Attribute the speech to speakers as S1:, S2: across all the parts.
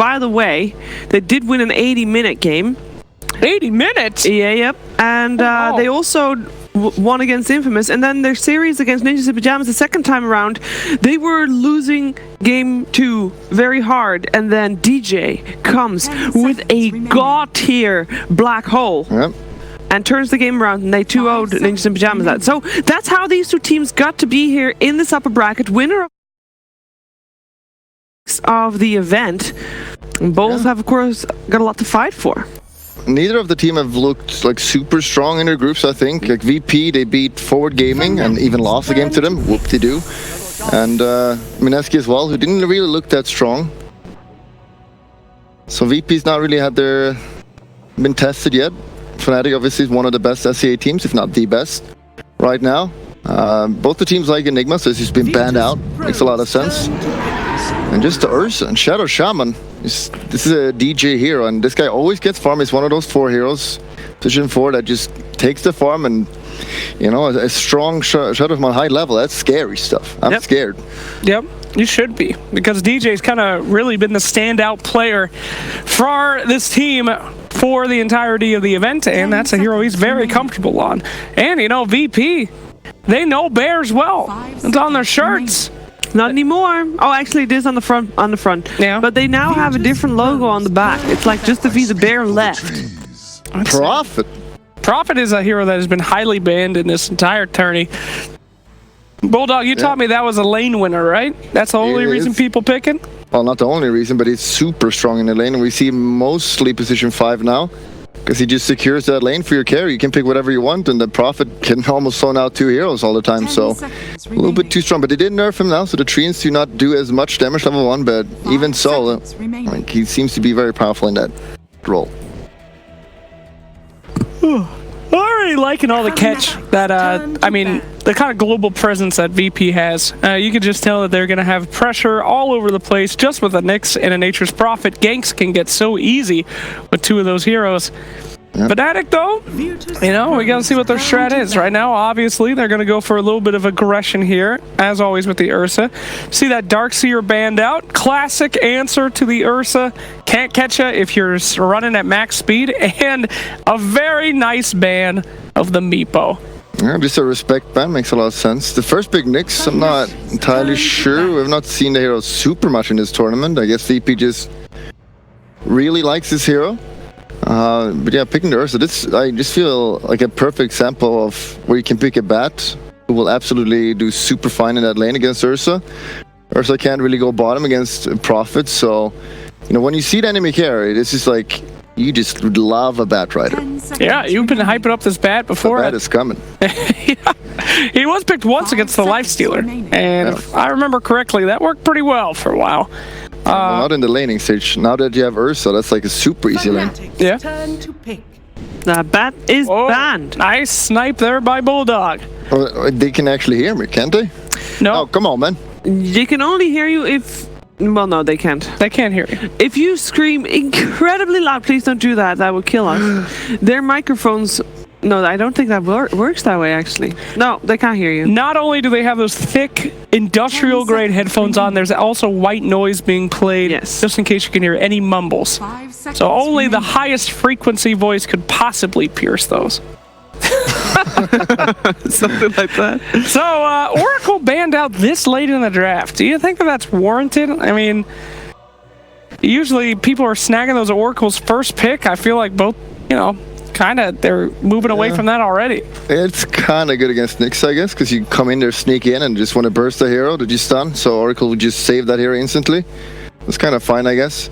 S1: by the way, they did win an 80-minute game.
S2: 80 minutes?
S1: Yeah, yep. And they also won against Infamous. And then their series against Ninjas in Pajamas the second time around, they were losing game 2 very hard. And then DJ comes with a god-tier black hole.
S3: Yep.
S1: And turns the game around, and they 2-0'd Ninjas in Pajamas that. So that's how these two teams got to be here in this upper bracket. Winner of the event. Both have, of course, got a lot to fight for.
S3: Neither of the team have looked like super strong in their groups, I think. Like VP, they beat Forward Gaming and even lost the game to them. Whoop-de-doo. And Mineski as well, who didn't really look that strong. So VP's not really been tested yet. Fnatic obviously is one of the best SCA teams, if not the best, right now. Both the teams like Enigma, so he's been banned out. Makes a lot of sense. And just to Ursa and Shadow Shaman. This is a DJ hero, and this guy always gets farm. He's one of those 4 heroes, position 4, that just takes the farm, and you know, a strong Shadow Shaman high level. That's scary stuff. I'm scared.
S2: Yep. You should be, because DJ's kind of really been the standout player for this team for the entirety of the event, and that's a hero he's very comfortable on. And, you know, VP, they know Bears well. It's on their shirts.
S1: Not anymore. Oh, actually, it is on the front.
S2: Yeah.
S1: But they now have a different logo on the back. It's like just if he's a bear left.
S2: Prophet is a hero that has been highly banned in this entire tourney. Bulldog, you taught me that was a lane winner, right? That's the only reason people pick it?
S3: Well, not the only reason, but he's super strong in the lane, and we see him mostly position 5 now, because he just secures that lane for your carry. You can pick whatever you want, and the Prophet can almost zone out 2 heroes all the time, so a little bit too strong. But they did nerf him now, so the Treants do not do as much damage level 1, but even so, like, he seems to be very powerful in that role.
S2: Already liking all the catch that, I mean, the kind of global presence that VP has. You can just tell that they're going to have pressure all over the place just with a Nyx and a Nature's Prophet. Ganks can get so easy with 2 of those heroes. Yep. Fnatic, though, you know, we got to see what their strat is. Right now, obviously, they're going to go for a little bit of aggression here, as always with the Ursa. See that Darkseer banned out? Classic answer to the Ursa. Can't catch ya if you're running at max speed. And a very nice ban of the Meepo.
S3: Yeah, just a respect ban makes a lot of sense. The first big Nyx, I'm not entirely sure. We've not seen the hero super much in this tournament. I guess VP just really likes this hero. But yeah, picking the Ursa, I just feel like a perfect example of where you can pick a bat who will absolutely do super fine in that lane against Ursa. Ursa can't really go bottom against Prophet, so you know, when you see the enemy carry, this is like, you just would love a bat rider.
S2: Yeah, you've been hyping up this bat before.
S3: The bat is coming.
S2: Yeah. He was picked once against the Lifestealer, and if I remember correctly, that worked pretty well for a while.
S3: Well, not in the laning stage. Now that you have Ursa, that's like a super easy lane.
S2: Yeah.
S1: The bat is banned.
S2: Nice snipe there by Bulldog.
S3: Oh, they can actually hear me, can't they?
S2: No.
S3: Oh, come on, man.
S1: They can only hear you if... Well, no, they can't.
S2: They can't hear you.
S1: If you scream incredibly loud, please don't do that. That would kill us. Their microphones... No, I don't think that works that way, actually. No, they can't hear you.
S2: Not only do they have those thick, industrial-grade headphones on, there's also white noise being played, just in case you can hear any mumbles. So only the highest frequency voice could possibly pierce those.
S1: Something like that.
S2: So, Oracle banned out this late in the draft. Do you think that that's warranted? I mean, usually people are snagging those Oracle's first pick. I feel like both, you know, they're moving away from that already.
S3: It's kind of good against Nyx, I guess, because you come in there, sneak in, and just want to burst the hero that you stun, so Oracle would just save that hero instantly. It's kind of fine, I guess.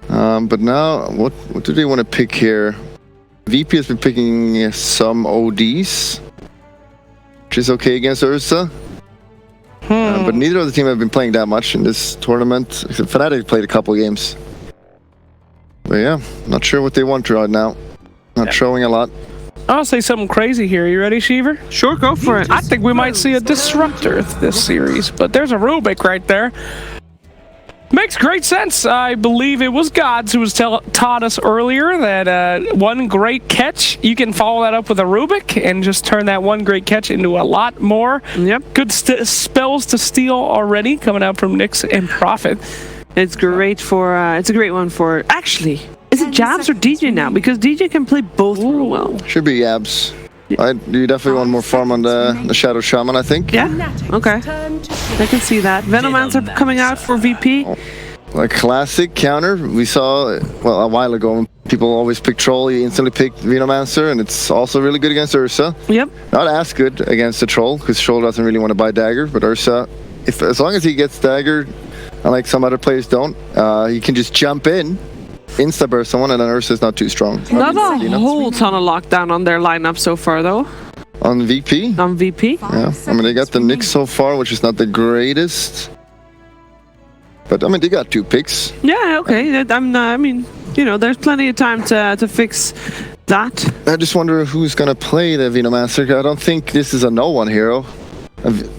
S3: But now, what do they want to pick here? VP has been picking some ODs, which is okay against Ursa. But neither of the team have been playing that much in this tournament, except Fnatic played a couple games. But yeah, not sure what they want right now. Not showing a lot.
S2: I'll say something crazy here. You ready, Sheever?
S1: Sure, go for it.
S2: I think we might see a disruptor this series, but there's a Rubik right there. Makes great sense. I believe it was Gods who was taught us earlier that one great catch, you can follow that up with a Rubik and just turn that one great catch into a lot more.
S1: Yep.
S2: Good spells to steal already coming out from Nyx and Prophet.
S1: It's great for. It's a great one for. Actually, is it Jabs or DJ now? Because DJ can play both real well.
S3: Should be Yabs. You definitely want more farm on the Shadow Shaman, I think.
S1: Yeah. Okay. I can see that. Venomancer coming out for VP.
S3: A classic counter. We saw a while ago when people always pick Troll. You instantly pick Venomancer, and it's also really good against Ursa.
S1: Yep.
S3: Not as good against the Troll because Troll doesn't really want to buy Dagger, but Ursa, as long as he gets Dagger, unlike some other players don't, he can just jump in, insta-burst someone, and then Ursa is not too strong.
S1: Not a whole ton of lockdown on their lineup so far, though.
S3: On VP?
S1: On VP?
S3: Yeah. I mean, they got the Nyx so far, which is not the greatest. But, I mean, they got 2 picks.
S1: Yeah, okay. I mean, you know, there's plenty of time to fix that.
S3: I just wonder who's going to play the Venomancer. I don't think this is a no-one hero.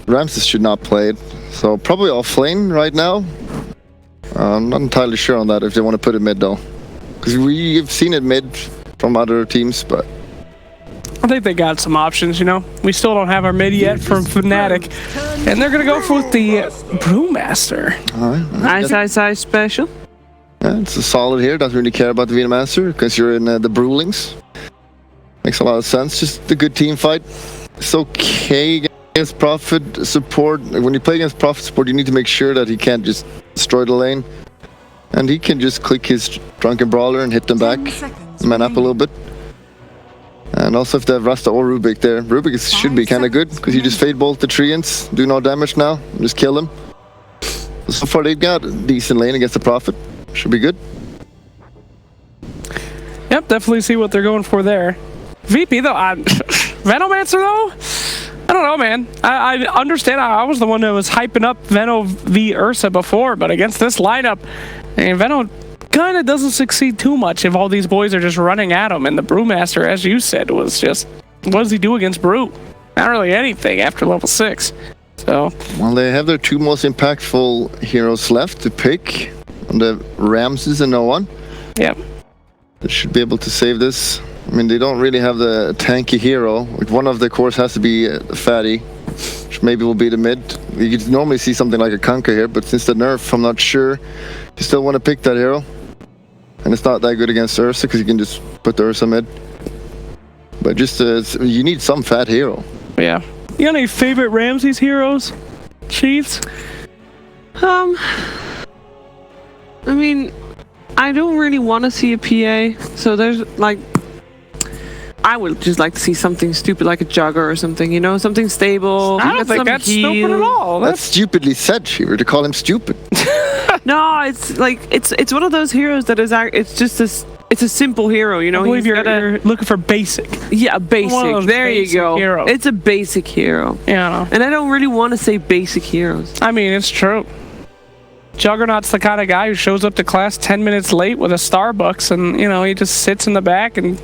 S3: Ramses should not play it. So, probably offlane right now. I'm not entirely sure on that if they want to put it mid, though. Because we've seen it mid from other teams, but...
S2: I think they got some options, you know. We still don't have our mid yet from Fnatic. And they're going to go for the Brewmaster.
S3: All right.
S1: Nice special.
S3: Yeah, it's a solid here. Doesn't really care about the Venomancer because you're in the Brewlings. Makes a lot of sense. Just a good team fight. It's okay against Prophet support. When you play against Prophet support, you need to make sure that he can't just destroy the lane. And he can just click his Drunken Brawler and hit them back. Man up a little bit. And also if they have Rasta or Rubik there, Rubik should be kind of good because you just fade bolt the Treants, do no damage now, and just kill them. So far they've got a decent lane against the Prophet. Should be good.
S2: Yep, definitely see what they're going for there. VP though, Venomancer though? I don't know, man. I understand. I was the one that was hyping up Veno v Ursa before, but against this lineup, I mean, Veno kind of doesn't succeed too much if all these boys are just running at him. And the Brewmaster, as you said, was just, what does he do against Brew? Not really anything after level 6. So,
S3: well, they have their 2 most impactful heroes left to pick. On the Ramses and no one.
S2: Yep.
S3: They should be able to save this. I mean, they don't really have the tanky hero. One of the cores has to be Fatty, which maybe will be the mid. You could normally see something like a Kunkka here, but since the nerf, I'm not sure. You still want to pick that hero. And it's not that good against Ursa because you can just put the Ursa mid. But just you need some fat hero.
S2: Yeah. You got any favorite Ramses heroes, Chiefs?
S1: I mean, I don't really want to see a PA. So there's like, I would just like to see something stupid like a Jugger or something, you know, something stable.
S2: I don't think that's stupid at all.
S3: That's stupidly said, Shiver, to call him stupid.
S1: No, it's like it's one of those heroes that is it's just it's a simple hero, you know.
S2: I believe you're looking for basic.
S1: Yeah, basic. There you go.
S2: Heroes.
S1: It's a basic hero.
S2: Yeah, I know.
S1: And I don't really want to say basic heroes.
S2: I mean, it's true. Juggernaut's the kind of guy who shows up to class 10 minutes late with a Starbucks, and you know he just sits in the back and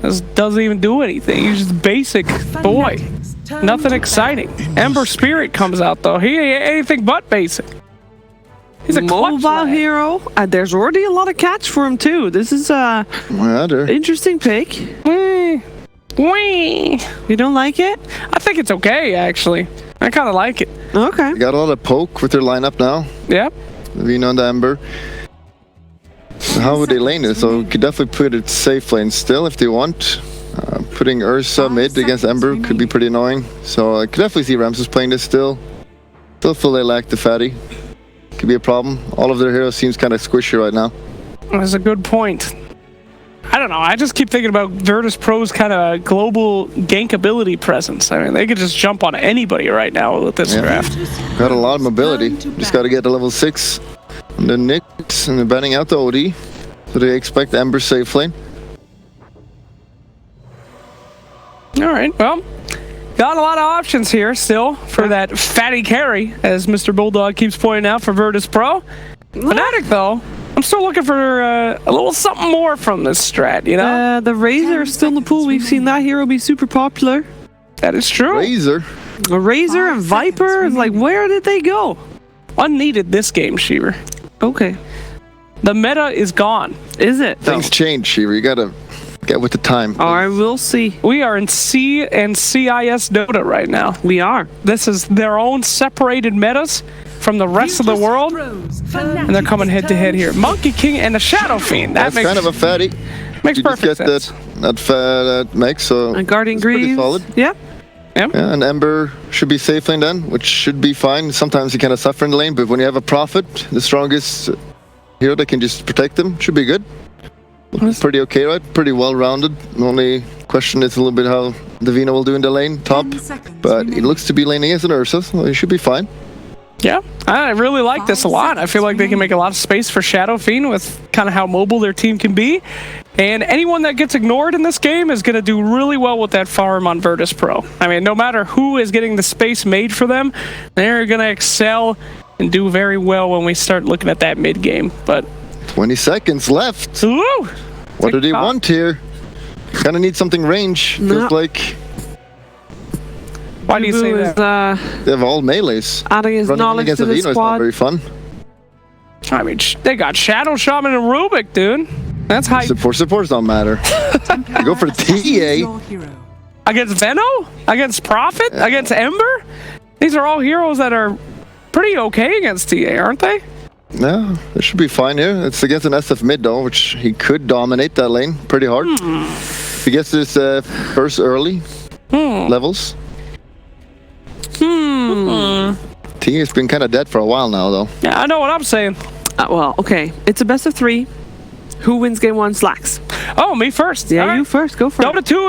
S2: just doesn't even do anything. He's just basic boy. Nothing exciting. Ember Spirit comes out though. He ain't anything but basic. He's a
S1: mobile hero. There's already a lot of catch for him too. This is a interesting pick.
S2: Wee.
S1: You don't like it?
S2: I think it's okay actually. I kind of like it.
S1: Okay.
S3: They got a lot of poke with their lineup now.
S2: Yep.
S3: Vino and the Ember. How would they lane it? So you could definitely put it safe lane still if they want. Putting Ursa mid against Ember could be pretty annoying. So I could definitely see Ramses playing this still. Still feel they lack the Fatty. Could be a problem. All of their heroes seems kind of squishy right now.
S2: That's a good point. I don't know. I just keep thinking about Virtus.Pro's kind of global gank ability presence. I mean, they could just jump on anybody right now with this draft.
S3: Got a lot of mobility. Just got to get to level 6. And the Nyx, and they're banning out the OD. So they expect Ember safe lane.
S2: All right, well, got a lot of options here still for that fatty carry, as Mr. Bulldog keeps pointing out for Virtus.Pro. Fnatic, though, I'm still looking for a little something more from this strat, you know?
S1: The Razor is still in the pool. We've seen that hero be super popular.
S2: That is true.
S3: Razor?
S1: A Razor and Viper, like, where did they go?
S2: Unneeded this game, Sheaver.
S1: Okay.
S2: The meta is gone.
S1: Is it?
S3: Things change, Shiver. You gotta get with the time.
S1: All right, we'll see.
S2: We are in C and CIS Dota right now.
S1: We are.
S2: This is their own separated metas. from the rest of the world, and they're coming head to head here. Monkey King and the Shadow Fiend.
S3: That's kind of a fatty.
S2: Makes
S3: you
S2: perfect
S3: just get
S2: sense.
S3: that makes so.
S1: And Guardian
S3: pretty
S1: Greaves.
S3: solid.
S1: Yeah.
S2: Yeah.
S3: Yeah, and Ember should be safe lane then, which should be fine. Sometimes you kind of suffer in the lane, but when you have a Prophet, the strongest hero that can just protect them, should be good. Pretty okay, right? Pretty well-rounded. The only question is a little bit how Divina will do in the lane top, but it looks to be laning against an Ursa, so he should be fine.
S2: Yeah, I really like this a lot. I feel like they can make a lot of space for Shadow Fiend with kind of how mobile their team can be. And anyone that gets ignored in this game is going to do really well with that farm on Virtus.Pro. I mean, no matter who is getting the space made for them, they're going to excel and do very well when we start looking at that mid game. But
S3: 20 seconds left.
S2: woo,
S3: What do they want here? Kind of need something range. Feels like
S2: why do you say that?
S3: they have all melees.
S1: Adding his
S3: Running
S1: knowledge
S3: against
S1: to the
S3: Avino is not
S1: squad.
S3: very fun.
S2: I mean, they got Shadow Shaman and Rubik, dude. That's hype.
S3: Supports don't matter. You go for TA.
S2: Against Veno? Against Prophet? Against Ember? These are all heroes that are pretty okay against TA, aren't they?
S3: Yeah, it should be fine here. It's against an SF mid though, which he could dominate that lane pretty hard. If he gets this first early levels. TA's been kind of dead for a while now though.
S2: Yeah, I know what I'm saying.
S1: Well, okay. It's a best of 3. Who wins game 1 slacks?
S2: Oh, me first.
S1: Yeah,
S2: All right.
S1: you first. Go for it.
S2: Dota 2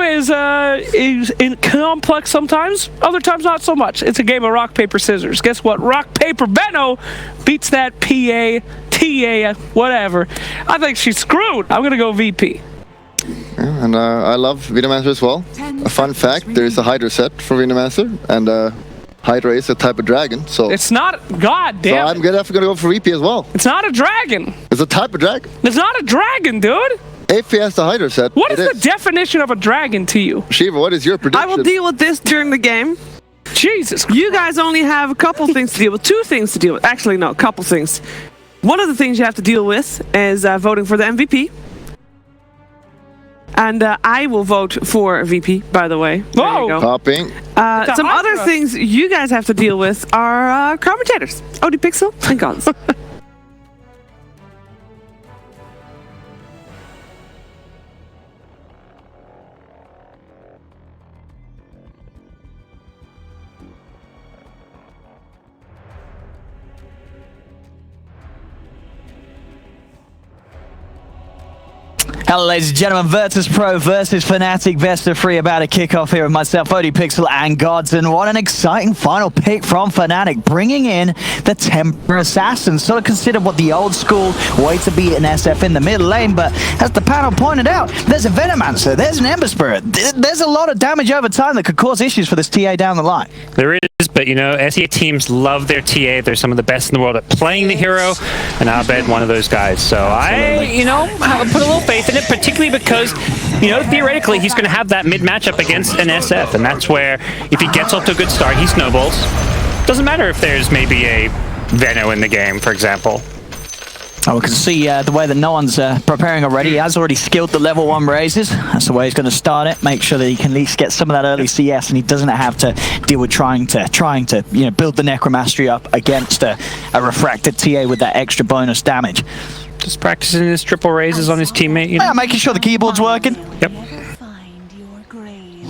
S2: is in complex sometimes, other times not so much. It's a game of rock, paper, scissors. Guess what? Rock, paper, Benno beats that PA, TA, whatever. I think she's screwed. I'm going to go VP.
S3: Yeah, and I love Vinomancer as well. A fun fact, there's a Hydra set for Vinomancer, and Hydra is a type of dragon, so...
S2: It's not... God damn
S3: So I'm definitely gonna go for VP as well.
S2: It's not a dragon.
S3: It's a type of dragon.
S2: It's not a dragon, dude.
S3: If he has the Hydra set,
S2: What is the definition of a dragon to you?
S3: Shiva, what is your prediction?
S1: I will deal with this during the game.
S2: Jesus.
S1: You guys only have a couple things to deal with. 2 things to deal with. Actually, no, a couple things. One of the things you have to deal with is voting for the MVP. And I will vote for VP, by the way. There you go.
S3: Copying.
S1: Some other things you guys have to deal with are commentators. OD Pixel and Gods.
S4: Hello ladies and gentlemen, Virtus.Pro versus Fnatic, best of 3 about to kick off here with myself, OD Pixel and Gods, and what an exciting final pick from Fnatic, bringing in the Temper Assassin. Sort of consider what the old school way to beat an SF in the mid lane, but as the panel pointed out, there's a Venomancer, there's an Ember Spirit, there's a lot of damage over time that could cause issues for this TA down the line.
S5: There is, but you know, SEA teams love their TA. They're some of the best in the world at playing the hero, and I'll bet one of those guys. So I, you know, put a little faith in it, particularly because, you know, theoretically he's going to have that mid matchup against an SF, and that's where if he gets off to a good start, he snowballs. Doesn't matter if there's maybe a Veno in the game, for example.
S4: Oh, we can see the way that no one's preparing already. He has already skilled the level 1 raises. That's the way he's going to start it. Make sure that he can at least get some of that early CS, and he doesn't have to deal with trying to you know, build the Necromastery up against a refracted TA with that extra bonus damage.
S5: Just practicing his triple raises on his teammate. You know?
S4: Yeah, making sure the keyboard's working.
S5: Yep.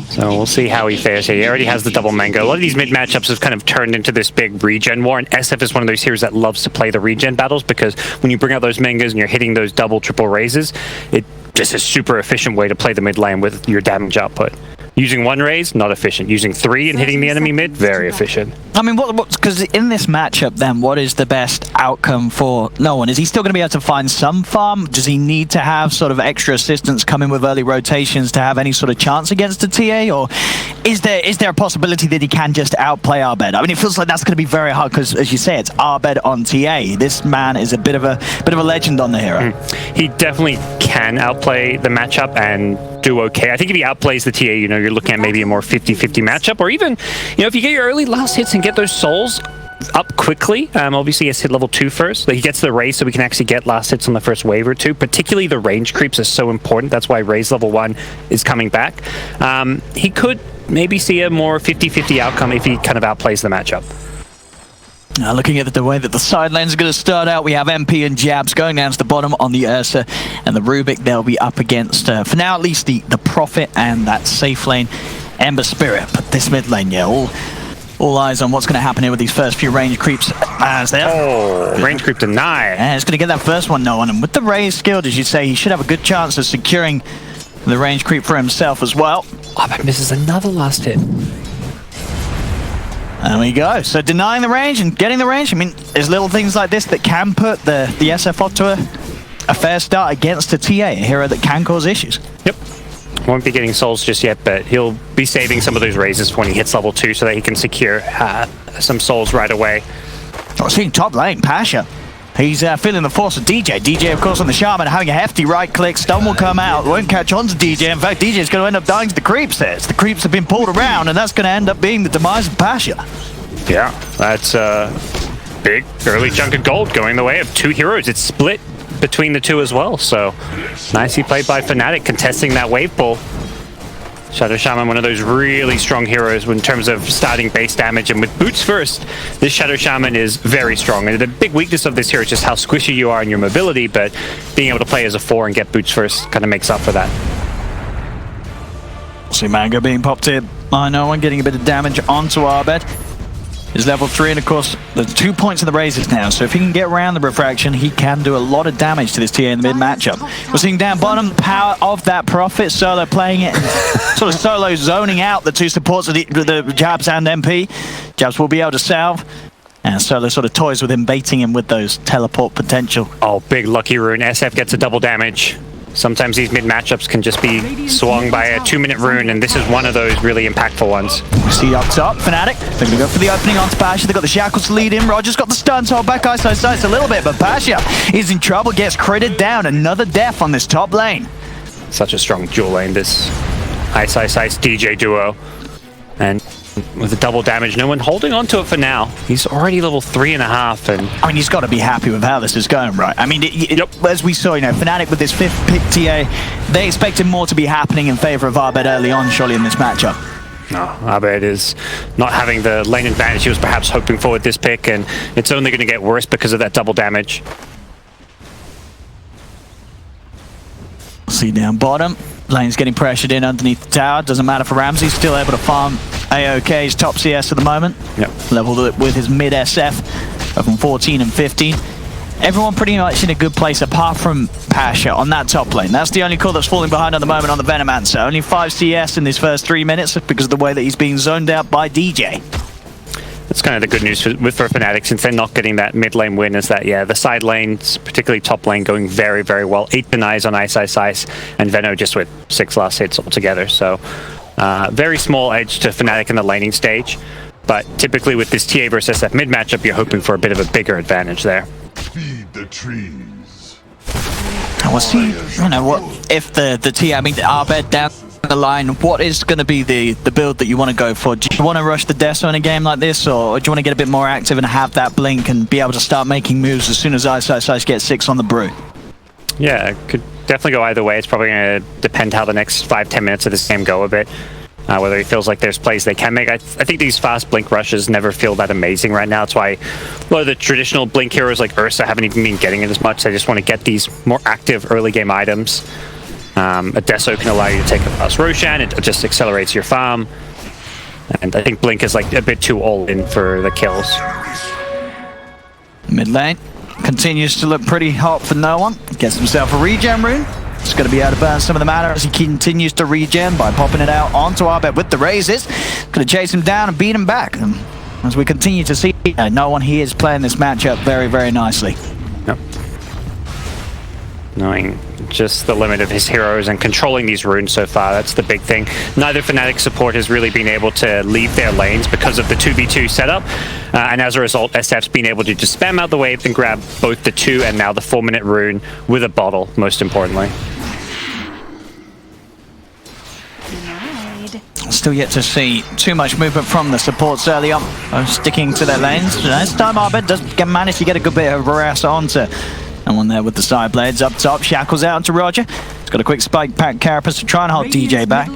S5: So we'll see how he fares here. He already has the double mango. A lot of these mid matchups have kind of turned into this big regen war, and SF is one of those heroes that loves to play the regen battles, because when you bring out those mangoes and you're hitting those double, triple raises, it just is a super efficient way to play the mid lane with your damage output. Using 1 raise, not efficient. Using 3 and hitting the enemy mid, very efficient.
S4: I mean, because in this matchup, then, what is the best outcome for no one? Is he still going to be able to find some farm? Does he need to have sort of extra assistance come in with early rotations to have any sort of chance against a TA? Or is there a possibility that he can just outplay Arbed? I mean, it feels like that's going to be very hard because, as you say, it's Arbed on TA. This man is a bit of a legend on the hero.
S5: He definitely can outplay the matchup and do okay. I think if he outplays the TA, you know, you're looking at maybe a more 50-50 matchup, or even, you know, if you get your early last hits and get those souls up quickly. Obviously, he has hit level 2 first, but he gets the raise so we can actually get last hits on the first wave or 2. Particularly the range creeps are so important. That's why raise level 1 is coming back. He could maybe see a more 50-50 outcome if he kind of outplays the matchup.
S4: Looking at the way that the side lanes are going to start out, we have MP and Jabs going down to the bottom on the Ursa and the Rubik. They'll be up against, for now at least, the Prophet and that safe lane, Ember Spirit. But this mid lane, yeah, all eyes on what's going to happen here with these first few range creeps.
S5: Range creep denied.
S4: And it's going to get that first one, no one. And with the Raze skilled, as you say, he should have a good chance of securing the range creep for himself as well.
S5: Oh, but misses another last hit.
S4: There we go. So denying the range and getting the range. I mean, there's little things like this that can put the SF off to a fair start against a TA, a hero that can cause issues.
S5: Yep. Won't be getting souls just yet, but he'll be saving some of those raises when he hits level 2 so that he can secure some souls right away.
S4: Oh, seeing top lane, Pasha. He's feeling the force of DJ. DJ, of course, on the Shaman, having a hefty right click. Stun will come out. Won't catch on to DJ. In fact, DJ is going to end up dying to the creeps there. The creeps have been pulled around, and that's going to end up being the demise of Pasha.
S5: Yeah, that's a big early chunk of gold going the way of 2 heroes. It's split between the 2 as well, so nicely played by Fnatic, contesting that wave pull. Shadow Shaman, one of those really strong heroes in terms of starting base damage, and with boots first, this Shadow Shaman is very strong. And the big weakness of this hero is just how squishy you are in your mobility, but being able to play as a 4 and get boots first kind of makes up for that.
S4: See Mango being popped here by no one, getting a bit of damage onto Arbed. Is level 3, and of course, there's 2 points in the raises now, so if he can get around the refraction, he can do a lot of damage to this TA in the mid matchup. We're seeing down bottom the power of that Prophet, Solo playing it, and sort of Solo zoning out the 2 supports of the Jabs and MP. Jabs will be able to salve, and Solo sort of toys with him, baiting him with those teleport potential.
S5: Oh, big lucky rune. SF gets a double damage. Sometimes these mid matchups can just be swung by a 2-minute rune, and this is one of those really impactful ones.
S4: We see up top, Fnatic. They're going to go for the opening onto Pasha. They've got the shackles to lead in. Roger's got the stun to hold back iSkyCloud a little bit, but Pasha is in trouble, gets critted down. Another death on this top lane.
S5: Such a strong dual lane, this iSkyCloud DJ duo. And with the double damage, no one holding on to it for now. He's already level 3.5, and
S4: I mean, he's got to be happy with how this is going, right? I mean, as we saw, Fnatic with this 5th pick TA, they expected more to be happening in favor of Arbed early on, surely, in this matchup.
S5: No, Arbed is not having the lane advantage he was perhaps hoping for with this pick, and it's only going to get worse because of that double damage.
S4: See down bottom, lane's getting pressured in underneath the tower. Doesn't matter for Ramsey, still able to farm AOK's top CS at the moment.
S5: Yep.
S4: Leveled with his mid SF from 14 and 15. Everyone pretty much in a good place apart from Pasha on that top lane. That's the only core that's falling behind at the moment on the Venomancer. Only 5 CS in these first 3 minutes because of the way that he's being zoned out by DJ.
S5: That's kind of the good news for Fnatic, since they're not getting that mid lane win, is that, yeah, the side lanes, particularly top lane, going very, very well. 8 denies on iSkyCloud, and Veno just with 6 last hits altogether. So, very small edge to Fnatic in the laning stage. But typically with this TA versus SF mid matchup, you're hoping for a bit of a bigger advantage there.
S6: Feed the trees.
S4: We'll see, what if the TA, I mean, Arbed down the line, what is going to be the build that you want to go for? Do you want to rush the Deso in a game like this, or do you want to get a bit more active and have that blink and be able to start making moves as soon as iSkyCloud gets 6 on the brew?
S5: Yeah, it could definitely go either way. It's probably going to depend how the next 5-10 minutes of this game go a bit. Whether he feels like there's plays they can make. I think these fast blink rushes never feel that amazing right now. That's why a lot of the traditional blink heroes like Ursa haven't even been getting it as much. They just want to get these more active early game items. A Deso can allow you to take a fast Roshan. It just accelerates your farm. And I think blink is like a bit too all in for the kills.
S4: Mid lane continues to look pretty hot for no one. Gets himself a regen rune. He's going to be able to burn some of the mana as he continues to regen by popping it out onto Arbed with the raises. Going to chase him down and beat him back. And as we continue to see, no one here is playing this matchup very, very nicely.
S5: Yep. Knowing just the limit of his heroes and controlling these runes so far, that's the big thing. Neither Fnatic support has really been able to leave their lanes because of the 2v2 setup, and as a result, SF's been able to just spam out the wave and grab both the 2 and now the 4-minute rune with a bottle, most importantly.
S4: Still yet to see too much movement from the supports early on, sticking to their lanes. This time Arbed does manage to get a good bit of harass onto someone there with the side blades up top. Shackles out to Roger. He's got a quick spike pack carapace to try and hold DJ back.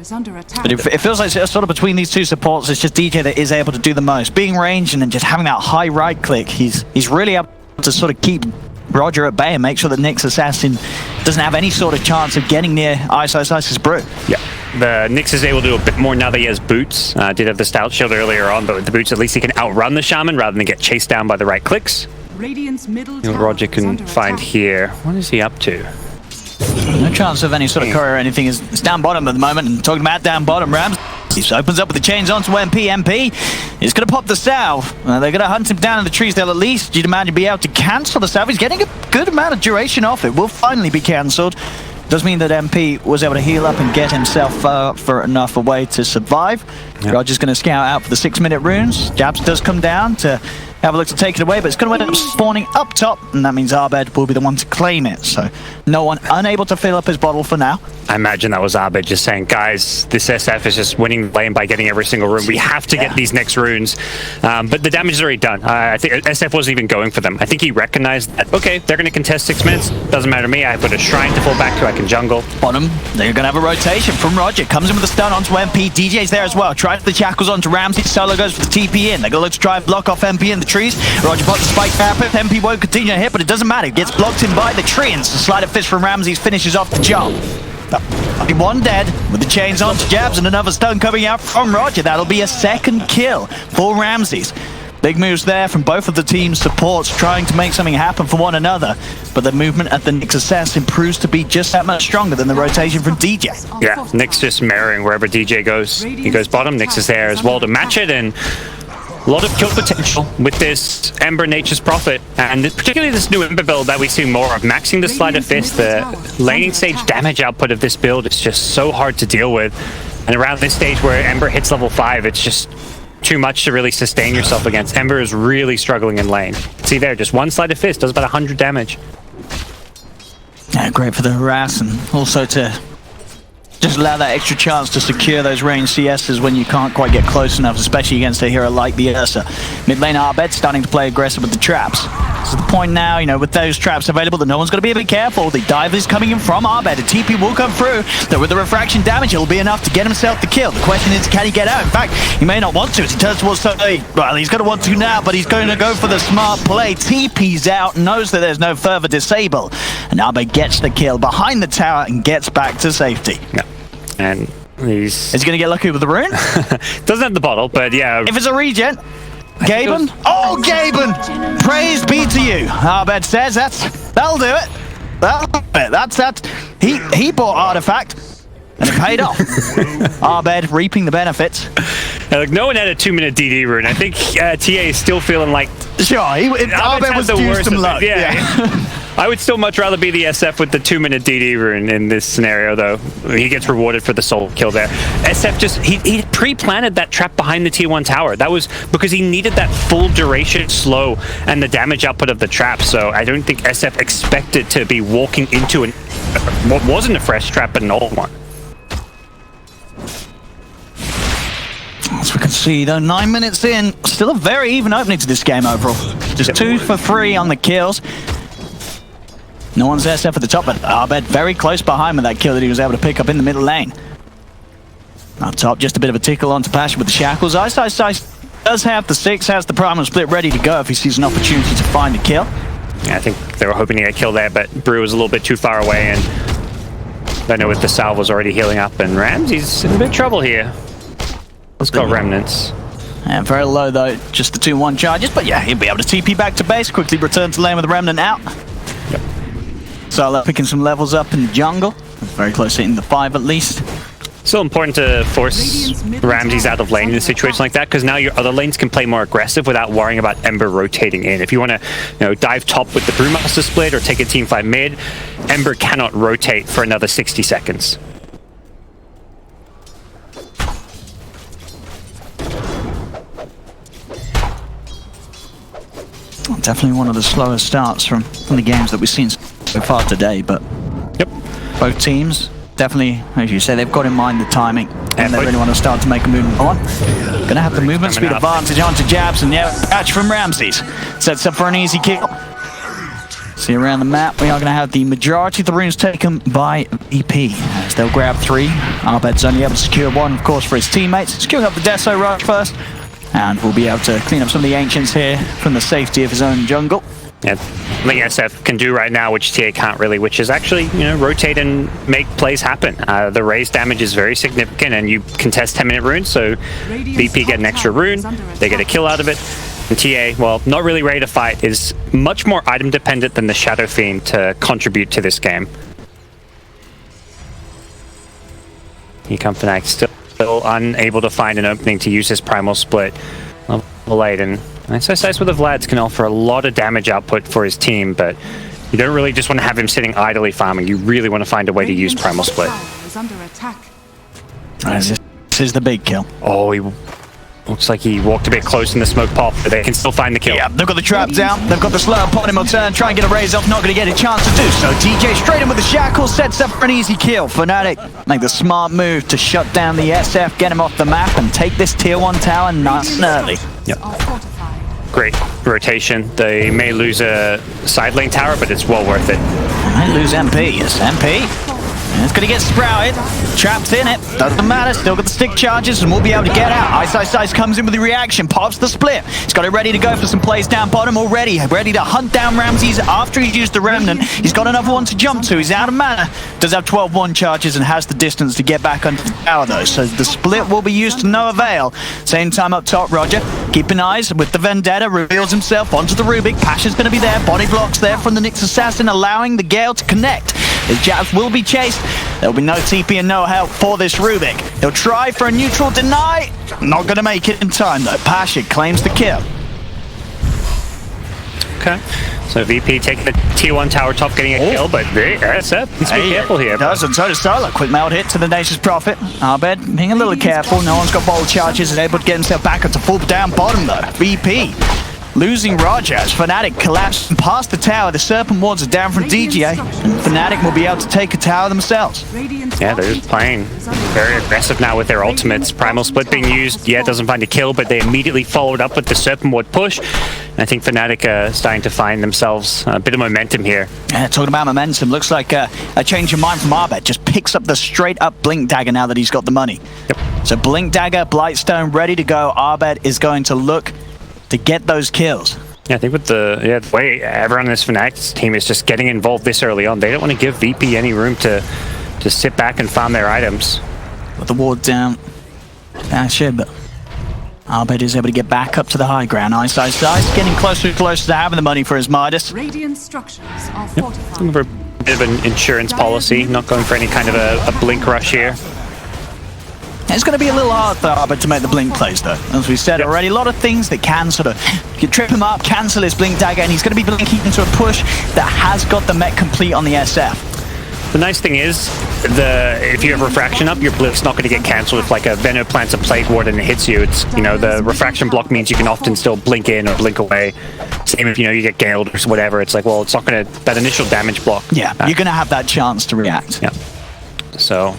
S7: is under attack.
S4: But it feels like sort of between these two supports, it's just DJ that is able to do the most. Being ranged and then just having that high right click, he's really able to sort of keep Roger at bay and make sure that Nyx Assassin doesn't have any sort of chance of getting near iSkyCloud's brew.
S5: Yeah. The Nyx is able to do a bit more now that he has boots. Did have the stout shield earlier on, but with the boots at least he can outrun the shaman rather than get chased down by the right clicks.
S7: Radiant's middle
S5: You know, Roger can find here. What is he up to?
S4: No chance of any sort of courier or anything. It's down bottom at the moment. And talking about down bottom, Rams opens up with the chains onto MP. MP is going to pop the salve. They're going to hunt him down in the trees. They'll at least, you'd imagine, be able to cancel the salve. He's getting a good amount of duration off it. Will finally be cancelled. Does mean that MP was able to heal up and get himself for enough away to survive. Yep. Roger's going to scout out for the 6-minute runes. Jabs does come down to have a look to take it away, but it's going to end up spawning up top, and that means Abed will be the one to claim it. So no one unable to fill up his bottle for now.
S5: I imagine that was Abed just saying, guys, this SF is just winning lane by getting every single rune. We have to get these next runes. But the damage is already done. I think SF wasn't even going for them. I think he recognized that, okay, they're going to contest 6 minutes. Doesn't matter to me. I put a shrine to fall back to. I can jungle.
S4: Bottom, they're going to have a rotation from Roger. Comes in with a stun onto MP. DJ's there as well. Tries the shackles onto Ramsey. Solo goes for the TP in. They're going to look to try and block off MP in the trees. Roger pops the spike parapet. MP won't continue to hit, but it doesn't matter. It gets blocked in by the tree, and the sleight of fist from Ramsey finishes off the job. One dead with the chains onto Jabs and another stun coming out from Roger. That'll be a second kill for Ramses. Big moves there from both of the team's supports trying to make something happen for one another, but the movement at the Nyx Assassin proves to be just that much stronger than the rotation from DJ.
S5: Yeah, Nyx just mirroring wherever DJ goes. He goes bottom, Nyx is there as well to match it, and a lot of kill potential with this Ember Nature's Prophet, and particularly this new Ember build that we see more of. Maxing the Sleight of Fist, the laning stage damage output of this build is just so hard to deal with. And around this stage where Ember hits level 5, it's just too much to really sustain yourself against. Ember is really struggling in lane. See there, just one Sleight of Fist does about 100 damage.
S4: Yeah, great for the harass and also to just allow that extra chance to secure those ranged CSs when you can't quite get close enough, especially against a hero like the Ursa. Mid lane Arbed starting to play aggressive with the traps. So the point now, you know, with those traps available, that no one's got to be a bit careful. The dive is coming in from Arbed. A TP will come through. Though with the refraction damage, it'll be enough to get himself the kill. The question is, can he get out? In fact, he may not want to as he turns towards Sunday. Well, he's going to want to now, but he's going to go for the smart play. TP's out, knows that there's no further disable. And Arbed gets the kill behind the tower and gets back to safety.
S5: Yeah. And he's...
S4: Is he going to get lucky with the rune?
S5: Doesn't have the bottle, but yeah.
S4: If it's a regen, Gaben? Oh, Gaben! Praise be to you. Arbed says that'll do it. That'll do it. That's that. He bought Artifact, and it paid off. Arbed reaping the benefits.
S5: Look, no one had a 2-minute DD rune. I think TA is still feeling like...
S4: Sure, Arbed was due some luck.
S5: Yeah. I would still much rather be the SF with the 2-minute DD rune in this scenario, though. He gets rewarded for the soul kill there. SF just, he pre-planted that trap behind the T1 tower. That was because he needed that full duration slow and the damage output of the trap. So I don't think SF expected to be walking into what wasn't a fresh trap, but an old one.
S4: As we can see, though, 9 minutes in, still a very even opening to this game overall. Just 2 for 3 on the kills. No one's SF at the top, but Arbed very close behind with that kill that he was able to pick up in the middle lane. Up top, just a bit of a tickle onto Passion with the shackles. iSkyCloud does have the 6, has the primal split ready to go if he sees an opportunity to find a kill.
S5: Yeah, I think they were hoping to get a kill there, but Brew was a little bit too far away, and I know with the salve was already healing up, and Ramsey's in a bit of trouble here. Let's go Remnants.
S4: Yeah, very low though, just the 2-1 charges, but yeah, he'll be able to TP back to base, quickly return to lane with the Remnant out.
S5: Yep.
S4: So picking some levels up in the jungle, very close hitting the 5 at least.
S5: Still important to force Ramses out of lane in a situation like that, because now your other lanes can play more aggressive without worrying about Ember rotating in. If you want to, dive top with the Brewmaster split or take a team fight mid, Ember cannot rotate for another 60 seconds.
S4: Definitely one of the slower starts from the games that we've seen so far today, but
S5: yep,
S4: both teams definitely, as you say, they've got in mind the timing, and they really want to start to make a movement on. Gonna have the movement speed advantage onto Jabs, and yeah, catch from Ramses sets up for an easy kill. See around the map, we are going to have the majority of the runes taken by VP, as they'll grab 3. Arbed's only able to secure 1, of course, for his teammates. Securing up the Deso rush first, and we'll be able to clean up some of the Ancients here from the safety of his own jungle.
S5: Yeah, the SF can do right now, which TA can't really, which is actually, rotate and make plays happen. The raise damage is very significant, and you contest 10-minute runes, so VP get an extra rune, they get a kill out of it. And TA, well, not really ready to fight, is much more item dependent than the Shadow Fiend to contribute to this game. Here comes Fnatic, still unable to find an opening to use his Primal Split. Level 8, and SSS with the Vlads can offer a lot of damage output for his team, but you don't really just want to have him sitting idly farming. You really want to find a way to use Primal Split.
S4: This is the big kill.
S5: Oh, he looks like he walked a bit close in the smoke pop, but they can still find the kill.
S4: Yeah, they've got the trap down, they've got the slow upon him, will turn, try and get a raise off, not going to get a chance to do so. DJ straight in with the shackles, sets up for an easy kill. Fnatic make the smart move to shut down the SF, get him off the map, and take this tier 1 tower nice and early.
S5: Yep. Great rotation. They may lose a side lane tower, but it's well worth it.
S4: They might lose MP, yes, MP. And it's going to get sprouted. Trapped in it. Doesn't matter. Still got the stick charges and we'll be able to get out. iSkyCloud comes in with the reaction. Pops the split. He's got it ready to go for some plays down bottom already. Ready to hunt down Ramses after he's used the Remnant. He's got another one to jump to. He's out of mana. Does have 12-1 charges and has the distance to get back under the tower though. So the split will be used to no avail. Same time up top, Roger. Keeping eyes with the Vendetta. Reveals himself onto the Rubik. Passion's going to be there. Body blocks there from the Nyx Assassin, allowing the Gale to connect. His jabs will be chased. There'll be no TP and no help for this Rubik. He'll try for a neutral deny. Not going to make it in time though. Pasha claims the kill.
S5: Okay. So VP taking the tier 1 tower top, getting a kill, but SF needs to be careful here.
S4: Does, and so does Solo. Quick meld hit to the Nature's Prophet. Arbed being a little careful. No one's got bold charges and able to get himself back up to full down bottom though. VP losing Roger as Fnatic collapsed past the tower. The Serpent Wards are down from DJ, and Fnatic will be able to take a tower themselves.
S5: Yeah, they're just playing very aggressive now with their ultimates. Primal Split being used, yeah, doesn't find a kill, but they immediately followed up with the Serpent Ward push. And I think Fnatic are starting to find themselves a bit of momentum here.
S4: Yeah, talking about momentum, looks like a change of mind from Arbed. Just picks up the straight up Blink Dagger now that he's got the money.
S5: Yep.
S4: So Blink Dagger, Blightstone ready to go. Arbed is going to look to get those kills.
S5: Yeah, I think with the way everyone in this Fnatic team is just getting involved this early on, they don't want to give VP any room to sit back and farm their items.
S4: With the ward down, Asher, but Arbed is able to get back up to the high ground. iSkyCloud getting closer and closer to having the money for his Midas.
S7: Radiant structures are fortified.
S5: Looking for a bit of an insurance policy, not going for any kind of a blink rush here.
S4: It's going to be a little hard for Arbed to make the blink plays though. As we said already, a lot of things that can sort of trip him up, cancel his blink dagger, and he's going to be blinking into a push that has got the mech complete on the SF.
S5: The nice thing is, if you have refraction up, your blink's not going to get cancelled. If like a Venom plants a plague ward and it hits you, it's the refraction block means you can often still blink in or blink away. Same if you get galed or whatever. It's like, well, it's not going to that initial damage block.
S4: Yeah, you're going to have that chance to react.
S5: Yeah. So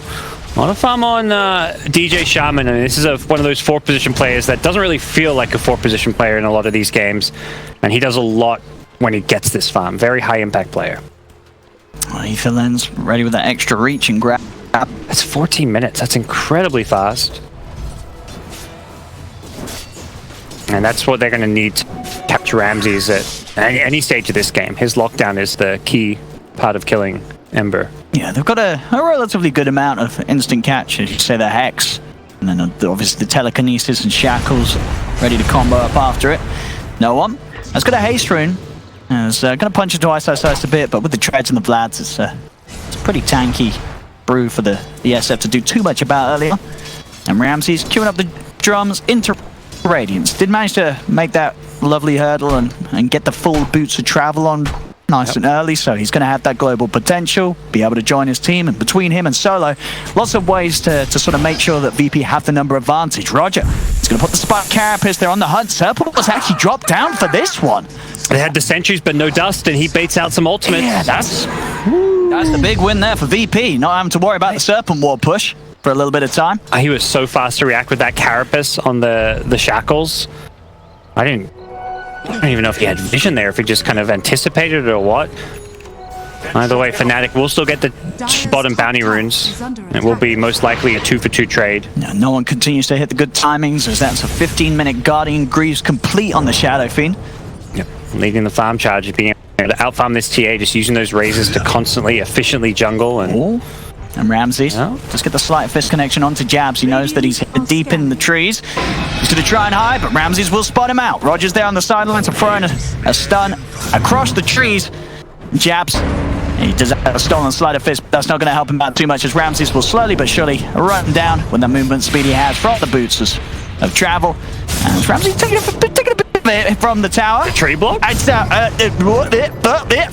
S5: a lot of farm on DJ Shaman, and this is one of those 4-position players that doesn't really feel like a 4-position player in a lot of these games, and he does a lot when he gets this farm. Very high impact player.
S4: Etherland's ready with that extra reach and grab.
S5: That's 14 minutes. That's incredibly fast. And that's what they're going to need to capture Ramses at any stage of this game. His lockdown is the key part of killing Ember.
S4: Yeah, they've got a relatively good amount of instant catch, as you say, the Hex. And then obviously the Telekinesis and Shackles ready to combo up after it. No one. That's got a Haste Rune. It's going to punch into iSkyCloud a bit, but with the Treads and the Vlads, it's a pretty tanky brew for the SF to do too much about earlier. And Ramses queuing up the drums into Radiance. Did manage to make that lovely hurdle and get the full boots of travel on nice and early, so he's going to have that global potential, be able to join his team, and between him and Solo, lots of ways to sort of make sure that VP have the number advantage. Roger, he's going to put the Spike Carapace there on the hunt. Serpent was actually dropped down for this one.
S5: They had the sentries, but no dust, and he baits out some ultimates.
S4: Yeah, that's the big win there for VP, not having to worry about the Serpent Ward push for a little bit of time.
S5: He was so fast to react with that Carapace on the Shackles. I didn't I don't even know if he had vision there, if he just kind of anticipated it or what. Either way, Fnatic will still get the bottom bounty runes. It will be most likely a 2-for-2 trade.
S4: No one continues to hit the good timings, as that's a 15-minute Guardian Greaves complete on the Shadow Fiend.
S5: Yep, leading the farm charge, being able to outfarm this TA, just using those razors to constantly, efficiently jungle. And
S4: Ramses, just get the slight fist connection onto Jabs. He knows that he's deep in the trees. He's going to try and hide, but Ramses will spot him out. Roger's there on the sidelines, throwing a stun across the trees. Jabs, he does have a stolen sleight of fist, but that's not going to help him out too much, as Ramses will slowly but surely run down with the movement speed he has from the boots of travel. And Ramses taking a bit from the tower.
S5: Tree block?
S4: It's,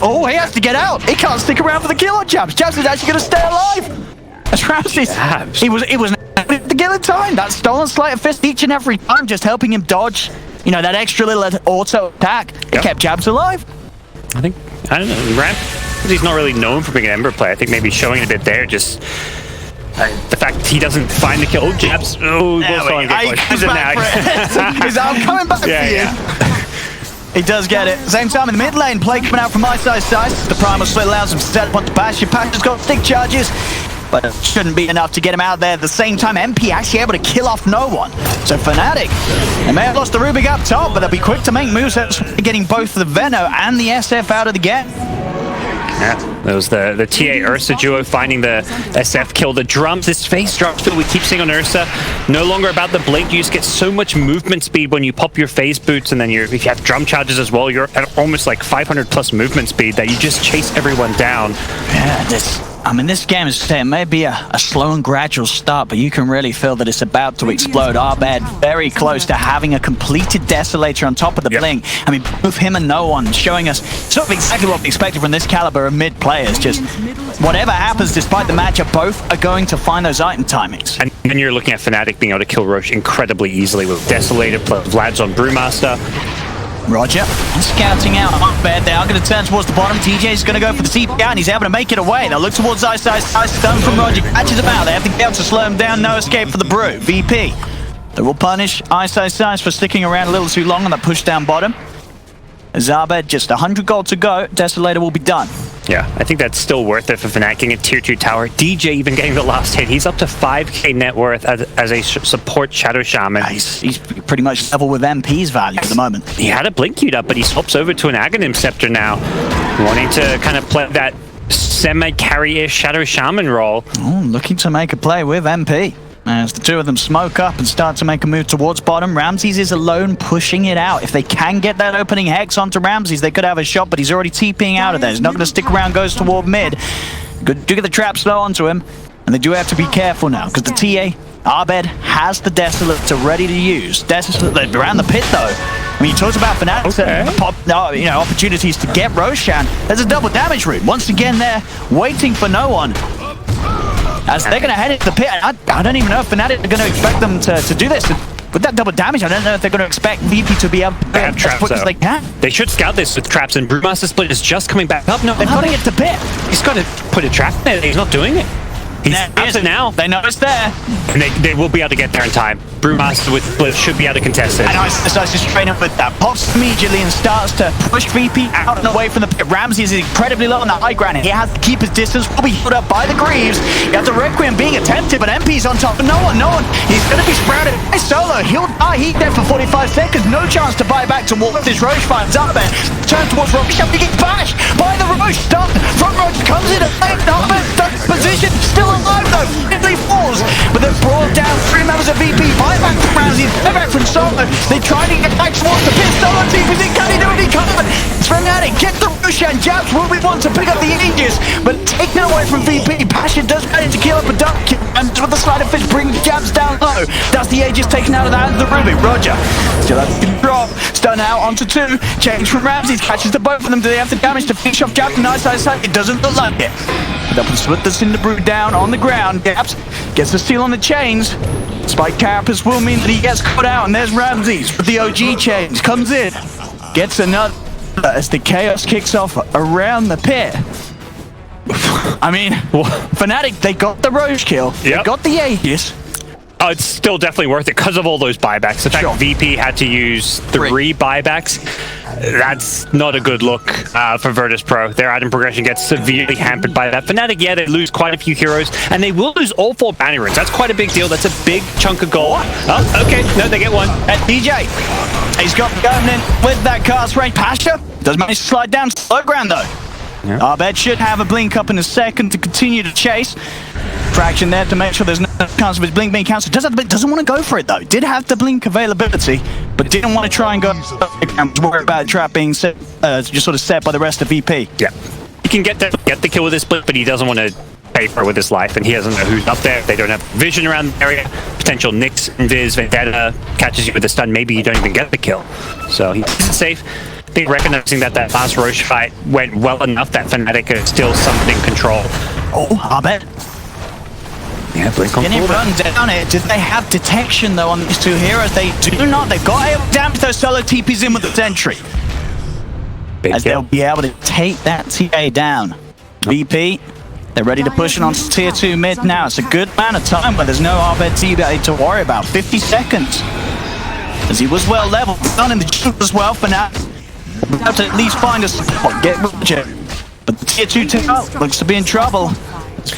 S4: oh, he has to get out. He can't stick around for the kill on Jabs. Jabs is actually going to stay alive. That's Ramses. He was the kill in time. That stolen sleight of fist each and every time, just helping him dodge. You know, that extra little auto attack. It kept Jabs alive.
S5: I don't know, he's not really known for being an Ember player. I think maybe showing it a bit there, just the fact that he doesn't find the kill. Oh, Jabs. Oh, he's coming back for you. He does get it. Same time in the mid lane, play coming out from iSkyCloud. The primal split allows him to set up onto Bash. Bash has got stick charges, but it shouldn't be enough to get him out there. At the same time, MP actually able to kill off no one. So Fnatic, they may have lost the Rubik up top, but they'll be quick to make moves, getting both the Veno and the SF out of the game. Yeah, that was the TA Ursa duo finding the SF kill. The drums, this face drop fill we keep seeing on Ursa, no longer about the blink. You just get so much movement speed when you pop your phase boots, and then if you have drum charges as well, you're at almost like 500 plus movement speed that you just chase everyone down.
S4: Yeah, this game is, it may be a slow and gradual start, but you can really feel that it's about to explode. Abed very close to having a completed Desolator on top of the blink. I mean, both him and no one showing us sort of exactly what we expected from this caliber of mid players. Just whatever happens, despite the matchup, both are going to find those item timings.
S5: And then you're looking at Fnatic being able to kill Roche incredibly easily with Desolator plus Vlad's on Brewmaster.
S4: Roger, scouting out Abed. They are going to turn towards the bottom. TJ is going to go for the CP out, and he's able to make it away. They'll look towards iSkyCloud. Stun from Roger catches him out. They have to be able to slow him down. No escape for the Brew. VP. They will punish iSkyCloud for sticking around a little too long on that push down bottom. Zabed, just 100 gold to go. Desolator will be done.
S5: Yeah, I think that's still worth it for Fnatic getting a tier 2 tower. DJ even getting the last hit. He's up to 5k net worth as a support Shadow Shaman.
S4: He's pretty much level with MP's value at the moment.
S5: He had a blink queued up, but he swaps over to an Aghanim Scepter now, wanting to kind of play that semi-carry-ish Shadow Shaman role.
S4: Oh, looking to make a play with MP. As the two of them smoke up and start to make a move towards bottom, Ramses is alone pushing it out. If they can get that opening Hex onto Ramses, they could have a shot, but he's already TPing out of there. He's not going to stick around, goes toward mid. Good to get the trap slow onto him, and they do have to be careful now, because the TA, Abed, has the Desolator ready to use. Desolator around the pit, though. When you talked about Fnatic, opportunities to get Roshan, there's a double damage route. Once again there, waiting for no one. As they're going to head into the pit, I don't even know if Fnatic are going to expect them to do this. With that double damage, I don't know if they're going to expect VP to be able to
S5: have
S4: as quick as they can.
S5: They should scout this with traps, and Brewmaster Split is just coming back up. No,
S4: they're putting it to pit.
S5: He's got to put a trap in there. He's not doing it. He's up to now.
S4: They know it's there.
S5: And they will be able to get there in time. Brewmaster with Split should be able to contest it.
S4: And iSkyCloud just straight up with that. Pops immediately and starts to push VP out and away from the pit. Ramses is incredibly low on the high ground. He has to keep his distance, will be held up by the Greaves. You have the Requiem being attempted, but MP's on top. No one. He's going to be sprouted. He's solo. He'll die. He's dead for 45 seconds. No chance to buy back towards this Roche finds Abed. Turn towards Roche. He gets bashed by the Roche. Stunned. Front Roche comes in and Abed stuck position. Still alive though. He falls, but they're brought down. 3 members of VP. Back from Ramses, back from Solo. They try to get back towards the pit. Solo team is in. Can he do it? He can't. Fnatic get the Roshan. Jabs will be one to pick up the Aegis, but taken away from VP. Passion does manage to kill up a duck, and with the slider fish brings Jabs down low. That's the Aegis taken out of the hands of the Ruby. Roger still has to drop. Stun out onto 2. Change from Ramses. Catches the both of them. Do they have the damage to finish off Jabs? Nice. It doesn't look like it. They'll split the Cinder Brew down on the ground. Jabs gets the steal on the chains. Spike Carapace will mean that he gets caught out, and there's Ramses with the OG chains. Comes in, gets another as the chaos kicks off around the pit. I mean, Fnatic, they got the Roche kill, they got the Aegis.
S5: Oh, it's still definitely worth it because of all those buybacks. The fact VP had to use 3 buybacks, that's not a good look for Virtus.Pro. Their item progression gets severely hampered by that. Fnatic, yeah, they lose quite a few heroes, and they will lose all 4 bounty runes. That's quite a big deal. That's a big chunk of gold. Oh, okay. No, they get one.
S4: And DJ, he's got going in with that cast range. Pasha does manage to slide down slow ground, though.
S5: Yeah.
S4: Arbed should have a blink up in a second to continue to chase. Fraction there to make sure there's no chance of his blink being cancelled. Doesn't want to go for it though. Did have the blink availability, but didn't want to try and go. Worried about the trap being set, just sort of set by the rest of VP.
S5: Yeah, he can get the kill with this blink, but he doesn't want to pay for it with his life, and he doesn't know who's up there. They don't have vision around the area. Potential Nyx, Invis, Vendetta catches you with a stun. Maybe you don't even get the kill. So he's safe. I think recognizing that last Roche fight went well enough that Fnatic is still something in control.
S4: Oh, Arbed.
S5: Yeah, blink on
S4: Getting run down it. Did they have detection though on these 2 heroes? They do not. They've got to damage those solo TPs in with the sentry. As they'll be able to take that TA down. VP, they're ready to push it on tier 2 mid now. It's a good amount of time where there's no Arbed TA to worry about. 50 seconds. As he was well leveled, done in the jump as well for now. We have to at least find a support, get Roger. But the tier 2 tower looks to be in trouble.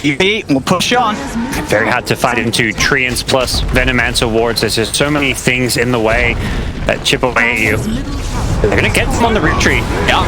S4: VP will push on.
S5: Very hard to fight into Treants plus Venomancer wards. There's just so many things in the way that chip away at you. They're gonna get them on the retreat.
S4: Yeah,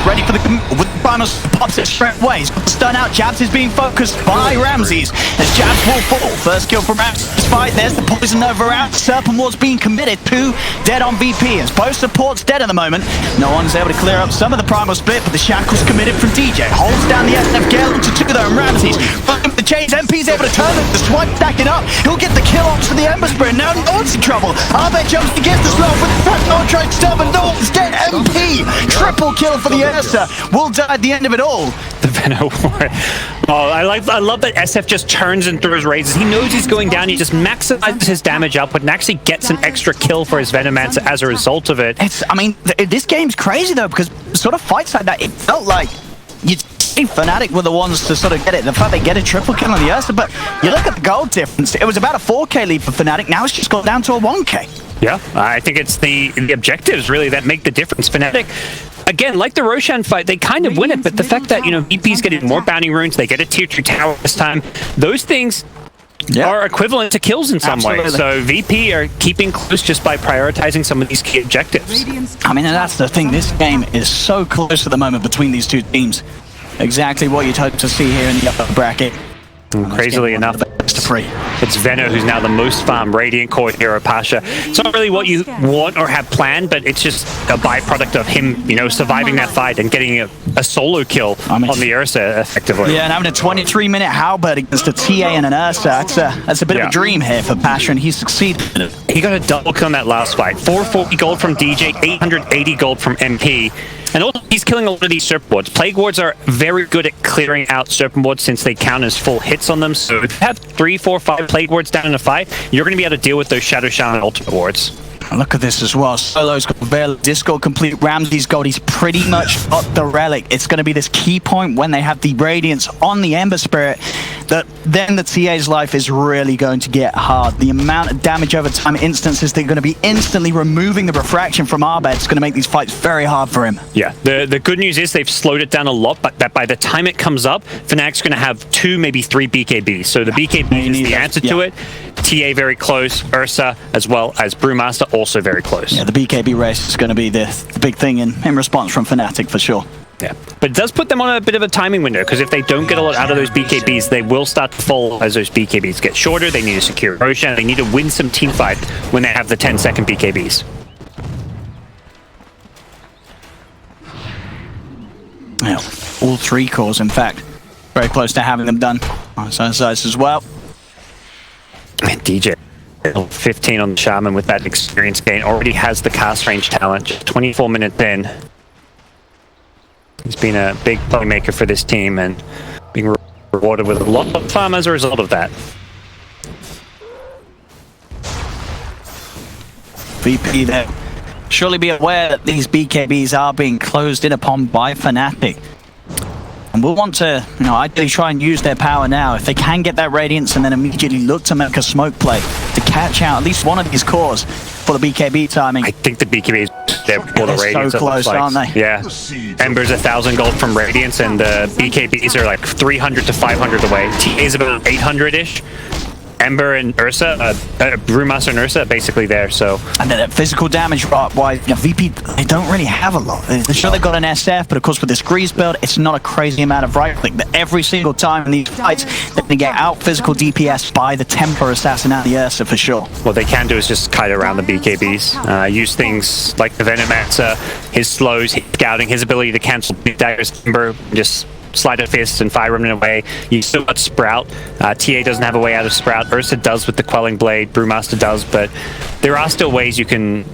S4: ready for the with the final pops it straight away. He's got the stun out. Jabs is being focused by Ramses. As Jabs will fall. First kill from Ramses. Fight. There's the poison over out. Serpent ward's being committed. 2 dead on VP. As both supports dead at the moment. No one's able to clear up some of the primal split, but the shackle's committed from DJ. Holds down the SF Gale into 2 though, and Ramses fighting the chains. MP's able to turn it. The swipe stacking up. He'll get the kill off to the Ember Sprint. Now no one's in trouble. Arbed jumps to get the slow with the front door trying to stop and no one's dead. MP triple kill for the Ursa. Will die at the end of it all.
S5: The Venom ward. Oh, I love that SF just turns and throws raises. He knows he's going down. He just maximizes his damage output and actually gets an extra kill for his Venomancer as a result of it.
S4: I mean, this game's crazy though, because sort of fights like that, it felt like you'd see Fnatic were the ones to sort of get it. The fact they get a triple kill on the Ursa, but you look at the gold difference. It was about a 4K lead for Fnatic. Now it's just got down to a 1K.
S5: Yeah, I think it's the objectives really that make the difference. Fnatic, again, like the Roshan fight, they kind of win it, but the fact that, you know, VP's getting more bounty runes, they get a tier 2 tower this time, those things are equivalent to kills in some way. So VP are keeping close just by prioritizing some of these key objectives.
S4: I mean, and that's the thing. This game is so close at the moment between these 2 teams. Exactly what you'd hope to see here in the upper bracket.
S5: And crazily enough, it's Veno who's now the most farmed Radiant Core hero, Pasha. It's not really what you want or have planned, but it's just a byproduct of him, you know, surviving that fight and getting a solo kill on the Ursa effectively.
S4: Yeah, and having a 23-minute halberd against a TA and an Ursa, that's a bit of a dream here for Pasha, and he succeeded.
S5: He got a double kill in that last fight. 440 gold from DJ, 880 gold from MP. And also, he's killing a lot of these Serpent Wards. Plague Wards are very good at clearing out Serpent Wards since they count as full hits on them. So if you have 3, 4, 5 Plague Wards down in a fight, you're going to be able to deal with those Shadow Shaman Ultimate Wards.
S4: Look at this as well. Solo's got Veil, Disco complete. Ramsey's gold. He's pretty much got the relic. It's going to be this key point when they have the Radiance on the Ember Spirit that then the TA's life is really going to get hard. The amount of damage over time instances, they're going to be instantly removing the refraction from Arbed. It's going to make these fights very hard for him.
S5: Yeah, the good news is they've slowed it down a lot, but that by the time it comes up, Fnatic's going to have 2, maybe 3 BKBs. So the BKB is the answer to it. TA very close, Ursa as well as Brewmaster also very close.
S4: Yeah, the BKB race is going to be the big thing in response from Fnatic for sure.
S5: Yeah, but it does put them on a bit of a timing window, because if they don't get a lot out of those BKBs, they will start to fall as those BKBs get shorter. They need to secure Roshan. They need to win some team fight when they have the 10-second BKBs.
S4: Yeah, all 3 cores, in fact. Very close to having them done on some sides as well.
S5: And DJ, 15 on the Shaman with that experience gain, already has the cast range talent, just 24 minutes in. He's been a big playmaker for this team and being rewarded with a lot of farm as a result of that.
S4: VP there. Surely be aware that these BKBs are being closed in upon by Fnatic. and will want to, ideally try and use their power now. If they can get that Radiance and then immediately look to make a smoke play to catch out at least one of these cores for the BKB timing.
S5: I think the BKB is there before the Radiance.
S4: So close, aren't they?
S5: Yeah. Ember's 1,000 gold from Radiance, and the BKBs are like 300 to 500 away. TA is about 800-ish. Ember and Ursa, Brewmaster and Ursa, basically there. So,
S4: and then physical damage wise, VP, they don't really have a lot. They're sure they've got an SF, but of course with this Grease build, it's not a crazy amount of right click. But every single time in these fights, they're going to get out physical DPS by the Templar Assassin out the Ursa for sure.
S5: What they can do is just kite around the BKBs, use things like the Venomancer, his slows, his scouting, his ability to cancel daggers, Ember, just slide a fist and fire remnant away. You still got Sprout. TA doesn't have a way out of Sprout. Ursa does with the Quelling Blade. Brewmaster does, but there are still ways you can,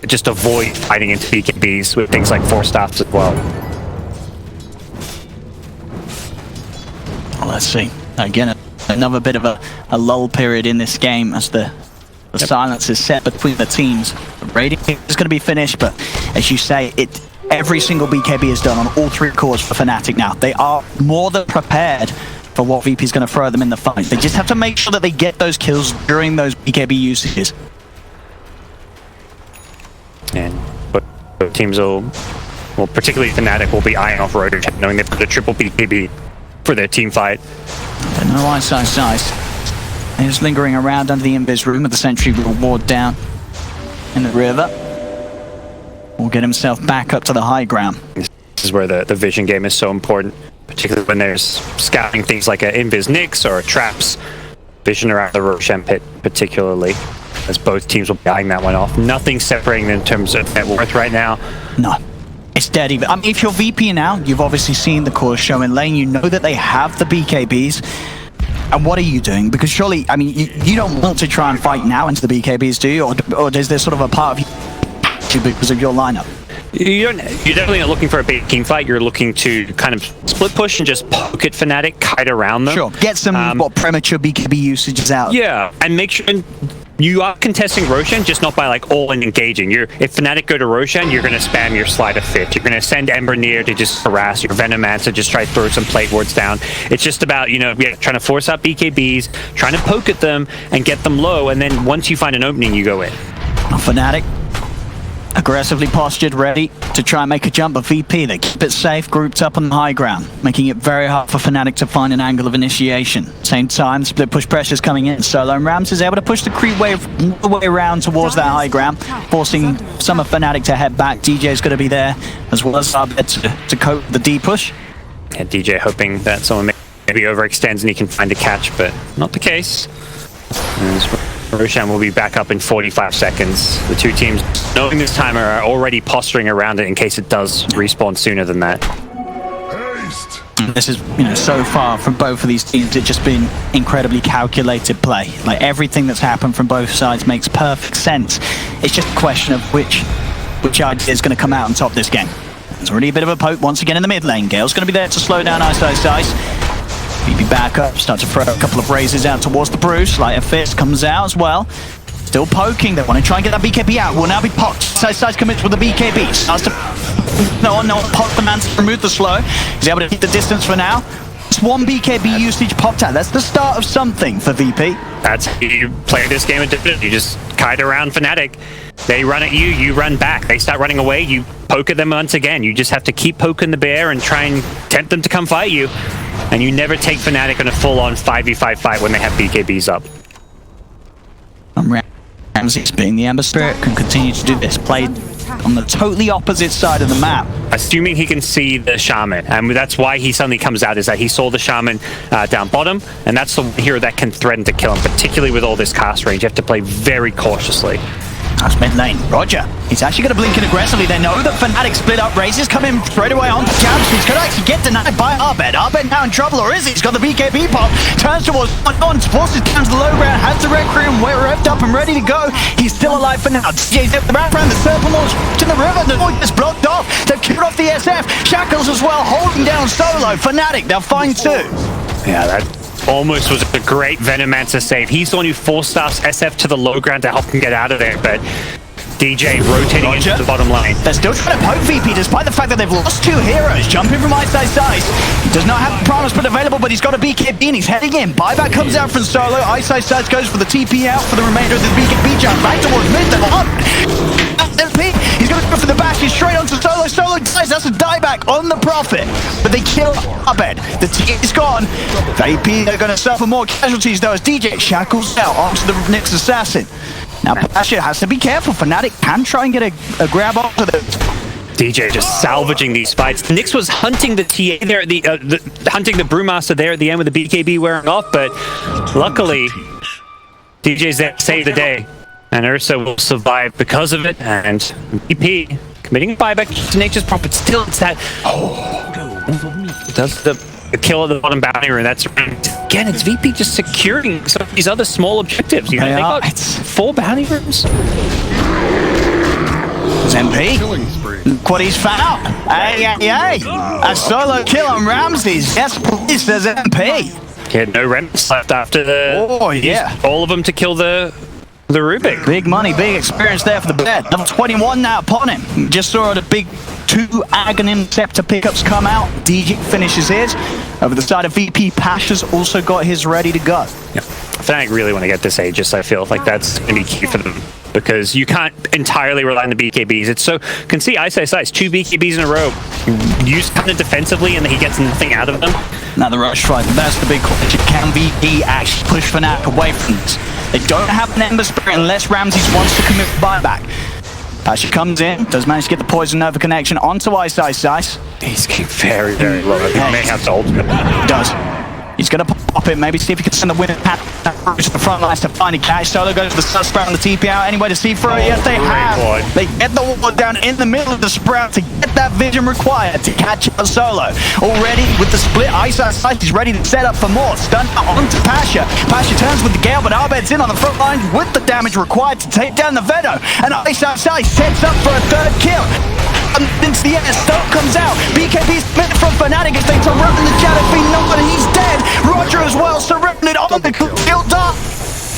S5: just avoid fighting into BKBs with things like Force Staffs as well.
S4: Well, let's see. Again, another bit of a lull period in this game as the silence is set between the teams. The Radeon is going to be finished, but as you say, every single BKB is done on all 3 cores for Fnatic now. They are more than prepared for what VP is going to throw them in the fight. They just have to make sure that they get those kills during those BKB usages.
S5: And both teams will, particularly Fnatic, will be eyeing off Radeon, knowing they've got a triple BKB for their team fight.
S4: No iSkyCloud. They're just lingering around under the invis room with the sentry ward down in the river. Will get himself back up to the high ground.
S5: This is where the vision game is so important, particularly when there's scouting things like an Invis Nyx or traps. Vision around the Roshan pit particularly, as both teams will be eyeing that one off. Nothing separating them in terms of net worth right now. No.
S4: It's dead even. I mean, if you're VP now, you've obviously seen the core show in lane. You know that they have the BKBs. And what are you doing? Because surely, I mean, you don't want to try and fight now into the BKBs, do you? Or is there sort of a part of you because of your lineup?
S5: You're definitely not looking for a big team fight. You're looking to kind of split push and just poke at Fnatic, kite around them.
S4: Sure, get some premature BKB usages out.
S5: Yeah, and make sure you are contesting Roshan, just not by like all in engaging. If Fnatic go to Roshan, you're going to spam your Slide of Fit. You're going to send Ember near to just harass your Venomancer, just try to throw some plate wards down. It's just about, trying to force out BKBs, trying to poke at them and get them low, and then once you find an opening, you go in.
S4: Fnatic aggressively postured, ready to try and make a jump, but VP, they keep it safe, grouped up on the high ground, making it very hard for Fnatic to find an angle of initiation. Same time, split push pressure's coming in. Solo and Rams is able to push the creep wave all the way around towards that high ground, forcing some of Fnatic to head back. DJ's going to be there, as well as to cope the D push.
S5: Yeah, DJ hoping that someone maybe overextends and he can find a catch, but not the case. Roshan will be back up in 45 seconds. The two teams, knowing this timer, are already posturing around it in case it does respawn sooner than that.
S4: This is, so far from both of these teams, it's just been incredibly calculated play. Like, everything that's happened from both sides makes perfect sense. It's just a question of which idea is going to come out on top this game. There's already a bit of a poke once again in the mid lane. Gale's going to be there to slow down iSkyCloud. VP back up, start to throw a couple of raises out towards the Bruce. Light of Fist comes out as well. Still poking, they want to try and get that BKB out. Will now be popped. iSkyCloud commits with the BKB. Starts to pop the man to remove the slow. He's able to keep the distance for now. It's one BKB usage popped out. That's the start of something for VP.
S5: That's how you play this game at Dota. You just kite around Fnatic. They run at you, you run back. They start running away, you poke at them once again. You just have to keep poking the bear and try and tempt them to come fight you. And you never take Fnatic on a full-on 5v5 fight when they have BKBs up.
S4: Ramses, being the Ember Spirit, can continue to do this. Played on the totally opposite side of the map.
S5: Assuming he can see the Shaman, and that's why he suddenly comes out, is that he saw the Shaman down bottom, and that's the hero that can threaten to kill him, particularly with all this cast range. You have to play very cautiously.
S4: That's mid lane. Roger. He's actually going to blink in aggressively. They know that Fnatic split up. Raises come in straight away on jabs. He's going to actually get denied by Arbed. Arbed now in trouble, or is he? He's got the BKB pop. Turns towards on, forces down to the low ground. Has the Requiem revved up and ready to go. He's still alive for now. DJ's up the background. The Serpent Launch in the river. The void is blocked off. They've killed off the SF. Shackles as well, holding down Solo. Fnatic, they'll find two.
S5: Yeah, that almost was a great Venomancer save. He's the one who force staffs SF to the low ground to help him get out of there, but DJ rotating into the bottom lane.
S4: They're still trying to poke VP despite the fact that they've lost 2 heroes. Jumping from iSkyCloud. He does not have the promise but available, but he's got a BKB and he's heading in. Buyback comes out from solo. iSkyCloud goes for the TP out for the remainder of the BKB jump. Back towards mid. They're up. He's going to go for the bash. He's straight onto solo. Solo dies. That's a dieback on the Prophet. But they kill Abed. The T is gone. VP are going to suffer more casualties though as DJ shackles out onto the next assassin. Now Pasha has to be careful. Fnatic can try and get a grab onto them.
S5: DJ just salvaging these fights. Nyx was hunting the TA there, hunting the Brewmaster there at the end with the BKB wearing off, but luckily DJ's there to save the day. And Ursa will survive because of it, and VP committing a buyback to Nature's Prophet. Still, it's that does the kill of the bottom bounty room. That's again, it's VP just securing some of these other small objectives. You know, they got 4 bounty rooms.
S4: MP, look what he's found. Hey. A solo kill on Ramses. Yes, please, there's MP.
S5: He had no remnants left after the all of them to kill the Rubik.
S4: Big money, big experience there for the bed. Level 21 now upon him. Just saw the big 2 Aghanim Scepter pickups come out. DJ finishes his. Over the side of VP, Pasha's also got his ready to go.
S5: Yeah. Fnatic really want to get this Aegis. I feel like that's going to be key for them, because you can't entirely rely on the BKBs. It's so, can see iSkyCloud, 2 BKBs in a row. Used kind of defensively and he gets nothing out of them.
S4: Now the rush fight, that's the big question. Can VP actually push Fnatic away from this? They don't have an Ember Spirit unless Ramses wants to commit buyback. Pasha comes in, does manage to get the Poison Nova connection onto iSkyCloud.
S5: He's very, very low. He may have to ultimate.
S4: He does. He's going to pop it, maybe see if he can send the winner pat to the front lines to find a catch. Solo goes to the Sprout on the TP out. Anyway to see through it? Yes, they have. They get the wall down in the middle of the Sprout to get that vision required to catch out Solo. Already with the split, iSkyCloud is ready to set up for more. Stun onto Pasha. Pasha turns with the Gale, but Abed's in on the front line with the damage required to take down the Vedo. And iSkyCloud sets up for a 3rd kill. Into the air, Stoke comes out. BKB split from Fnatic as they surround the Shadow Fiend. Nobody, he's dead. Roger as well, surrounded on the kill dot.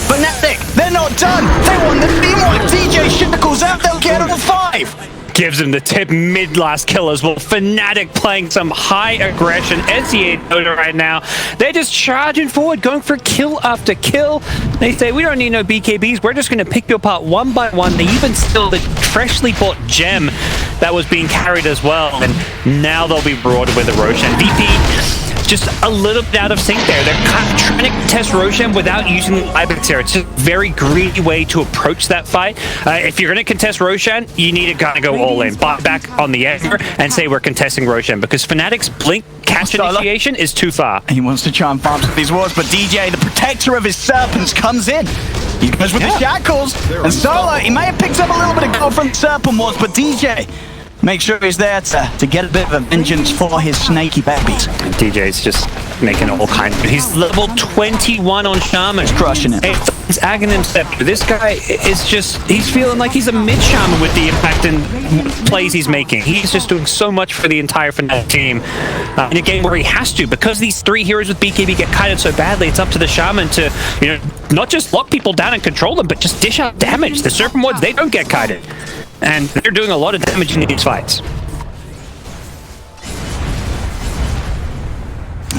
S4: Fnatic, they're not done. They won the teamwork. DJ shackles out, they'll get all 5.
S5: Gives him the tip mid last kill as well. Fnatic playing some high aggression. SEA Dota right now. They're just charging forward, going for kill after kill. They say, we don't need no BKBs. We're just going to pick you apart one by one. They even still the freshly bought gem that was being carried as well. And now they'll be rewarded with a Roshan. VP just a little bit out of sync there. They're kind of trying to test Roshan without using the buybacks here. It's just a very greedy way to approach that fight. If you're going to contest Roshan, you need to kind of go all in. Buy back on the Ember and say we're contesting Roshan, because Fnatic's blink catch initiation is too far.
S4: He wants to try and farm some of these wards, but DJ, the protector of his serpents, comes in. He goes with the shackles, and Solo, he may have picked up a little bit of gold from the serpent wards, but DJ make sure he's there to get a bit of a vengeance for his snaky babies.
S5: And DJ's just making all kinds of... He's level 21 on Shaman.
S4: He's crushing it.
S5: He's Aghanim Scepter. This guy is just... He's feeling like he's a mid-Shaman with the impact and plays he's making. He's just doing so much for the entire Fnatic team in a game where he has to. Because these 3 heroes with BKB get kited so badly, it's up to the Shaman to, you know, not just lock people down and control them, but just dish out damage. The Serpent Wards, they don't get kited. And they're doing a lot of damage in these fights.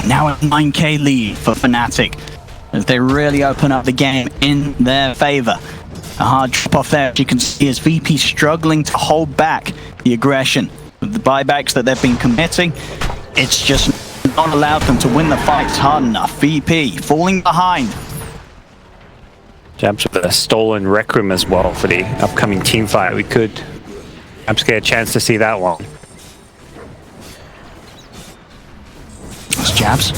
S4: Now a 9k lead for Fnatic as they really open up the game in their favor. A hard drop off there, as you can see, as VP struggling to hold back the aggression. With the buybacks that they've been committing, it's just not allowed them to win the fights hard enough. VP falling behind.
S5: Jabs with a stolen Rec Room as well for the upcoming team fight. We could perhaps get a chance to see that one.
S4: That's Jabs.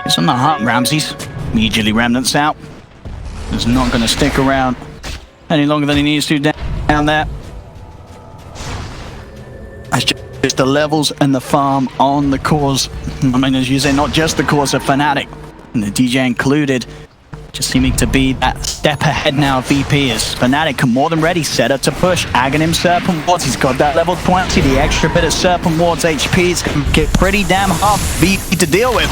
S4: It's on the heart, Ramses. Immediately Remnants out. He's not going to stick around any longer than he needs to down there. That's just the levels and the farm on the cause. I mean, as you say, not just the cause of Fnatic, and the DJ included. Just seeming to be that step ahead now. VP is Fnatic more than ready, set up to push. Aghanim Serpent Wards, he's got that level 20, the extra bit of Serpent Wards HP is going to get pretty damn hard for VP to deal with.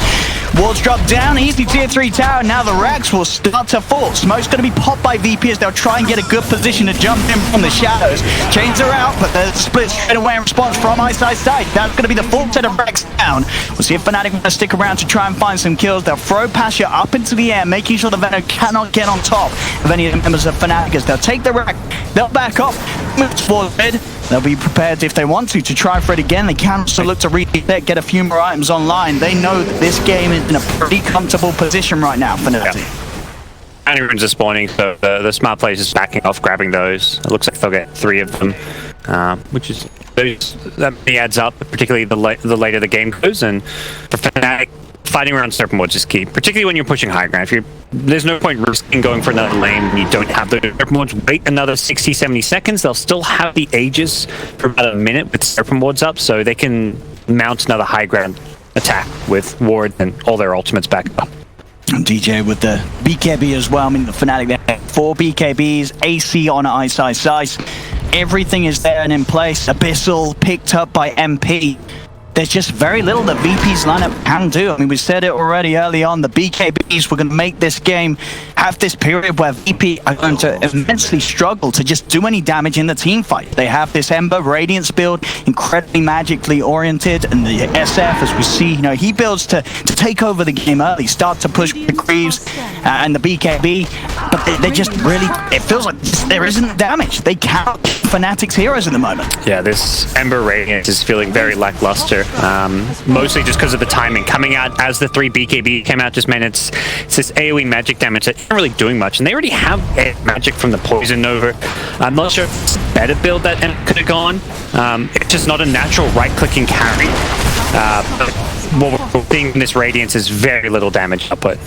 S4: Walls drop down, easy tier 3 tower. Now the Rex will start to fall. Smoke's going to be popped by VP as they'll try and get a good position to jump in from the shadows. Chains are out, but there's a split straight away in response from iSkyCloud. That's going to be the full set of Rex down. We'll see if Fnatic want to stick around to try and find some kills. They'll throw Pasha up into the air, making sure the Venom cannot get on top of any of the members of Fnatic. They'll take the Rex, they'll back off, moves forward. They'll be prepared if they want to try for it again. They can also look to reset, get a few more items online. They know that this game is in a pretty comfortable position right now for Fnatic.
S5: Yeah. Runes are spawning, so the smart players is backing off, grabbing those. It looks like they'll get 3 of them, which is that adds up, particularly the later the game goes. And for Fnatic, fighting around serpent wards is key, particularly when you're pushing high ground. There's no point risking going for another lane when you don't have the serpent wards. Wait another 60-70 seconds. They'll still have the Aegis for about a minute with serpent wards up, so they can mount another high ground attack with ward and all their ultimates back up.
S4: And DJ with the BKB as well. I mean, the Fnatic, they have 4 BKBs, AC on iSkyCloud. Everything is there and in place. Abyssal picked up by MP. There's just very little that VP's lineup can do. I mean, we said it already early on. The BKBs were going to make this game have this period where VP are going to immensely struggle to just do any damage in the team fight. They have this Ember Radiance build, incredibly magically oriented, and the SF, as we see, he builds to take over the game early, start to push the Greaves and the BKB, but they just really, it feels like there isn't damage. They can't Fnatic's heroes at the moment.
S5: Yeah, this Ember Radiance is feeling very lackluster. Mostly just because of the timing. Coming out as the 3 BKB came out just meant it's this AoE magic damage that isn't really doing much, and they already have magic from the Poison Nova. I'm not sure if it's a better build that could have gone. It's just not a natural right-clicking carry. But what we're seeing in this Radiance is very little damage output.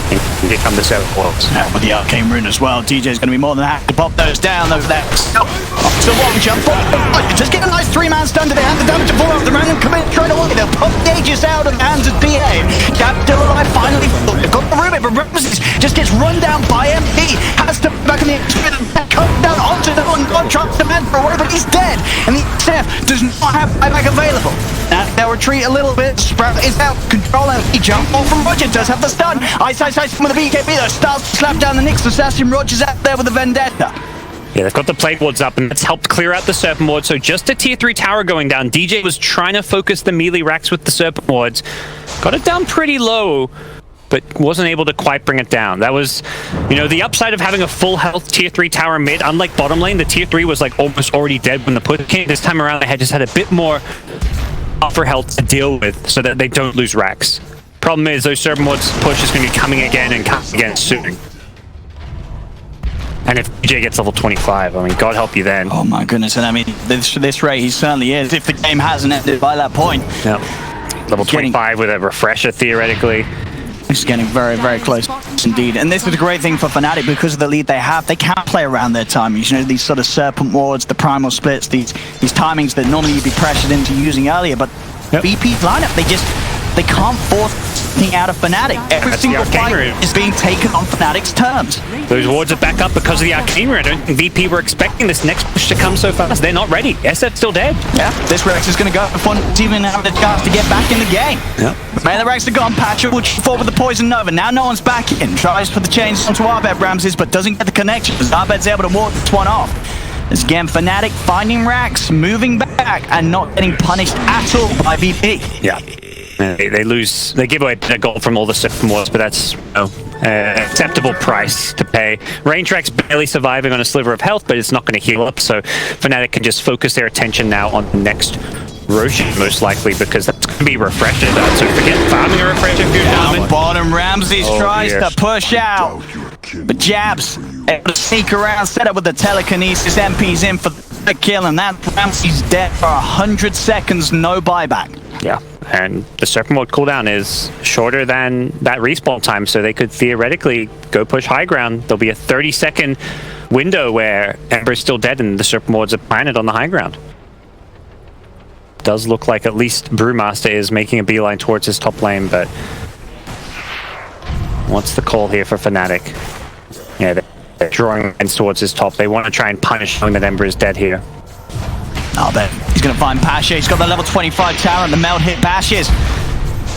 S5: Here come the serpent wards.
S4: With the Arcane Rune as well, DJ's going to be more than happy to pop those down over there. So one jump, just get a nice 3-man stun. Do they have the damage to fall off the random commit straight away? They'll pop the Aegis out of the hands of DA. Gap still alive, finally. They've got the Rubik, but Ramses just gets run down by MP. Has to back on the experience, comes down onto the one, God tries to man for away, but he's dead. And the SF does not have buyback available. Now they'll retreat a little bit. Sprout is out, control and he jump off from Roger, does have the stun. iSkyCloud with the BKB though, starts to slap down the Nyx. Assassin Roger's out there with the Vendetta.
S5: Yeah, they've got the plate wards up, and that's helped clear out the serpent ward. So just a tier 3 tower going down. DJ was trying to focus the melee racks with the serpent wards. Got it down pretty low, but wasn't able to quite bring it down. That was, the upside of having a full health tier 3 tower mid. Unlike bottom lane, the tier 3 was like almost already dead when the push came. This time around, they had just had a bit more upper health to deal with so that they don't lose racks. Problem is, those serpent wards push is going to be coming again and coming again soon. And if DJ gets level 25, I mean, God help you then.
S4: Oh my goodness, and I mean, this rate he certainly is, if the game hasn't ended by that point.
S5: Yep. Level 25 with a refresher, theoretically.
S4: It's getting very, very close indeed. And this is a great thing for Fnatic because of the lead they have. They can't play around their timings. These sort of serpent wards, the primal splits, these timings that normally you'd be pressured into using earlier. But VP's lineup, they can't force anything out of Fnatic. Every single fight is being taken on Fnatic's terms.
S5: Those wards are back up because of the Arcane Rune. I don't think VP were expecting this next push to come so fast. They're not ready. SF's still dead. Yeah,
S4: this Rex is going to go before even have the chance to get back in the game.
S5: Yeah.
S4: Man, the Rex are gone. Patcher will fall with the Poison Nova. Now no one's back in. Tries for the chains onto Arbed Ramses, but doesn't get the connection as Arbed's able to walk this one off. As again, Fnatic finding racks, moving back, and not getting punished at all by VP.
S5: Yeah. They give away a goal from all the serpent wards, but that's acceptable price to pay. Raintrack's barely surviving on a sliver of health, but it's not going to heal up, so Fnatic can just focus their attention now on the next Roshan, most likely, because that's going to be refreshes. So forget farming a refresher if you're down.
S4: Bottom Ramses tries to push out, but Jabs able to sneak around, set up with the telekinesis. MP's in for the kill, and that Ramses dead for 100 seconds, no buyback.
S5: Yeah, and the serpent ward cooldown is shorter than that respawn time, so they could theoretically go push high ground. There'll be a 30-second window where Ember's still dead and the serpent wards are planted on the high ground. Does look like at least Brewmaster is making a beeline towards his top lane, but what's the call here for Fnatic? Yeah, they're drawing lines towards his top. They want to try and punish knowing that Ember is dead here.
S4: Oh, but he's going to find Pasha. He's got the level 25 tower and the meld hit Bashes.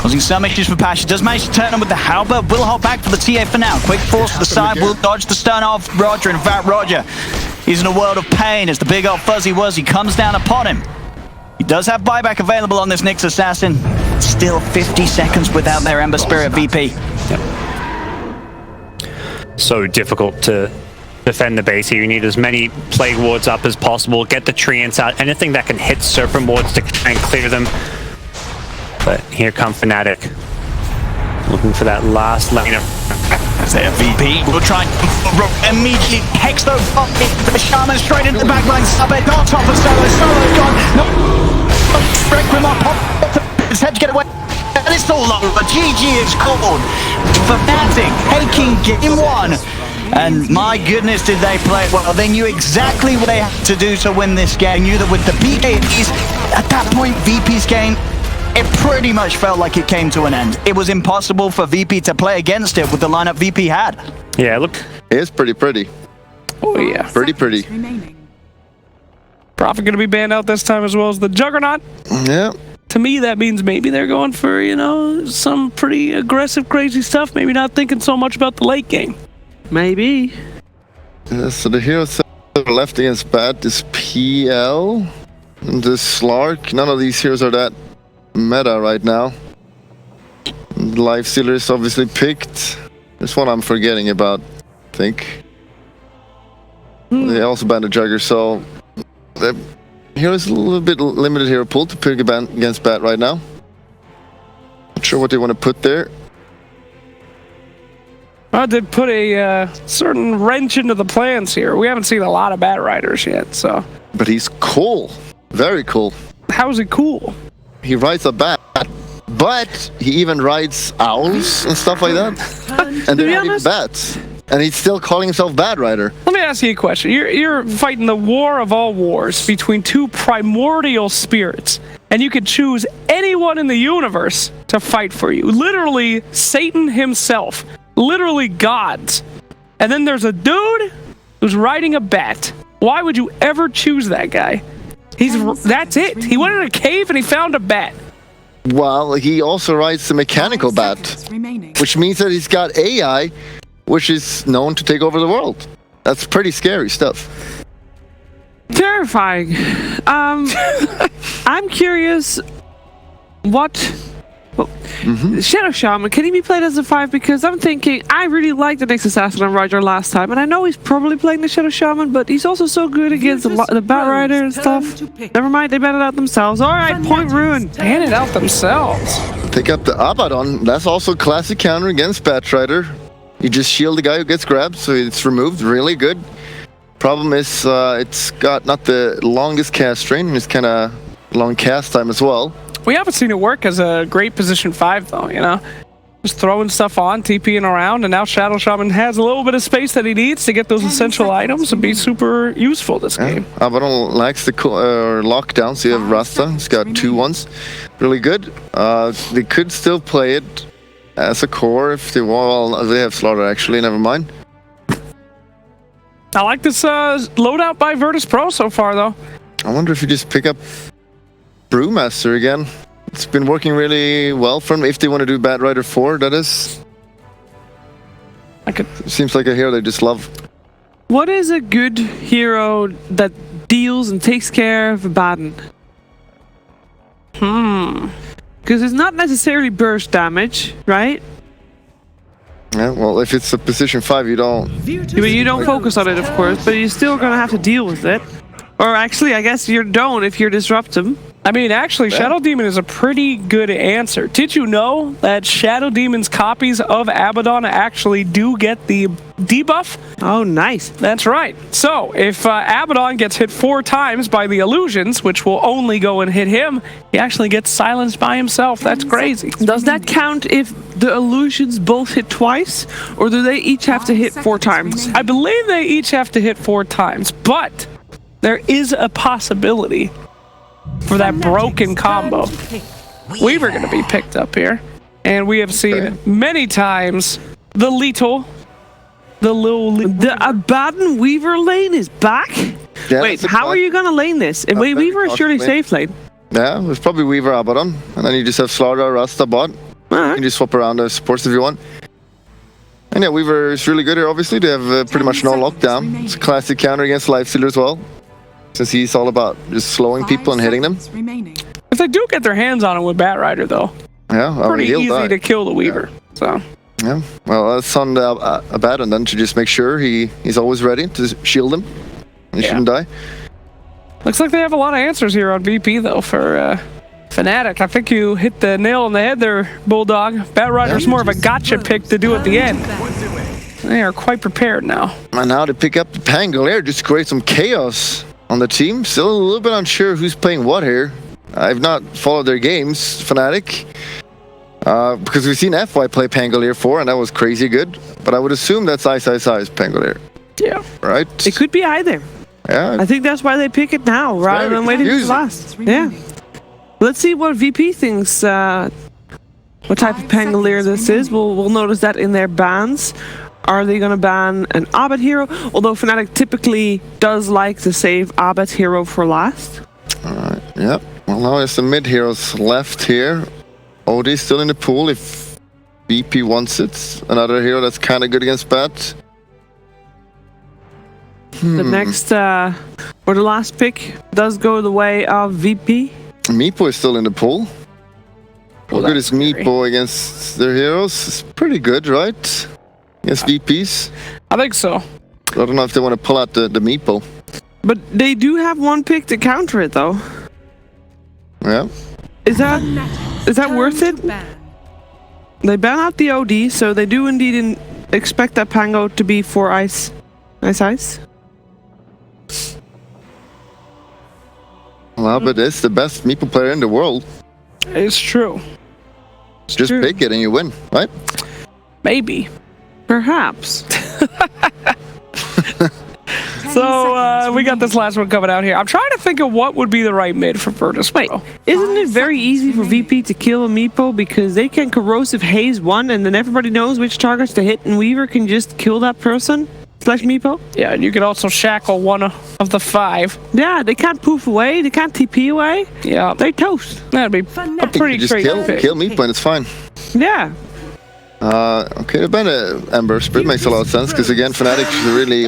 S4: Causing some issues for Pasha. Does manage to turn him with the halberd. Will hold back for the TA for now. Quick force to the side. Will dodge the stun off Roger. In fact, Roger, he's in a world of pain as the big old fuzzy wuzzy comes down upon him. He does have buyback available on this Nyx Assassin. Still 50 seconds without their Ember Spirit VP.
S5: Yep. So difficult to defend the base here. You need as many Plague Wards up as possible. Get the Treants out. Anything that can hit Serpent Wards to try and clear them. But here come Fnatic. Looking for that last lane of...
S4: Their VP will try and immediately hex those up. The Shaman straight into the backline. Subhead on top of Solo. Solo's gone. No. Requiem up. His head to get away. And it's all over. GG is called. Fnatic taking game 1. And my goodness, did they play it well. They knew exactly what they had to do to win this game. Knew that with the BKBs, at that point, VP's game, it pretty much felt like it came to an end. It was impossible for VP to play against it with the lineup VP had.
S5: Yeah, look.
S3: It is pretty.
S2: Oh, yeah.
S3: Pretty.
S2: Prophet going to be banned out this time as well as the Juggernaut.
S3: Yeah.
S2: To me, that means maybe they're going for, you know, some pretty aggressive, crazy stuff. Maybe not thinking so much about the late game.
S1: Maybe.
S3: So the heroes that are left against Bat is PL and the Slark. None of these heroes are that meta right now. Lifestealer is obviously picked. There's one I'm forgetting about, I think. They also banned a Jugger, so the hero's a little bit limited hero pool to pick against Bat right now. Not sure what they want to put there.
S2: I did put a certain wrench into the plans here. We haven't seen a lot of Bat Riders yet, so...
S3: But he's cool. Very cool.
S2: How's it cool?
S3: He rides a bat, but he even rides owls and stuff like that. And they're not even bats. And he's still calling himself Bat Rider.
S2: Let me ask you a question. You're fighting the war of all wars between two primordial spirits, and you could choose anyone in the universe to fight for you. Literally, Satan himself. Literally gods. And then there's a dude who's riding a bat. Why would you ever choose that guy? That's it. He went in a cave and he found a bat.
S3: Well, he also rides the mechanical bat, which means that he's got AI, which is known to take over the world. That's pretty scary stuff.
S1: Terrifying. I'm curious what... Shadow Shaman, can he be played as a 5? Because I'm thinking, I really liked the Nyx Assassin on Roger last time, and I know he's probably playing the Shadow Shaman, but he's also so good against the Bat Rider and stuff. Never mind, they banned it out themselves. Alright, point ruin.
S2: Ban it out themselves.
S3: Pick up the Abaddon. That's also a classic counter against Bat Rider. You just shield the guy who gets grabbed, so it's removed. Really good. Problem is, it's got not the longest cast strain, and it's kind of long cast time as well.
S2: We haven't seen it work as a great position 5, though, you know? Just throwing stuff on, TPing around, and now Shadow Shaman has a little bit of space that he needs to get those essential items and be super useful this game.
S3: Abaddon lacks the lockdown, so you have Rasta. He's got 2 ones. Really good. They could still play it as a core if they want. Well, they have Slaughter, actually. Never mind.
S2: I like this loadout by Virtus.Pro so far, though.
S3: I wonder if you just pick up Brewmaster again. It's been working really well for them if they want to do Bat Rider 4, that is. Seems like a hero they just love.
S1: What is a good hero that deals and takes care of a Baden? Because it's not necessarily burst damage, right?
S3: Yeah, well, if it's a position 5, you don't...
S1: Yeah, but you don't focus on it, of course, but you're still going to have to deal with it. Or actually, I guess you don't if you're disrupt him.
S2: I mean, actually, Shadow Demon is a pretty good answer. Did you know that Shadow Demon's copies of Abaddon actually do get the debuff?
S1: Oh, nice.
S2: That's right. So, if Abaddon gets hit 4 times by the illusions, which will only go and hit him, he actually gets silenced by himself. That's crazy.
S1: Does that count if the illusions both hit twice? Or do they each have to hit 4 times?
S2: I believe they each have to hit 4 times, but there is a possibility for that broken combo. Weaver going to be picked up here. And we have seen many times the
S1: Abaddon Weaver lane is back?
S3: Yeah,
S1: wait, how are you going to lane this? Weaver is surely safe lane.
S3: Yeah, it's probably Weaver Abaddon. And then you just have Slaughter, Rasta bot. You
S1: Alright.
S3: can just swap around the supports if you want. And yeah, Weaver is really good here, obviously. They have pretty much no lockdown. It's a classic counter against Lifestealer as well, since he's all about just slowing people and hitting them.
S7: Remaining.
S2: If they do get their hands on it with Batrider, though,
S3: Yeah, I mean,
S2: pretty
S3: he'll
S2: easy
S3: die.
S2: to kill the Weaver. So
S3: Yeah, well, that's on Abaddon then to just make sure he's always ready to shield him. He shouldn't die.
S2: looks like they have a lot of answers here on VP though for Fnatic. I think you hit the nail on the head there, Bulldog. Batrider's more of a gotcha pick to do at the end. They are quite prepared now.
S3: And now to pick up the Pangolier, just create some chaos on the team. Still a little bit unsure who's playing what here. I've not followed their games, Fnatic. Because we've seen FY play Pangolier 4, and that was crazy good. But I would assume that's iSkyCloud's Pangolier,
S2: Yeah.
S3: right?
S1: It could be either.
S3: Yeah.
S1: I think that's why they pick it now rather
S3: very
S1: than waiting for
S3: confusing.
S1: last. Yeah. Let's see what VP thinks. What type of Pangolier this is. We'll notice that in their bans. Are they going to ban an Abed hero? Although Fnatic typically does like to save Abed hero for last.
S3: Alright, yep. Well, now there's some mid heroes left here. Odie's still in the pool if VP wants it. Another hero that's kind of good against Bat.
S1: The next, or the last pick does go the way of VP.
S3: Meepo is still in the pool. How good is Meepo against their heroes? It's pretty good, right? Against VPs.
S2: I think so.
S3: I don't know if they want to pull out the Meepo.
S1: But they do have one pick to counter it, though.
S3: Yeah.
S1: Is that worth it? They ban out the OD, so they do indeed expect that Pango to be for ice. Ice.
S3: Well, but it's the best Meepo player in the world.
S2: It's true.
S3: Just
S1: true.
S3: pick it and you win, right?
S2: Maybe.
S1: Perhaps.
S2: So we got this last one coming out here. I'm trying to think of what would be the right mid for Virtus.Pro.
S1: Isn't it very easy for VP to kill a Meepo because they can corrosive haze one and then everybody knows which targets to hit and Weaver can just kill that person / Meepo?
S2: Yeah, and you could also shackle one of the 5.
S1: Yeah, they can't poof away, they can't TP away.
S2: Yeah,
S1: They toast.
S2: that'd be a pretty
S3: Just
S2: great
S3: kill
S2: pick.
S3: Meepo and it's fine.
S1: Yeah.
S3: Okay, the ban Ember Spirit makes a lot of sense because again, Fnatic is really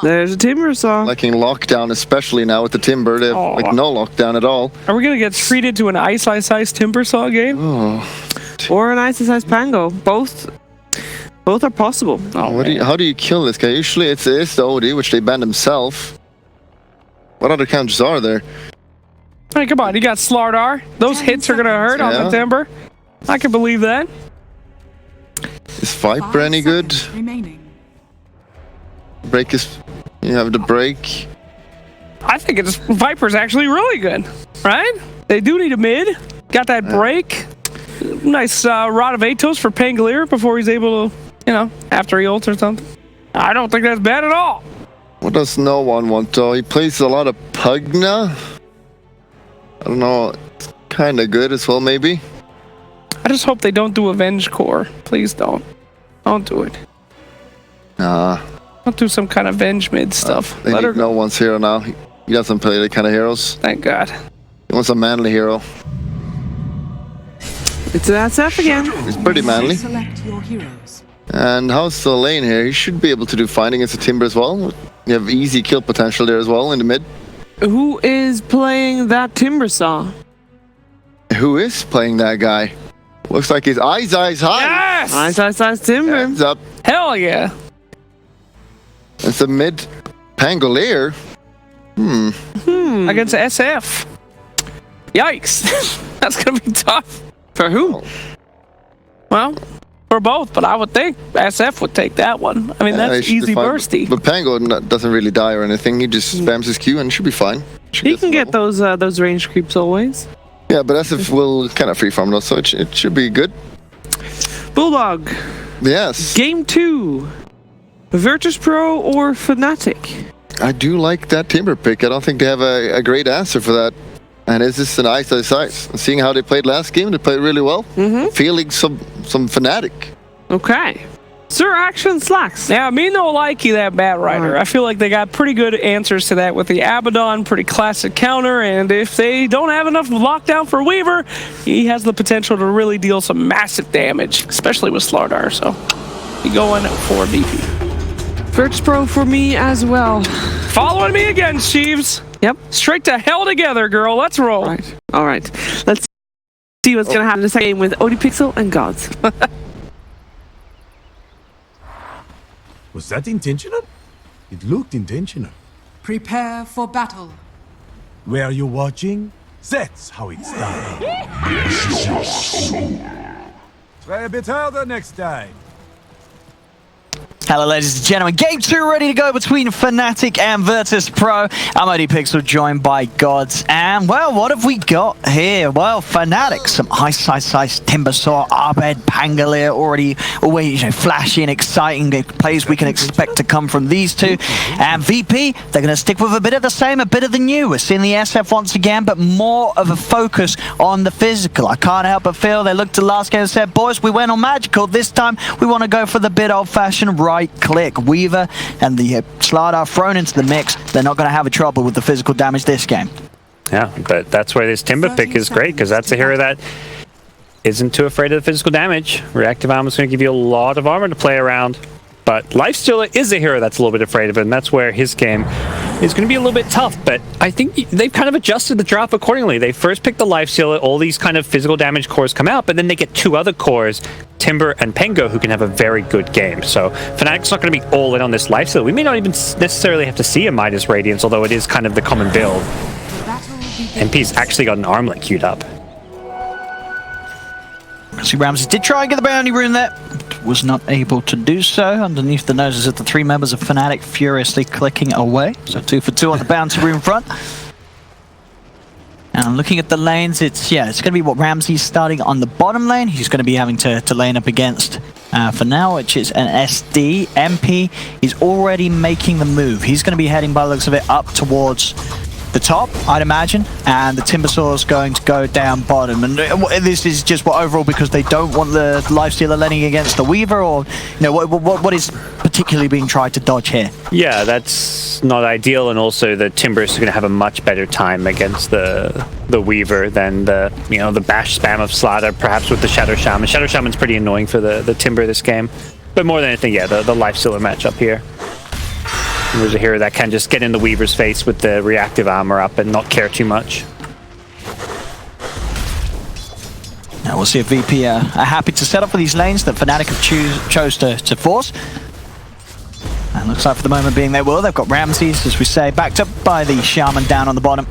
S1: There's a Timber Saw.
S3: liking lockdown, especially now with the Timber. They have like no lockdown at all.
S2: Are we gonna get treated to an ice Timber Saw game?
S1: Or an Ice Pango. Both are possible.
S3: How do you kill this guy? Usually it's the OD, which they banned himself. What other counters are there?
S2: Hey, come on, you got Slardar. Those hits are gonna hurt on the Timber. I can believe that.
S3: Is Viper any good?
S7: Remaining.
S3: Break is... You have the break.
S2: I think Viper's actually really good, right? They do need a mid. Got that break. Nice Rod of Atos for Pangolier before he's able to, after he ults or something. I don't think that's bad at all.
S3: What does no one want though? He plays a lot of Pugna. I don't know. It's kind of good as well, maybe.
S2: I just hope they don't do Avenge Core. Please don't. Don't do it.
S3: Nah.
S2: Don't do some kind of Venge mid stuff.
S3: They need no one's hero now. He doesn't play the kind of heroes.
S2: Thank God.
S3: He wants a manly hero.
S1: It's that F again.
S3: He's pretty manly.
S7: Select your heroes.
S3: And how's the lane here? He should be able to do fight against the Timber as well. You have easy kill potential there as well in the mid.
S1: Who is playing that Timber Saw?
S3: Who is playing that guy? Looks like his eyes high.
S2: Yes!
S1: Ice Timber.
S3: Hands up.
S2: Hell yeah.
S3: It's a mid Pangolier.
S2: Against SF. Yikes. That's going to be tough.
S1: For who?
S2: Well, for both, but I would think SF would take that one. I mean, that's
S3: he should
S2: easy
S3: be fine.
S2: bursty.
S3: But Pango doesn't really die or anything. He just spams his Q and it should be fine.
S1: He can get those range creeps always.
S3: Yeah, but SF will kind of free farm though, so it should be good.
S1: Bulldog.
S3: Yes.
S1: Game 2. Virtus.Pro or Fnatic?
S3: I do like that Timber pick. I don't think they have a great answer for that. And is this an ice? Seeing how they played last game, they played really well. Feeling some Fnatic.
S1: Okay. Sir Action Slacks.
S2: Yeah, me no likey that Bat Rider. I feel like they got pretty good answers to that with the Abaddon, pretty classic counter, and if they don't have enough lockdown for Weaver, he has the potential to really deal some massive damage, especially with Slardar, so be going for VP.
S1: Virtus.Pro for me as well.
S2: Following me again, Sheaves.
S1: Yep.
S2: Straight to hell together, girl. Let's roll.
S1: All right. Let's see what's going to happen in the second game with ODPixel and Gods.
S8: Was that intentional? It looked intentional.
S7: Prepare for battle.
S8: Where are you watching? That's how it's done. Try a bit harder next time.
S4: Hello, ladies and gentlemen. Game 2 ready to go between Fnatic and Virtus.Pro. I'm ODPixel, joined by Gods. And, well, what have we got here? Well, Fnatic, some iSkyCloud, Timbersaw, Abed, Pangolier, already always, flashy and exciting plays we can expect to come from these two. And VP, they're going to stick with a bit of the same, a bit of the new. We're seeing the SF once again, but more of a focus on the physical. I can't help but feel they looked at last game and said, boys, we went on magical. This time, we want to go for the bit old-fashioned right click. Weaver and the Slardar thrown into the mix. They're not going to have a trouble with the physical damage this game.
S5: Yeah, but that's why this Timber pick is great, because that's a hero that isn't too afraid of the physical damage. Reactive armor is going to give you a lot of armor to play around, but Lifestealer is a hero that's a little bit afraid of it, and that's where his game is going to be a little bit tough. But I think they've kind of adjusted the draft accordingly. They first picked the Lifestealer, all these kind of physical damage cores come out, but then they get two other cores, Timber and Pengo, who can have a very good game. So Fnatic's not going to be all in on this Lifestealer. We may not even necessarily have to see a Midas Radiance, although it is kind of the common build. MP's actually got an armlet queued up.
S4: See, Ramsey did try and get the bounty rune there. Was not able to do so. Underneath the noses of the three members of Fnatic furiously clicking away. So 2 for 2 on the bounty rune front. And looking at the lanes, it's going to be what Ramsey's starting on the bottom lane. He's going to be having to lane up against for now, which is an SD. MP is already making the move. He's going to be heading, by the looks of it, up towards the top, I'd imagine, and the Timbersaw is going to go down bottom. And this is just what overall, because they don't want the Lifestealer laning against the Weaver, or what is particularly being tried to dodge here?
S5: Yeah, that's not ideal, and also the Timber is going to have a much better time against the Weaver than the bash spam of Slardar, perhaps with the Shadow Shaman. Shadow Shaman's pretty annoying for the Timber this game, but more than anything, yeah, the Lifestealer matchup here. There's a hero that can just get in the Weaver's face with the reactive armor up and not care too much.
S4: Now we'll see if VP are happy to set up for these lanes that Fnatic have chose to force. And looks like for the moment being they will. They've got Ramses, as we say, backed up by the Shaman down on the bottom.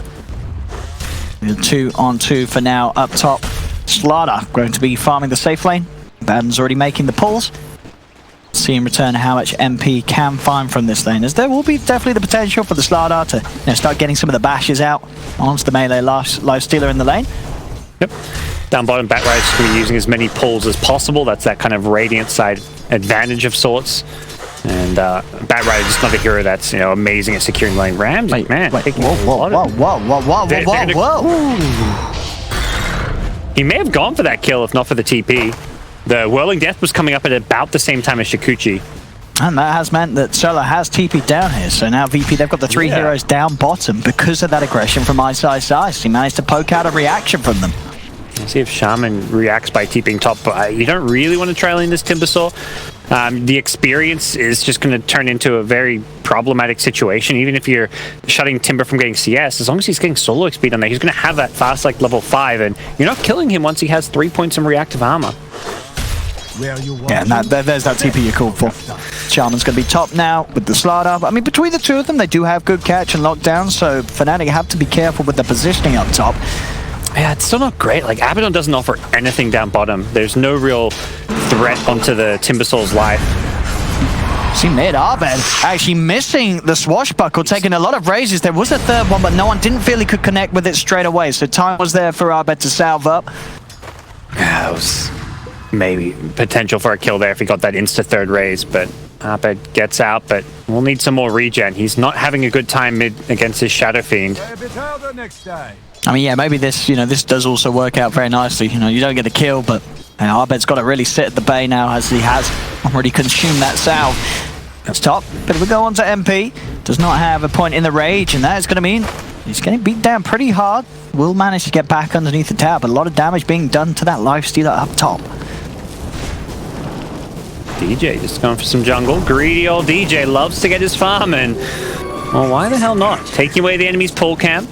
S4: 2 on 2 for now up top. Slardar going to be farming the safe lane. Baden's already making the pulls. See in return how much MP can find from this lane, as there will be definitely the potential for the Slardar to start getting some of the bashes out onto the melee Lifestealer in the lane.
S5: Yep. Down bottom, Batrider's going to be using as many pulls as possible. That's that kind of Radiant side advantage of sorts. And Batrider just not a hero that's amazing at securing lane. Rams, man. Whoa. He may have gone for that kill if not for the TP. The Whirling Death was coming up at about the same time as Shikuchi.
S4: And that has meant that Solo has TP'd down here. So now VP, they've got the three heroes down bottom because of that aggression from iSkyCloud. He managed to poke out a reaction from them.
S5: Let's see if Shaman reacts by TPing top. You don't really want to try lane this Timbersaw. The experience is just going to turn into a very problematic situation. Even if you're shutting Timber from getting CS, as long as he's getting solo speed on there, he's going to have that fast like level 5, and you're not killing him once he has 3 points in reactive armor.
S4: Yeah, and there's that TP you called for. Shaman's going to be top now with the Slardar. I mean, between the two of them, they do have good catch and lockdown, so Fnatic have to be careful with the positioning up top.
S5: Yeah, it's still not great. Like, Abaddon doesn't offer anything down bottom. There's no real threat onto the Timbersaw's life.
S4: See mid, Abed actually missing the swashbuckle, taking a lot of raises. There was a third one, but no one didn't feel he could connect with it straight away, so time was there for Abed to salve up.
S5: Yeah, that was maybe potential for a kill there if he got that insta-third raise, but Abed gets out, but we'll need some more regen. He's not having a good time mid against his Shadow Fiend.
S4: I mean, yeah, maybe this, this does also work out very nicely. You don't get a kill, but And Abed's got to really sit at the bay now, as he has already consumed that salve. That's top, but we go on to MP. Does not have a point in the rage, and that is going to mean he's getting beat down pretty hard. Will manage to get back underneath the tower, but a lot of damage being done to that lifestealer up top.
S5: DJ just going for some jungle. Greedy old DJ loves to get his farm, and well, why the hell not? Taking away the enemy's pull camp.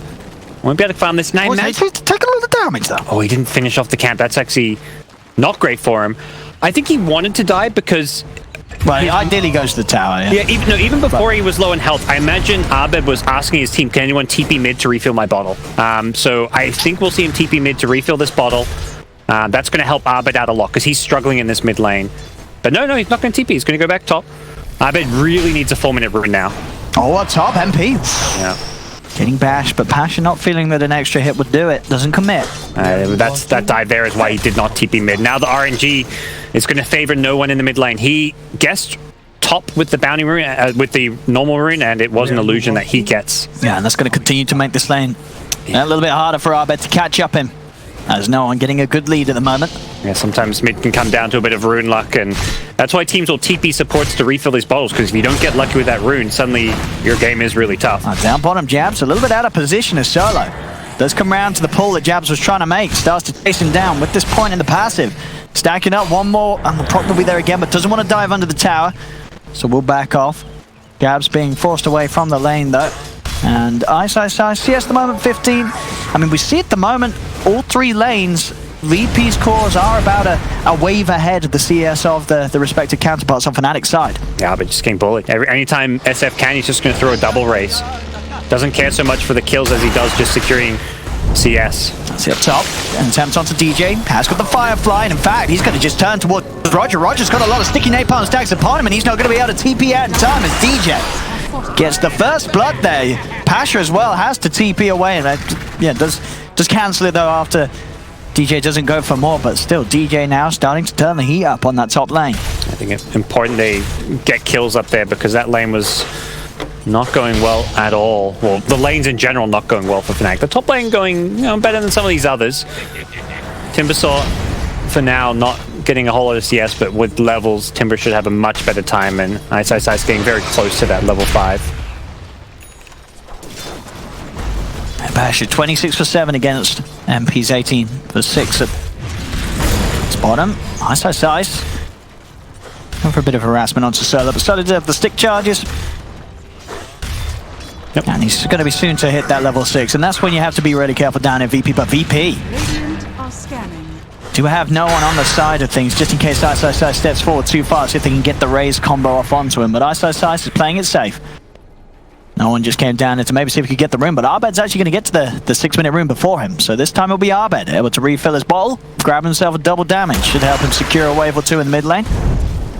S5: Won't be able to farm this 9 minutes.
S4: He's taking a lot of damage though.
S5: Oh, he didn't finish off the camp. That's actually not great for him. I think he wanted to die because...
S4: Well, he ideally goes to the tower, yeah.
S5: Yeah, even before he was low in health, I imagine Abed was asking his team, can anyone TP mid to refill my bottle? So I think we'll see him TP mid to refill this bottle. That's going to help Abed out a lot because he's struggling in this mid lane. But no, he's not going to TP. He's going to go back top. Abed really needs a 4-minute rune now.
S4: Oh, what's up, MP?
S5: Yeah.
S4: Getting bashed, but Pasha not feeling that an extra hit would do it. Doesn't commit.
S5: That dive there is why he did not TP mid. Now the RNG is going to favor no one in the mid lane. He guessed top with the bounty rune, with the normal rune, and it was an illusion that he gets.
S4: Yeah, and that's going to continue to make this lane a little bit harder for Abed to catch up him. As no one getting a good lead at the moment.
S5: Yeah, sometimes mid can come down to a bit of rune luck, and that's why teams will TP supports to refill these bottles, because if you don't get lucky with that rune, suddenly your game is really tough.
S4: Down bottom, Jabs a little bit out of position as Solo. Does come around to the pull that Jabs was trying to make. Starts to chase him down with this point in the passive. Stacking up one more, and the proc will be there again, but doesn't want to dive under the tower. So we'll back off. Jabs being forced away from the lane though. And iSkyCloud, CS at the moment 15. I mean, we see at the moment all 3 lanes, VP's cores are about a wave ahead of the CS of the respective counterparts on Fnatic's side.
S5: Yeah, but just getting bullied. Anytime SF can, he's just going to throw a double race. Doesn't care so much for the kills as he does just securing CS.
S4: That's it up top. And attempts onto DJ. Has got the Firefly, and in fact, he's going to just turn towards Roger. Roger's got a lot of sticky napalm stacks upon him, and he's not going to be able to TP out in time as DJ gets the first blood there. Pasha as well has to TP away, and does cancel it though after DJ doesn't go for more, but still DJ now starting to turn the heat up on that top lane.
S5: I think it's important they get kills up there because that lane was not going well at all. Well, the lanes in general not going well for Fnatic. The top lane going better than some of these others. Timbersaw for now not getting a whole lot of CS, but with levels, Timber should have a much better time, and iSkyCloud's getting very close to that level 5.
S4: Pasha 26 for 7 against MP's 18 for 6 at bottom. iSkyCloud going for a bit of harassment onto Solo, but Solo did have the stick charges. Yep. And he's going to be soon to hit that level 6, and that's when you have to be really careful down in VP. But VP do have no one on the side of things, just in case iSkyCloud steps forward too far, see if they can get the raise combo off onto him. But iSkyCloud is playing it safe. No one just came down to maybe see if he could get the rune, but Abed's actually going to get to the 6-minute rune before him. So this time it'll be Abed, able to refill his bottle, grab himself a double damage. Should help him secure a wave or 2 in the mid lane.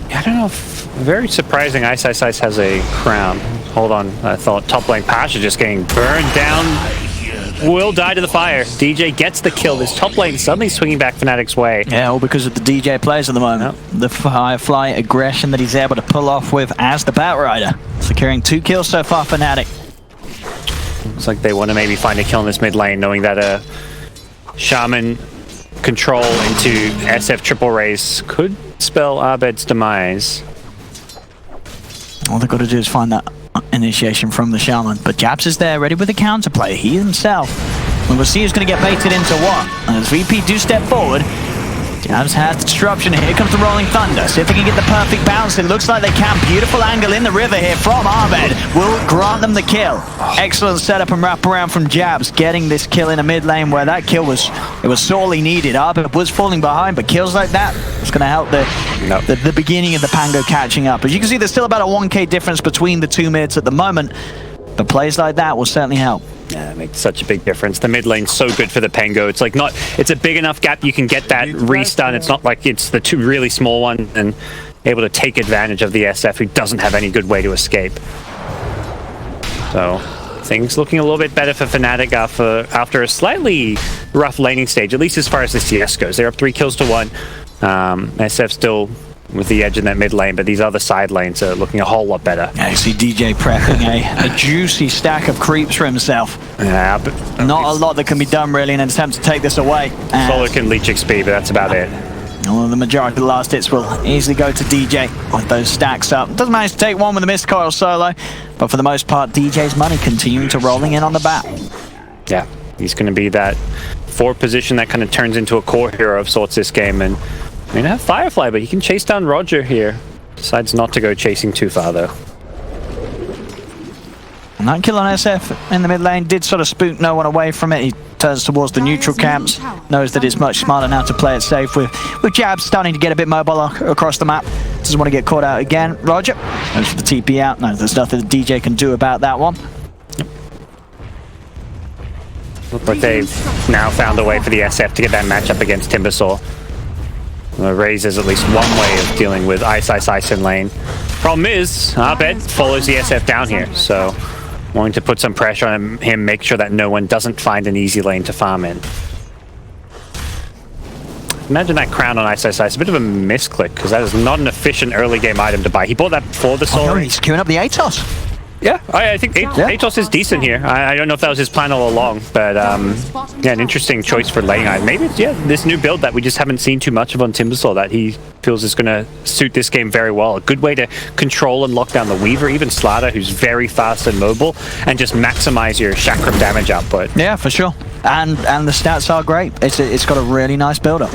S5: Yeah, I don't know if... Very surprising iSkyCloud has a crown. Hold on, I thought top lane Pasha just getting burned down. Will die to the fire. DJ gets the kill. This top lane suddenly swinging back Fnatic's way.
S4: Yeah, all because of the DJ plays at the moment. Yep. The Firefly aggression that he's able to pull off with as the Batrider. Securing 2 kills so far for Fnatic.
S5: Looks like they want to maybe find a kill in this mid lane, knowing that Shaman control into SF triple race could spell Abed's demise.
S4: All they've got to do is find that initiation from the Shaman, but Jabs is there ready with a counterplay. He himself, we'll see who's going to get baited into what. And as VP do step forward, Jabs has the disruption. Here comes the Rolling Thunder. See if they can get the perfect bounce. It looks like they can. Beautiful angle in the river here from Abed. Will grant them the kill. Excellent setup and wrap around from Jabs, getting this kill in a mid lane where that kill was sorely needed. Abed was falling behind, but kills like that, it's going to help the beginning of the Pango catching up. As you can see, there's still about a 1k difference between the 2 mids at the moment, but plays like that will certainly help.
S5: Yeah, it makes such a big difference. The mid lane's so good for the Pango. It's like it's a big enough gap you can get that restun. It's not like it's the 2 really small ones and able to take advantage of the SF who doesn't have any good way to escape. So things looking a little bit better for Fnatic after a slightly rough laning stage, at least as far as the CS goes. They're up 3 kills to 1. SF still with the edge in that mid lane, but these other side lanes are looking a whole lot better.
S4: Yeah, you see DJ prepping a juicy stack of creeps for himself.
S5: Yeah, but
S4: not a lot that can be done really in an attempt to take this away.
S5: Solo can leech XP, but that's about it.
S4: Well, the majority of the last hits will easily go to DJ with those stacks up. Doesn't manage to take one with a missed coil solo, but for the most part, DJ's money continuing to rolling in on the bat.
S5: Yeah, he's going to be that forward position that kind of turns into a core hero of sorts this game. And I mean, have Firefly, but he can chase down Roger here. Decides not to go chasing too far, though.
S4: And that kill on SF in the mid lane did sort of spook no one away from it. He turns towards the neutral camps, knows that it's much smarter now to play it safe with jabs starting to get a bit mobile across the map. Doesn't want to get caught out again. Roger goes for the TP out. No, there's nothing that DJ can do about that one.
S5: Look like they've now found a way for the SF to get that matchup against Timbersaw. Raze is at least one way of dealing with Ice in lane. Problem is, Abed follows the SF down here, so wanting to put some pressure on him, make sure that no one doesn't find an easy lane to farm in. Imagine that crown on Ice. It's a bit of a misclick, because that is not an efficient early game item to buy. He bought that before the Soul.
S4: Oh, no, he's queuing up the Atos.
S5: Yeah, I think Atos is decent here. I don't know if that was his plan all along, but yeah, an interesting choice for lane item. Maybe it's, this new build that we just haven't seen too much of on Timbersaw that he feels is going to suit this game very well. A good way to control and lock down the Weaver, even Slaughter, who's very fast and mobile, and just maximize your chakram damage output.
S4: Yeah, for sure. And the stats are great. It's got a really nice build-up.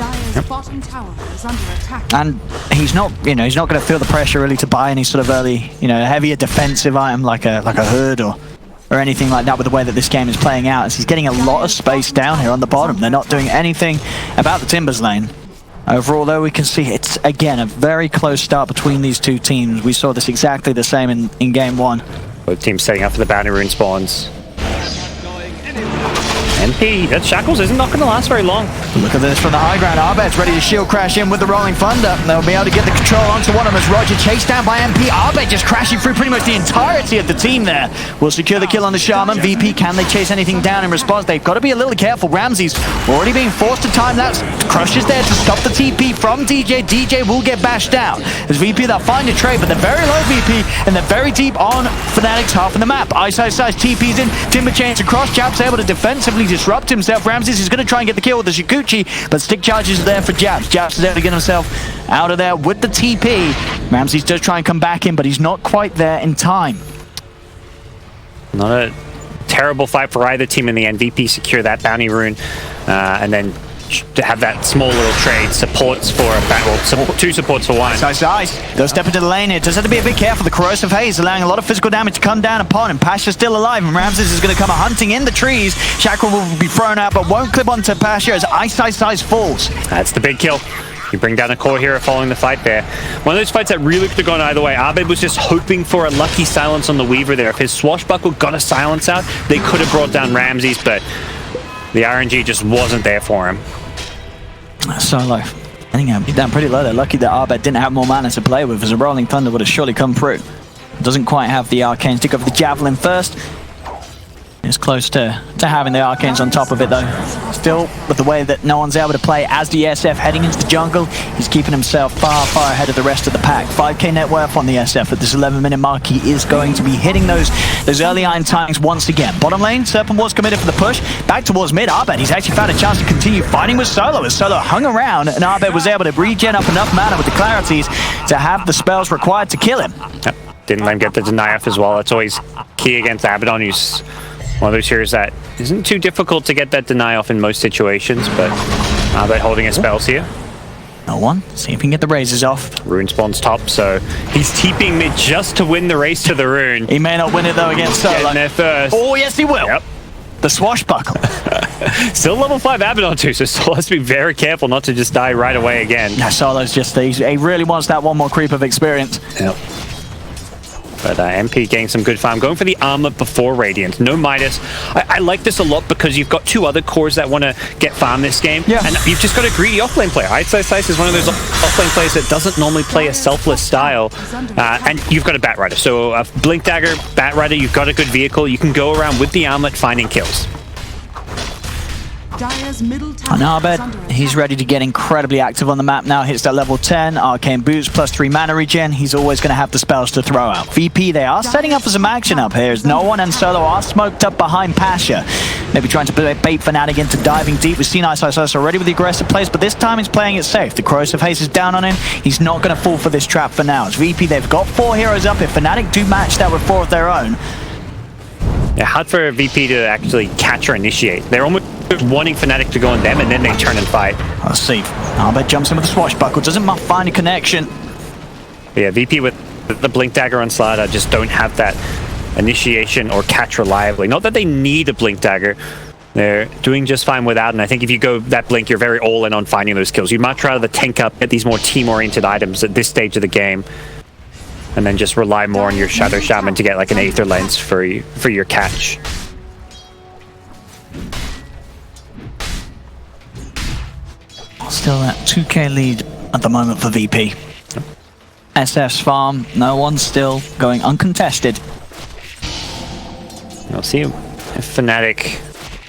S4: And he's not, he's not going to feel the pressure really to buy any sort of early, heavier defensive item like a hood or anything like that with the way that this game is playing out. As he's getting a lot of space down here on the bottom. They're not doing anything about the Timbers lane. Overall, though, we can see it's, again, a very close start between these two teams. We saw this exactly the same in game one.
S5: Both teams setting up for the bounty rune spawns. MP, that Shackles isn't not going to last very long.
S4: Look at this from the high ground. Arbet's ready to shield crash in with the Rolling Thunder. They'll be able to get the control onto one of them as Roger chased down by MP. Arbet just crashing through pretty much the entirety of the team there. Will secure the kill on the Shaman. VP, can they chase anything down in response? They've got to be a little careful. Ramsey's already being forced to time that. Crush is there to stop the TP from DJ. DJ will get bashed out. As VP, they'll find a trade, but they're very low VP, and they're very deep on Fnatic's half of the map. Ice TP's in. Timber chains across. Jab's able to defensively disrupt himself. Ramses is going to try and get the kill with the Shikuchi, but stick charges are there for Jabs. Jabs is there to get himself out of there with the TP. Ramses does try and come back in, but he's not quite there in time.
S5: Not a terrible fight for either team in the end. VP secure that bounty rune, and then to have that small little trade supports for a battle, two supports for one.
S4: Ice. They'll step into the lane here. Does have to be a bit careful. The corrosive haze allowing a lot of physical damage to come down upon him. Pasha's still alive, and Ramses is going to come hunting in the trees. Chakra will be thrown out, but won't clip onto Pasha as Ice falls.
S5: That's the big kill. You bring down a core hero following the fight there. One of those fights that really could have gone either way. Abed was just hoping for a lucky silence on the Weaver there. If his swashbuckle got a silence out, they could have brought down Ramses, but the RNG just wasn't there for him.
S4: So low. I think he's down pretty low. They're lucky that Abed didn't have more mana to play with, as a Rolling Thunder would have surely come through. Doesn't quite have the Arcanes. Stick over the Javelin first. It's close to having the Arcanes on top of it, though. Still, with the way that no one's able to play as the SF heading into the jungle, he's keeping himself far ahead of the rest of the pack. 5k net worth on the SF at this 11-minute mark. He is going to be hitting those early iron timings once again. Bottom lane, Serpent Ward's committed for the push. Back towards mid, Abed, he's actually found a chance to continue fighting with Solo, as Solo hung around, and Abed was able to regen up enough mana with the clarities to have the spells required to kill him.
S5: Yep. Didn't let him get the deny off as well. That's always key against Abaddon, who's one of those heroes that isn't too difficult to get that deny off in most situations, but Abed holding his spells here.
S4: No one. See if he can get the razors off.
S5: Rune spawns top, so he's TPing mid just to win the race to the rune.
S4: He may not win it though against Solo.
S5: Getting there first.
S4: Oh yes, he will.
S5: Yep.
S4: The swashbuckle.
S5: Still level 5 Abaddon too, so Solo has to be very careful not to just die right away again.
S4: No, Solo's just, he really wants that one more creep of experience.
S5: Yep. But MP getting some good farm. Going for the armor before Radiant. No Midas. I like this a lot because you've got two other cores that want to get farm this game. Yeah. And you've just got a greedy offlane player. iSkyCloud is one of those offlane players that doesn't normally play a selfless style. And you've got a Batrider. So a Blink Dagger, Batrider, you've got a good vehicle. You can go around with the armlet finding kills.
S7: Dire's middle
S4: On
S7: tower is
S4: Arbed,
S7: under
S4: he's
S7: attack.
S4: ready to get incredibly active on the map now. Hits that level 10, arcane boots, +3 mana regen. He's always going to have the spells to throw out. VP, they are setting up for some action up here as No One and Solo are smoked up behind Pasha. Maybe trying to bait Fnatic into diving deep. We've seen iSkyCloud already with the aggressive plays, but this time he's playing it safe. The Corrosive Haze is down on him. He's not going to fall for this trap for now. As VP, they've got 4 heroes up here. Fnatic do match that with 4 of their own.
S5: Yeah, hard for VP to actually catch or initiate. They're almost wanting Fnatic to go on them, and then they turn and fight.
S4: Let's see. Arbed jumps in with the swashbuckle. Doesn't find a connection.
S5: But yeah, VP with the Blink Dagger on Slider just don't have that initiation or catch reliably. Not that they need a Blink Dagger. They're doing just fine without, and I think if you go that Blink, you're very all in on finding those kills. You'd much rather tank up, get these more team-oriented items at this stage of the game, and then just rely more on your Shadow Shaman to get like an Aether Lens for your catch.
S4: Still that 2k lead at the moment for VP. SF's farm, no one's still going uncontested.
S5: We'll see if Fnatic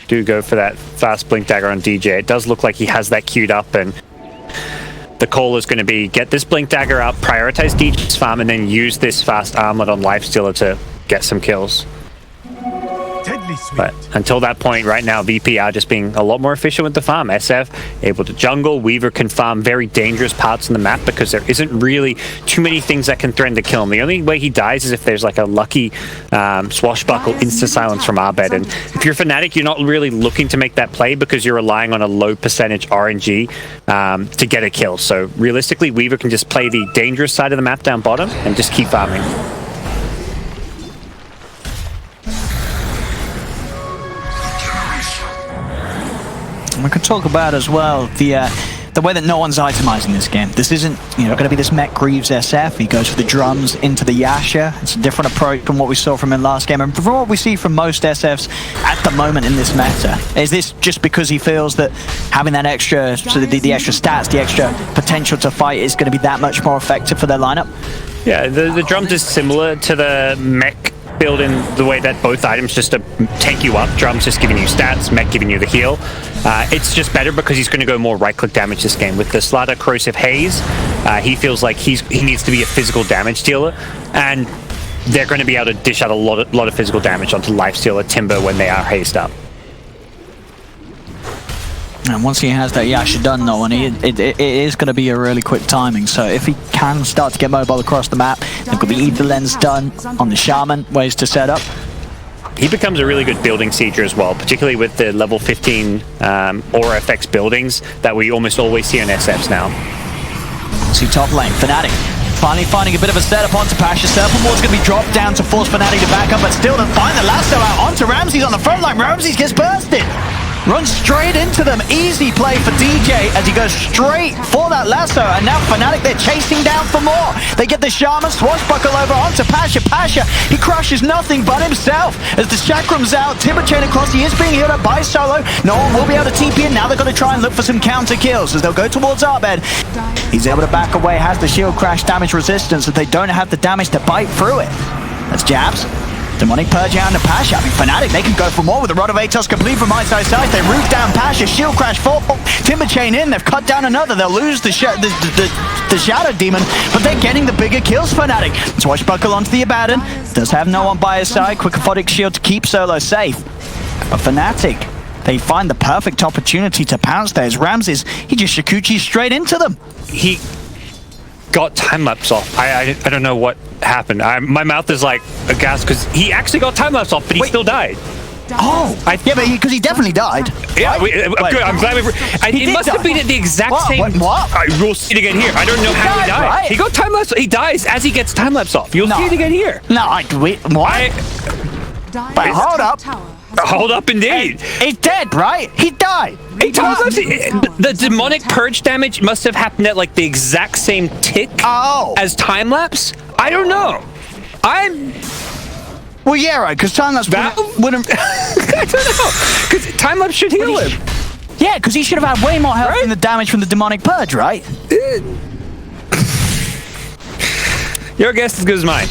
S5: do go for that fast Blink Dagger on DJ. It does look like he has that queued up, and the call is going to be get this Blink Dagger up, prioritize DJ's farm, and then use this fast Armlet on Lifestealer to get some kills.
S8: Deadly sweet.
S5: But until that point, right now, VP are just being a lot more efficient with the farm. SF able to jungle. Weaver can farm very dangerous parts on the map because there isn't really too many things that can threaten to kill him. The only way he dies is if there's like a lucky swashbuckle insta-silence from Arbed. And if you're Fnatic, you're not really looking to make that play because you're relying on a low percentage RNG to get a kill. So realistically, Weaver can just play the dangerous side of the map down bottom and just keep farming.
S4: We could talk about as well the way that no one's itemizing this game. This isn't, going to be this Met Greaves SF. He goes for the drums into the Yasha. It's a different approach from what we saw from him last game, and from what we see from most SFs at the moment in this meta. Is this just because he feels that having that extra, so the extra stats, the extra potential to fight is going to be that much more effective for their lineup?
S5: Yeah, the drums is similar to the mech build in the way that both items just to take you up. Drums just giving you stats, mech giving you the heal. It's just better because he's going to go more right-click damage this game. With the Slider Corrosive Haze, he feels like he needs to be a physical damage dealer, and they're going to be able to dish out a lot of physical damage onto Lifestealer Timber when they are hazed up.
S4: And once he has that Yasha done, though, and it is going to be a really quick timing. So if he can start to get mobile across the map, there could be Aether Lens done on the Shaman, ways to set up.
S5: He becomes a really good building sieger as well, particularly with the level 15 Aura FX buildings that we almost always see on SFs now.
S4: See top lane, Fnatic finally finding a bit of a setup onto Pasha. Serpent Ward's going to be dropped down to force Fnatic to back up, but still to find the lasso out onto Ramses on the front line. Ramses gets bursted. Runs straight into them. Easy play for DJ as he goes straight for that lasso. And now Fnatic, they're chasing down for more. They get the Shaman swashbuckle over onto Pasha. Pasha, he crushes nothing but himself. As the Chakram's out, Timber chain across, he is being healed up by Solo. No one will be able to TP in. Now they're going to try and look for some counter kills as they'll go towards Arbed. He's able to back away, has the shield crash damage resistance, that they don't have the damage to bite through it. That's jabs. Demonic Purge out to Pasha. I mean, Fnatic, they can go for more with the Rod of Atos complete from iSkyCloud. They root down Pasha, shield crash fall, Timber chain in, they've cut down another. They'll lose the Shadow Demon, but they're getting the bigger kills, Fnatic. Swashbuckle onto the Abaddon. Does have no one by his side. Quick Aphotic shield to keep Solo safe. But Fnatic, they find the perfect opportunity to pounce there. As Ramses, he just Shikuchi straight into them.
S5: He got time-lapse off. I don't know what happened. My mouth is like aghast because he actually got time-lapse off, but he still died.
S4: Oh, yeah, but because he definitely died.
S5: Yeah, good. I'm glad it must have been at the exact same.
S4: What?
S5: We'll see it again here. I don't know how he died.
S4: Right?
S5: He got time-lapse. He dies as he gets time-lapse off. You'll see it again here.
S4: No, wait, what? But hold up.
S5: Hold up, indeed.
S4: He's dead, right? He died.
S5: The demonic purge damage must have happened at like the exact same tick as time lapse. I don't know.
S4: Well, yeah, right. Because time lapse wouldn't.
S5: I don't know. Because time lapse should heal him.
S4: Yeah, because he should have had way more health than the damage from the demonic purge, right?
S5: Your guess is as good as mine.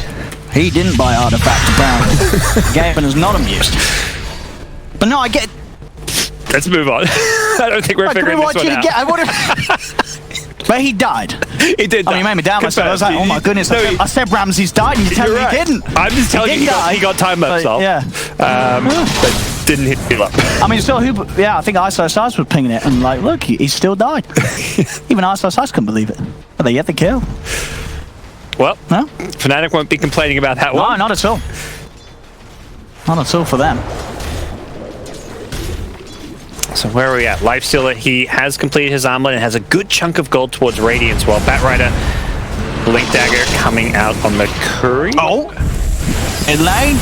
S4: He didn't buy Artifact apparently. Gavin is not amused. But no, I get.
S5: Let's move on. I don't think we're figuring this one out.
S4: I would have. But he died.
S5: He did die.
S4: I mean, he made me down myself. I was like, oh my goodness.
S5: No,
S4: I said Ramsey's died, and you tell me he didn't.
S5: I'm just telling you, he got time himself.
S4: Yeah.
S5: But didn't hit you up.
S4: I mean, still, I think iSkyCloud was pinging it, and like, look, he still died. Even iSkyCloud couldn't believe it. But they get the kill.
S5: Well,
S4: no?
S5: Fnatic won't be complaining about that one.
S4: No, not at all. Not at all for them.
S5: So where are we at? Lifestealer, he has completed his armlet and has a good chunk of gold towards Radeon as well. Batrider, Blink Dagger coming out on the Curry.
S4: Oh! In lane.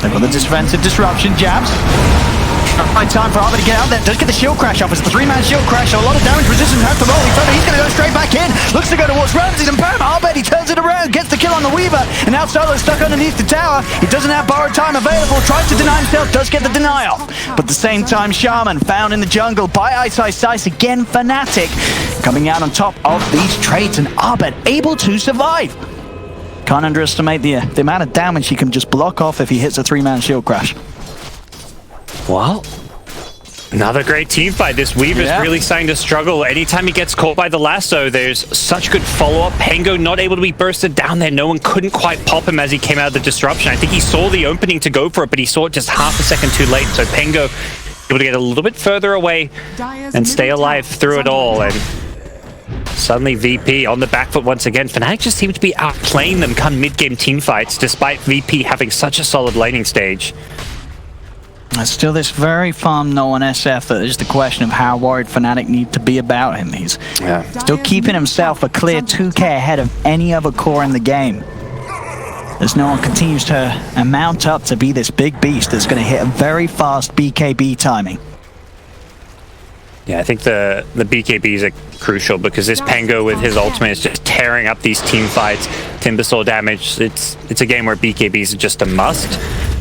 S4: They've got the defensive disruption jabs. Right time for Arbor to get out there. Does get the shield crash off. It's the 3-man shield crash. So a lot of damage resistance has to roll. He's going to go straight back in. Looks to go towards Ramsey and Bam. Arbor, he turns it around. Gets the kill on the Weaver. And now Solo's stuck underneath the tower. He doesn't have borrowed time available. Tries to deny himself. Does get the denial. But at the same time, Shaman found in the jungle by iSkyCloud. Again, Fnatic coming out on top of these trades. And Arbor able to survive. Can't underestimate the amount of damage he can just block off if he hits a 3-man shield crash.
S5: Well, another great team fight. This Weaver's really starting to struggle. Anytime he gets caught by the lasso, there's such good follow-up. Pango not able to be bursted down there. No one couldn't quite pop him as he came out of the disruption. I think he saw the opening to go for it, but he saw it just half a second too late. So Pango able to get a little bit further away and stay alive through it all. And suddenly VP on the back foot once again. Fnatic just seem to be outplaying them come mid-game team fights, despite VP having such a solid laning stage.
S4: There's still this very farm no on SF that is the question of how worried Fnatic need to be about him. He's still keeping himself a clear 2k ahead of any other core in the game. As no one continues to mount up to be this big beast that's going to hit a very fast BKB timing.
S5: Yeah, I think the BKBs are crucial because this Pango with his ultimate is just tearing up these team fights. Timbersaw damage, it's a game where BKBs are just a must.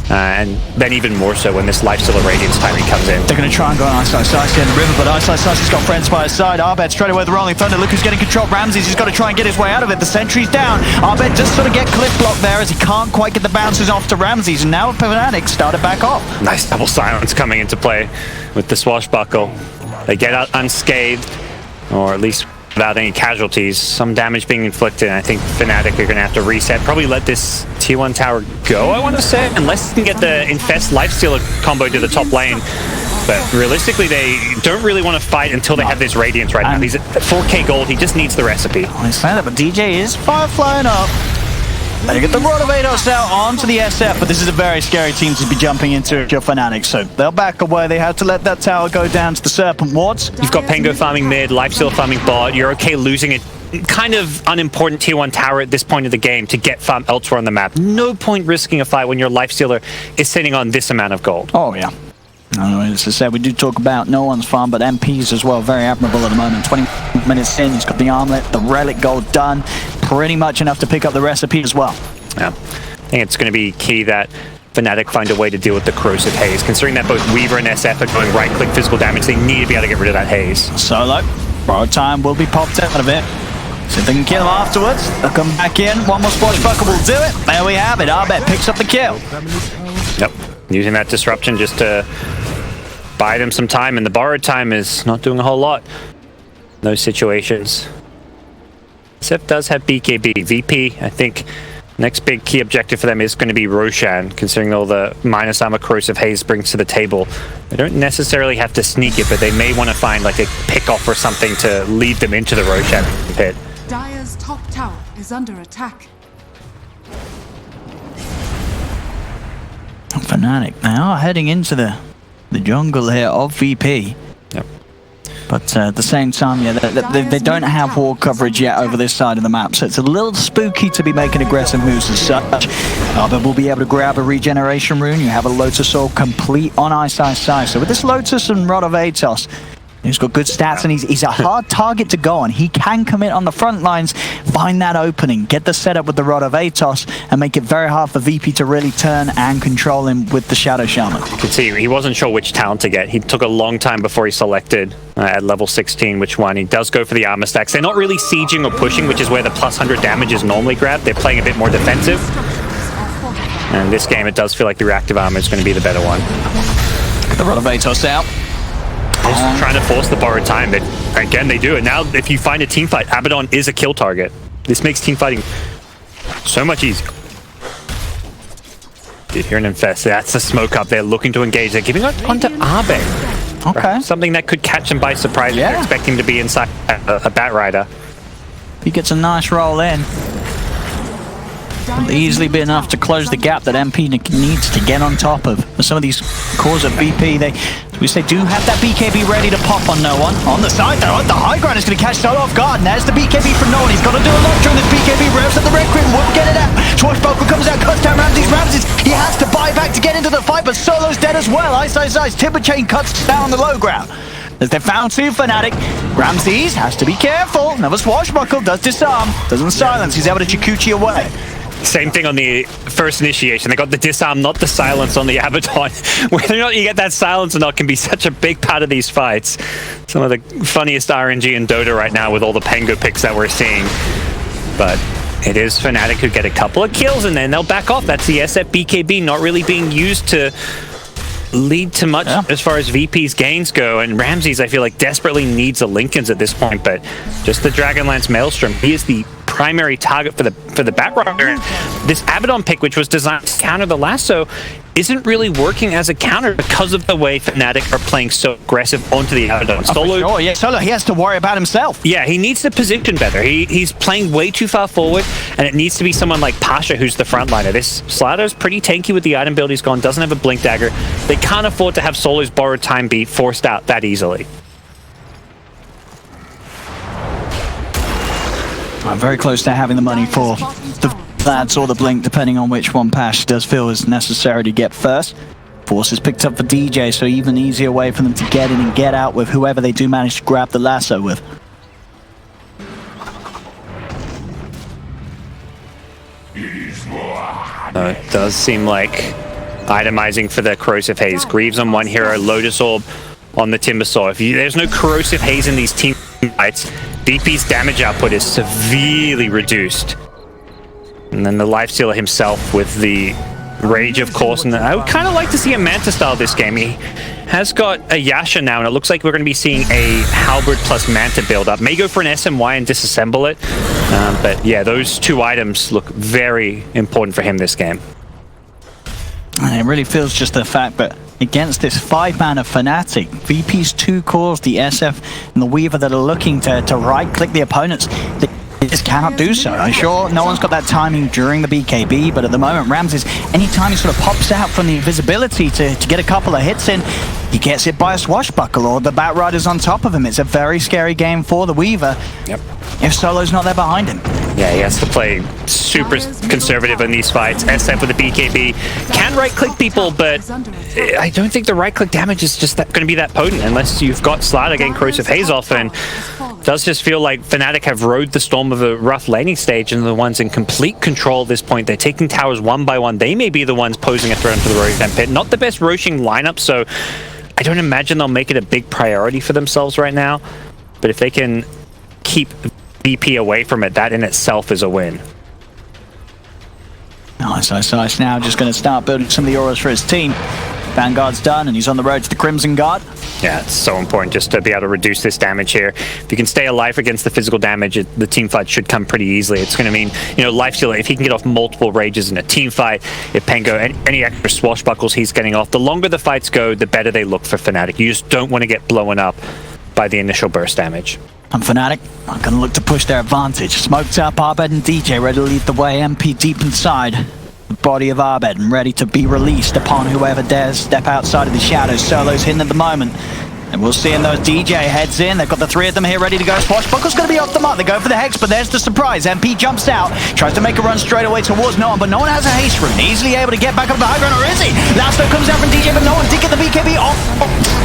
S5: And then even more so when this Lifestealer Radiance timing comes in.
S4: They're going to try and go on iSkyCloud in the river, but iSkyCloud's got friends by his side. Arbed straight away with the Rolling Thunder. Look who's getting control. Ramses, he's got to try and get his way out of it. The sentry's down. Arbed just sort of get cliff blocked there as he can't quite get the bounces off to Ramses. And now Fnatic started back off.
S5: Nice double silence coming into play with the swashbuckle. They get out unscathed, or at least without any casualties. Some damage being inflicted, and I think Fnatic are going to have to reset. Probably let this tier 1 tower go, I want to say, unless they can get the Infest Lifestealer combo to the top lane. But realistically, they don't really want to fight until they have this Radiance right now. He's at 4k gold, he just needs the recipe.
S4: I understand that, but DJ is flying up. They get the Rod of Ados out onto the SF, but this is a very scary team to be jumping into your Fnatic, so they'll back away. They have to let that tower go down to the Serpent Wards.
S5: You've got Pango farming mid, Lifestealer farming bot. You're okay losing a kind of unimportant tier 1 tower at this point of the game to get farm elsewhere on the map. No point risking a fight when your Lifestealer is sitting on this amount of gold.
S4: Oh, yeah. As I said, we do talk about no one's farm, but MPs as well, very admirable at the moment. 20 minutes in, he's got the armlet, the relic gold done. Pretty much enough to pick up the recipe as well.
S5: Yeah, I think it's going to be key that Fnatic find a way to deal with the corrosive haze. Considering that both Weaver and SF are going right-click physical damage, they need to be able to get rid of that haze.
S4: Solo, borrowed time will be popped out of it. See if they can kill him afterwards. They'll come back in. One more swashbuckle will do it. There we have it. Arbet picks up the kill.
S5: Yep, using that disruption just to buy them some time, and the borrowed time is not doing a whole lot in those situations. SF does have BKB. VP, I think, next big key objective for them is going to be Roshan, considering all the minus armor corrosive haze brings to the table. They don't necessarily have to sneak it, but they may want to find like a pick-off or something to lead them into the Roshan pit.
S7: Dire's top tower is under attack.
S4: Fnatic now heading into the jungle here of VP.
S5: Yep.
S4: But at the same time, yeah, they don't have wall coverage yet over this side of the map, so it's a little spooky to be making aggressive moves as such. But we'll be able to grab a regeneration rune. You have a Lotus Soul complete on iSkyCloud. So with this Lotus and Rod of Atos, he's got good stats, and he's a hard target to go on. He can commit on the front lines, find that opening, get the setup with the Rod of Atos, and make it very hard for VP to really turn and control him with the Shadow Shaman.
S5: You can see he wasn't sure which talent to get. He took a long time before he selected at level 16 which one. He does go for the armor stacks. They're not really sieging or pushing, which is where the plus 100 damage is normally grabbed. They're playing a bit more defensive. And this game, it does feel like the reactive armor is going to be the better one.
S4: The Rod of Atos out.
S5: Just trying to force the borrowed time, but again, they do it. Now, if you find a team fight, Abaddon is a kill target. This makes team fighting so much easier. Dude, here in Infest, that's a smoke up. They're looking to engage. They're giving it onto Abed.
S4: Okay.
S5: Something that could catch him by surprise. Yeah. They're expecting to be inside a Bat Rider.
S4: He gets a nice roll in. Will easily be enough to close the gap that MP needs to get on top of. Some of these cores of VP, they do have that BKB ready to pop on no one. On the side though, the high ground is going to catch Solo off guard, and there's the BKB from no one. He's got to do a lot during this BKB. Revs at the Red Queen, won't get it out. Swashbuckle comes out, cuts down Ramses. He has to buy back to get into the fight, but Solo's dead as well. Ice. Timber Chain cuts down on the low ground. As they found two Fnatic, Ramses has to be careful. Another Swashbuckle does disarm, doesn't silence. He's able to Chikuchi away.
S5: Same thing on the first initiation. They got the disarm, not the silence on the Abaddon. Whether or not you get that silence or not can be such a big part of these fights. Some of the funniest RNG in Dota right now with all the Pengu picks that we're seeing. But it is Fnatic who get a couple of kills and then they'll back off. That's the SF BKB not really being used to lead to much as far as VP's gains go, and Ramses I feel like desperately needs a Lincolns at this point, but just the Dragonlance Maelstrom, he is the primary target for the Bat Rider. This Abaddon pick, which was designed to counter the lasso, isn't really working as a counter because of the way Fnatic are playing so aggressive onto the Abaddon.
S4: Solo, Solo, he has to worry about himself.
S5: Yeah, he needs to position better. He's playing way too far forward, and it needs to be someone like Pasha who's the frontliner. This Slider's pretty tanky with the item build he's gone, doesn't have a Blink Dagger. They can't afford to have Solo's borrowed time be forced out that easily.
S4: Very close to having the money for the Lads or the Blink, depending on which one Pash does feel is necessary to get first. Force is picked up for DJ, so even easier way for them to get in and get out with whoever they do manage to grab the lasso with.
S5: It does seem like itemizing for the Corrosive Haze. Greaves on one hero, Lotus Orb on the Timbersaw. If there's no Corrosive Haze in these team fights, DP's damage output is severely reduced. And then the Lifestealer himself with the Rage, of course. And I would kind of like to see a Manta style this game. He has got a Yasha now, and it looks like we're going to be seeing a Halberd plus Manta build up. May go for an SMY and disassemble it. But yeah, those two items look very important for him this game.
S4: And it really feels just the fact that against this 5-man of Fnatic, VP's two cores, the SF and the Weaver, that are looking to right-click the opponents, they just cannot do so. I'm sure no one's got that timing during the BKB, but at the moment, Ramses, anytime he sort of pops out from the invisibility to get a couple of hits in, he gets hit by a Swashbuckle or the Bat Rider's on top of him. It's a very scary game for the Weaver. Yep. If Solo's not there behind him.
S5: Yeah, he has to play super conservative in these fights. SF with the BKB can right-click people, but I don't think the right-click damage is just going to be that potent unless you've got Slider getting Corrosive Haze off, and it does just feel like Fnatic have rode the storm of a rough laning stage and are the ones in complete control at this point. They're taking towers one by one. They may be the ones posing a threat into the Roshan pit. Not the best Roshing lineup, so I don't imagine they'll make it a big priority for themselves right now, but if they can keep VP away from it, that in itself is a win.
S4: Nice now, just going to start building some of the auras for his team. Vanguard's done, and he's on the road to the Crimson Guard.
S5: Yeah, it's so important just to be able to reduce this damage here. If you can stay alive against the physical damage, the team fight should come pretty easily. It's going to mean, you know, Lifestealer, if he can get off multiple rages in a team fight, if Pengu, any extra swashbuckles he's getting off, the longer the fights go, the better they look for Fnatic. You just don't want to get blown up by the initial burst damage.
S4: And Fnatic are going to look to push their advantage. Smoked up, Abed and DJ ready to lead the way. MP deep inside the body of Abed and ready to be released upon whoever dares step outside of the shadows. Solo's hidden at the moment. And we'll see in those DJ heads in. They've got the three of them here ready to go. Swashbuckle's going to be off the mark. They go for the Hex, but there's the surprise. MP jumps out, tries to make a run straight away towards no one, but no one has a haste rune. Easily able to get back up the high ground, or is he? Lasto comes out from DJ, but no one did get the BKB off.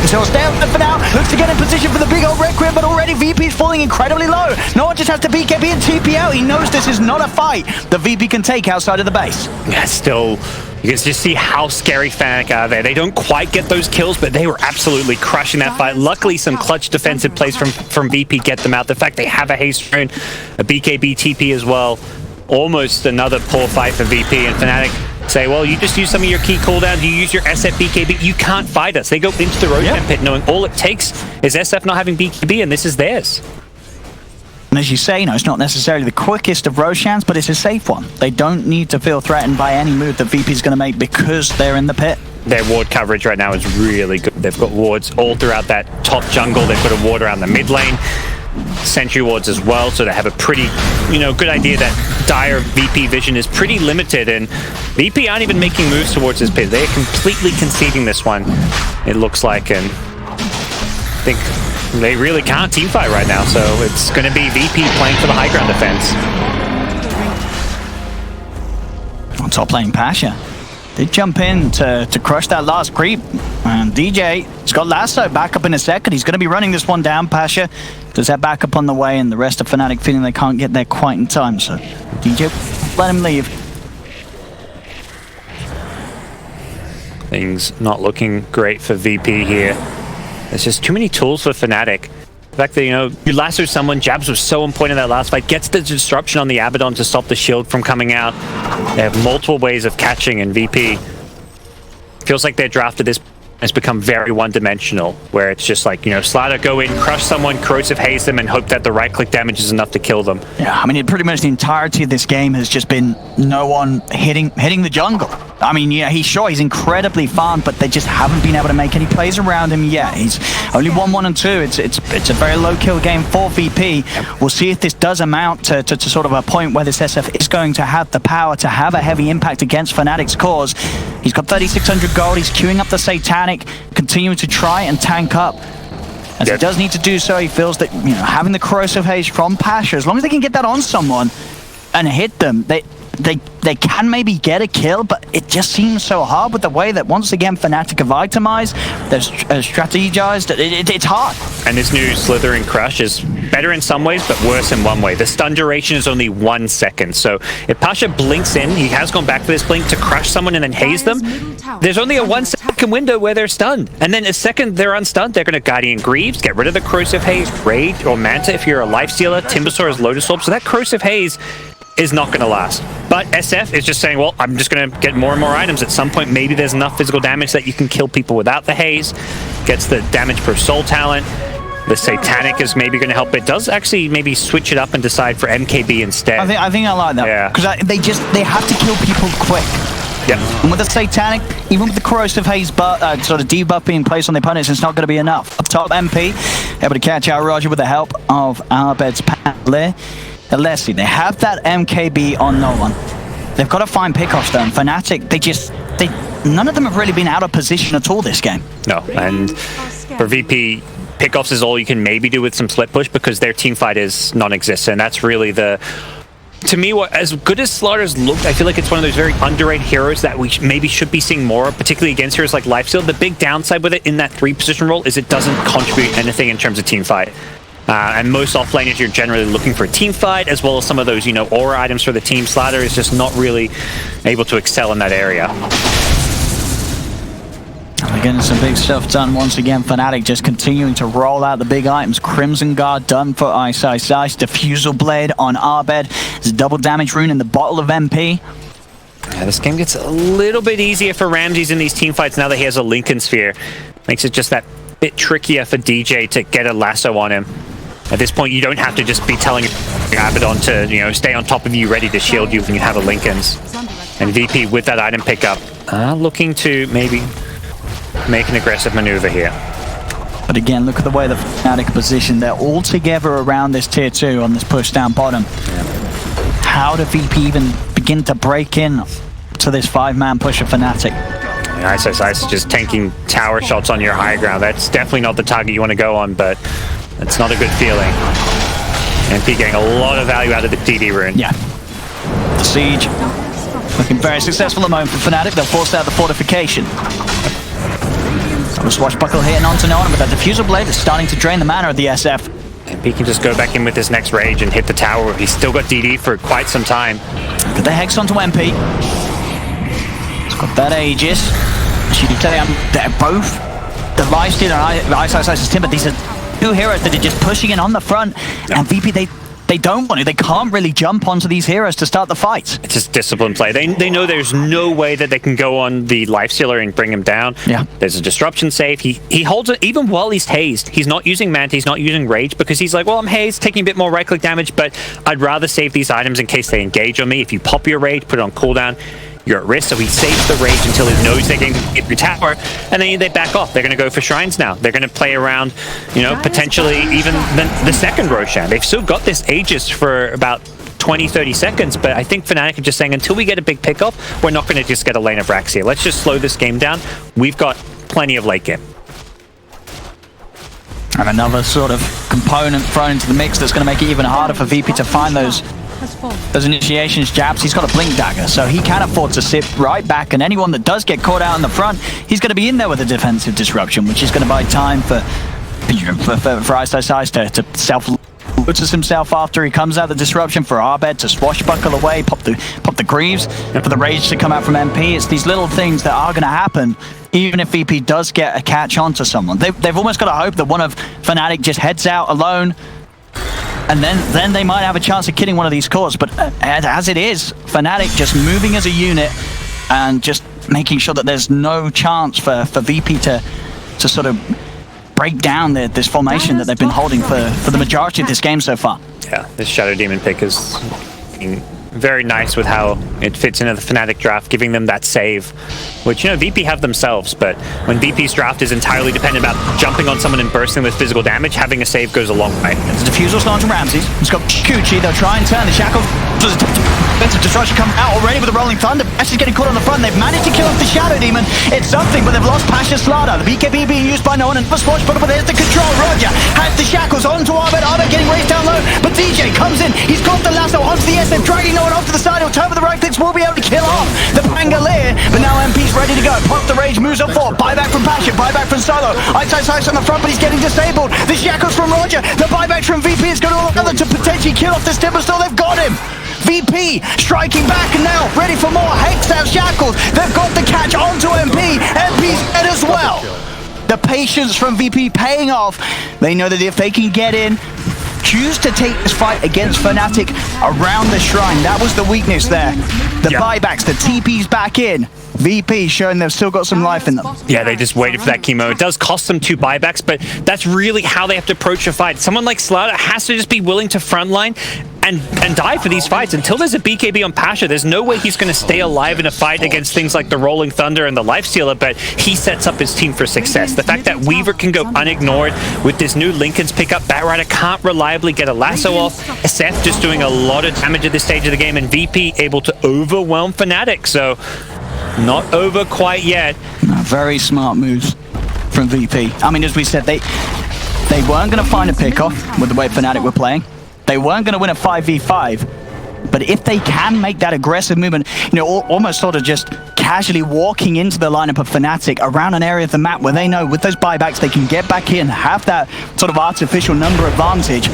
S4: So he'll stay up for now. Looks to get in position for the big old red crib, but already VP's falling incredibly low. No one just has to BKB and TP out. He knows this is not a fight that VP can take outside of the base.
S5: Yeah, still, you can just see how scary Fnatic are there. They don't quite get those kills, but they were absolutely crushing that fight. Luckily, some clutch defensive plays from VP get them out. The fact they have a haste rune, a BKB TP as well. Almost another poor fight for VP, and Fnatic say, well, you just use some of your key cooldowns, you use your SF BKB, you can't fight us. They go into the Roadman pit knowing all it takes is SF not having BKB, and this is theirs.
S4: And as you say, you know, it's not necessarily the quickest of Roshans, but it's a safe one. They don't need to feel threatened by any move that VP's going to make because they're in the pit.
S5: Their ward coverage right now is really good. They've got wards all throughout that top jungle. They've got a ward around the mid lane, sentry wards as well, so they have a pretty, you know, good idea that dire VP vision is pretty limited, and VP aren't even making moves towards this pit. They're completely conceding this one, it looks like, and I think they really can't teamfight right now, so it's going to be VP playing for the high ground defense.
S4: On top lane, Pasha did jump in to crush that last creep, and DJ has got Lasso back up in a second. He's going to be running this one down. Pasha does that back up on the way, and the rest of Fnatic feeling they can't get there quite in time, so DJ, let him leave.
S5: Things not looking great for VP here. There's just too many tools for Fnatic. The fact that, you know, you lasso someone, Jabs was so on point in that last fight, gets the disruption on the Abaddon to stop the shield from coming out. They have multiple ways of catching, and VP feels like their draft at this has become very one-dimensional, where it's just like, you know, Slider, go in, crush someone, corrosive haze them, and hope that the right-click damage is enough to kill them.
S4: Yeah, I mean, pretty much the entirety of this game has just been no one hitting the jungle. I mean, yeah, he's incredibly farmed, but they just haven't been able to make any plays around him yet. He's only 1-1 and 2. It's a very low kill game for VP. We'll see if this does amount to sort of a point where this SF is going to have the power to have a heavy impact against Fnatic's cause. He's got 3,600 gold. He's queuing up the Satanic, continuing to try and tank up. As he does need to do so, he feels that, you know, having the corrosive haze from Pasha, as long as they can get that on someone and hit them, they can maybe get a kill, but it just seems so hard with the way that, once again, Fnatic have itemized, they've strategized. It's hard.
S5: And this new Slithering Crush is better in some ways, but worse in one way. The stun duration is only 1 second, so if Pasha blinks in, he has gone back for this blink to crush someone and then haze them, there's only a 1 second window where they're stunned. And then a second they're unstunned, they're going to Guardian Greaves, get rid of the Corrosive Haze, Raid or Manta if you're a Lifestealer, Timbersaw is Lotus Orb, so that Corrosive Haze is not going to last. But SF is just saying, well, I'm just going to get more and more items. At some point, maybe there's enough physical damage that you can kill people without the haze. Gets the damage per soul talent. The Satanic is maybe going to help. It does actually maybe switch it up and decide for MKB instead.
S4: I think I like that. Because they have to kill people quick.
S5: Yep.
S4: And with the Satanic, even with the Corrosive Haze sort of debuff being placed on the opponents, it's not going to be enough. Up top, MP, able to catch out Roger with the help of Arbed's Pantler. Leslie, they have that MKB on no one. They've got to find pickoffs though. And Fnatic, none of them have really been out of position at all this game.
S5: No, and for VP, pickoffs is all you can maybe do with some split push because their team fight is non-existent. That's really to me, as good as Slaughter's looked, I feel like it's one of those very underrated heroes that we maybe should be seeing more of, particularly against heroes like Lifesteal. The big downside with it in that 3-position role is it doesn't contribute anything in terms of team fight. And most offlaners, you're generally looking for a team fight, as well as some of those, you know, aura items for the team. Slaughter is just not really able to excel in that area.
S4: They're getting some big stuff done once again. Fnatic just continuing to roll out the big items. Crimson Guard done for iSkyCloud. Diffusal Blade on Arbed. There's a double damage rune in the bottle of MP.
S5: Yeah, this game gets a little bit easier for Ramses in these team fights now that he has a Lincoln Sphere. Makes it just that bit trickier for DJ to get a lasso on him. At this point, you don't have to just be telling Abaddon to, you know, stay on top of you, ready to shield you when you have a Lincoln's. And VP with that item pickup, looking to maybe make an aggressive maneuver here.
S4: But again, look at the way the Fnatic position. They're all together around this tier 2 on this push down bottom. How do VP even begin to break in to this 5-man push of Fnatic?
S5: iSkyCloud is just tanking tower shots on your high ground. That's definitely not the target you want to go on, but it's not a good feeling. MP getting a lot of value out of the DD rune.
S4: Yeah. The siege looking very successful at the moment for Fnatic. They'll force out the fortification. The swashbuckle hitting onto no one, but that diffusal blade is starting to drain the mana of the SF.
S5: MP can just go back in with his next rage and hit the tower. He's still got DD for quite some time.
S4: Got the Hex onto MP. He's got that Aegis. As you can tell, they're both the Lifestealer and iSkyCloud Timber. These are two heroes that are just pushing in on the front. And VP, they they don't want to. They can't really jump onto these heroes to start the fights.
S5: It's just disciplined play. They know there's no way that they can go on the lifestealer and bring him down.
S4: Yeah.
S5: There's a disruption save. He holds it even while he's hazed. He's not using Manta, he's not using Rage, because he's like, well, I'm hazed, taking a bit more right-click damage, but I'd rather save these items in case they engage on me. If you pop your Rage, put it on cooldown, you're at risk. So he saves the Rage until he knows they can get your tower, and then they back off. They're going to go for shrines now. They're going to play around, you know, potentially even the second Roshan. They've still got this Aegis for about 20-30 seconds, but I think Fnatic are just saying, until we get a big pick-off, we're not going to just get a lane of Rax here. Let's just slow this game down. We've got plenty of late game.
S4: And another sort of component thrown into the mix that's going to make it even harder for VP to find those initiations, jabs. He's got a blink dagger, so he can afford to sit right back, and anyone that does get caught out in the front, he's going to be in there with a defensive disruption, which is going to buy time for iSkyCloud to self-lotus himself after he comes out the disruption, for Abed to swashbuckle away, pop the Greaves, for the Rage to come out from MP. It's these little things that are going to happen even if VP does get a catch onto someone. They've almost got to hope that one of Fnatic just heads out alone, and then they might have a chance of killing one of these cores. But as it is, Fnatic just moving as a unit and just making sure that there's no chance for VP to sort of break down this formation that they've been holding for the majority of this game so far.
S5: Yeah, this Shadow Demon pick is very nice with how it fits into the Fnatic draft, giving them that save, which, you know, VP have themselves, but when VP's draft is entirely dependent about jumping on someone and bursting with physical damage, having a save goes a long way.
S4: There's a Diffusal's launch from Ramses. He's got Kuchi. They'll try and turn the shackle. Defensive destruction coming out already with the Rolling Thunder. Actually getting caught on the front. They've managed to kill off the Shadow Demon. It's something, but they've lost Pasha Slaughter. The BKB being used by no one, and for Swashbuckle, but there's the control. Roger has the shackles onto Arbet. Arbet getting raised down low, but DJ comes in. He's got the lasso onto the SF, dragging no one off to the side. He'll turn with the right clicks, will be able to kill off the Pangolier, but now MP's ready to go. Pop the Rage, moves up forward. Buyback from Pasha, buyback from Solo. iSkyCloud on the front, but he's getting disabled. The shackles from Roger. The buyback from VP is going to allow them to potentially kill off this Timber. Still, they've got him. VP striking back and now ready for more. Hex out shackles. They've got the catch onto MP. MP's dead as well. The patience from VP paying off. They know that if they can get in, choose to take this fight against Fnatic around the shrine. That was the weakness there. The buybacks, the TPs back in. VP showing they've still got some life in them.
S5: Yeah, they just waited for that chemo. It does cost them 2 buybacks, but that's really how they have to approach a fight. Someone like Slaughter has to just be willing to frontline and die for these fights. Until there's a BKB on Pasha, there's no way he's going to stay alive in a fight against things like the Rolling Thunder and the Lifestealer, but he sets up his team for success. The fact that Weaver can go unignored with this new Linken's pickup, Batrider can't reliably get a lasso off, SF just doing a lot of damage at this stage of the game, and VP able to overwhelm Fnatic. So not over quite yet.
S4: No, very smart moves from VP. I mean, as we said, they weren't going to find a pickoff with the way Fnatic were playing. They weren't going to win a 5v5. But if they can make that aggressive movement, you know, almost sort of just casually walking into the lineup of Fnatic around an area of the map where they know with those buybacks they can get back in, have that sort of artificial number advantage,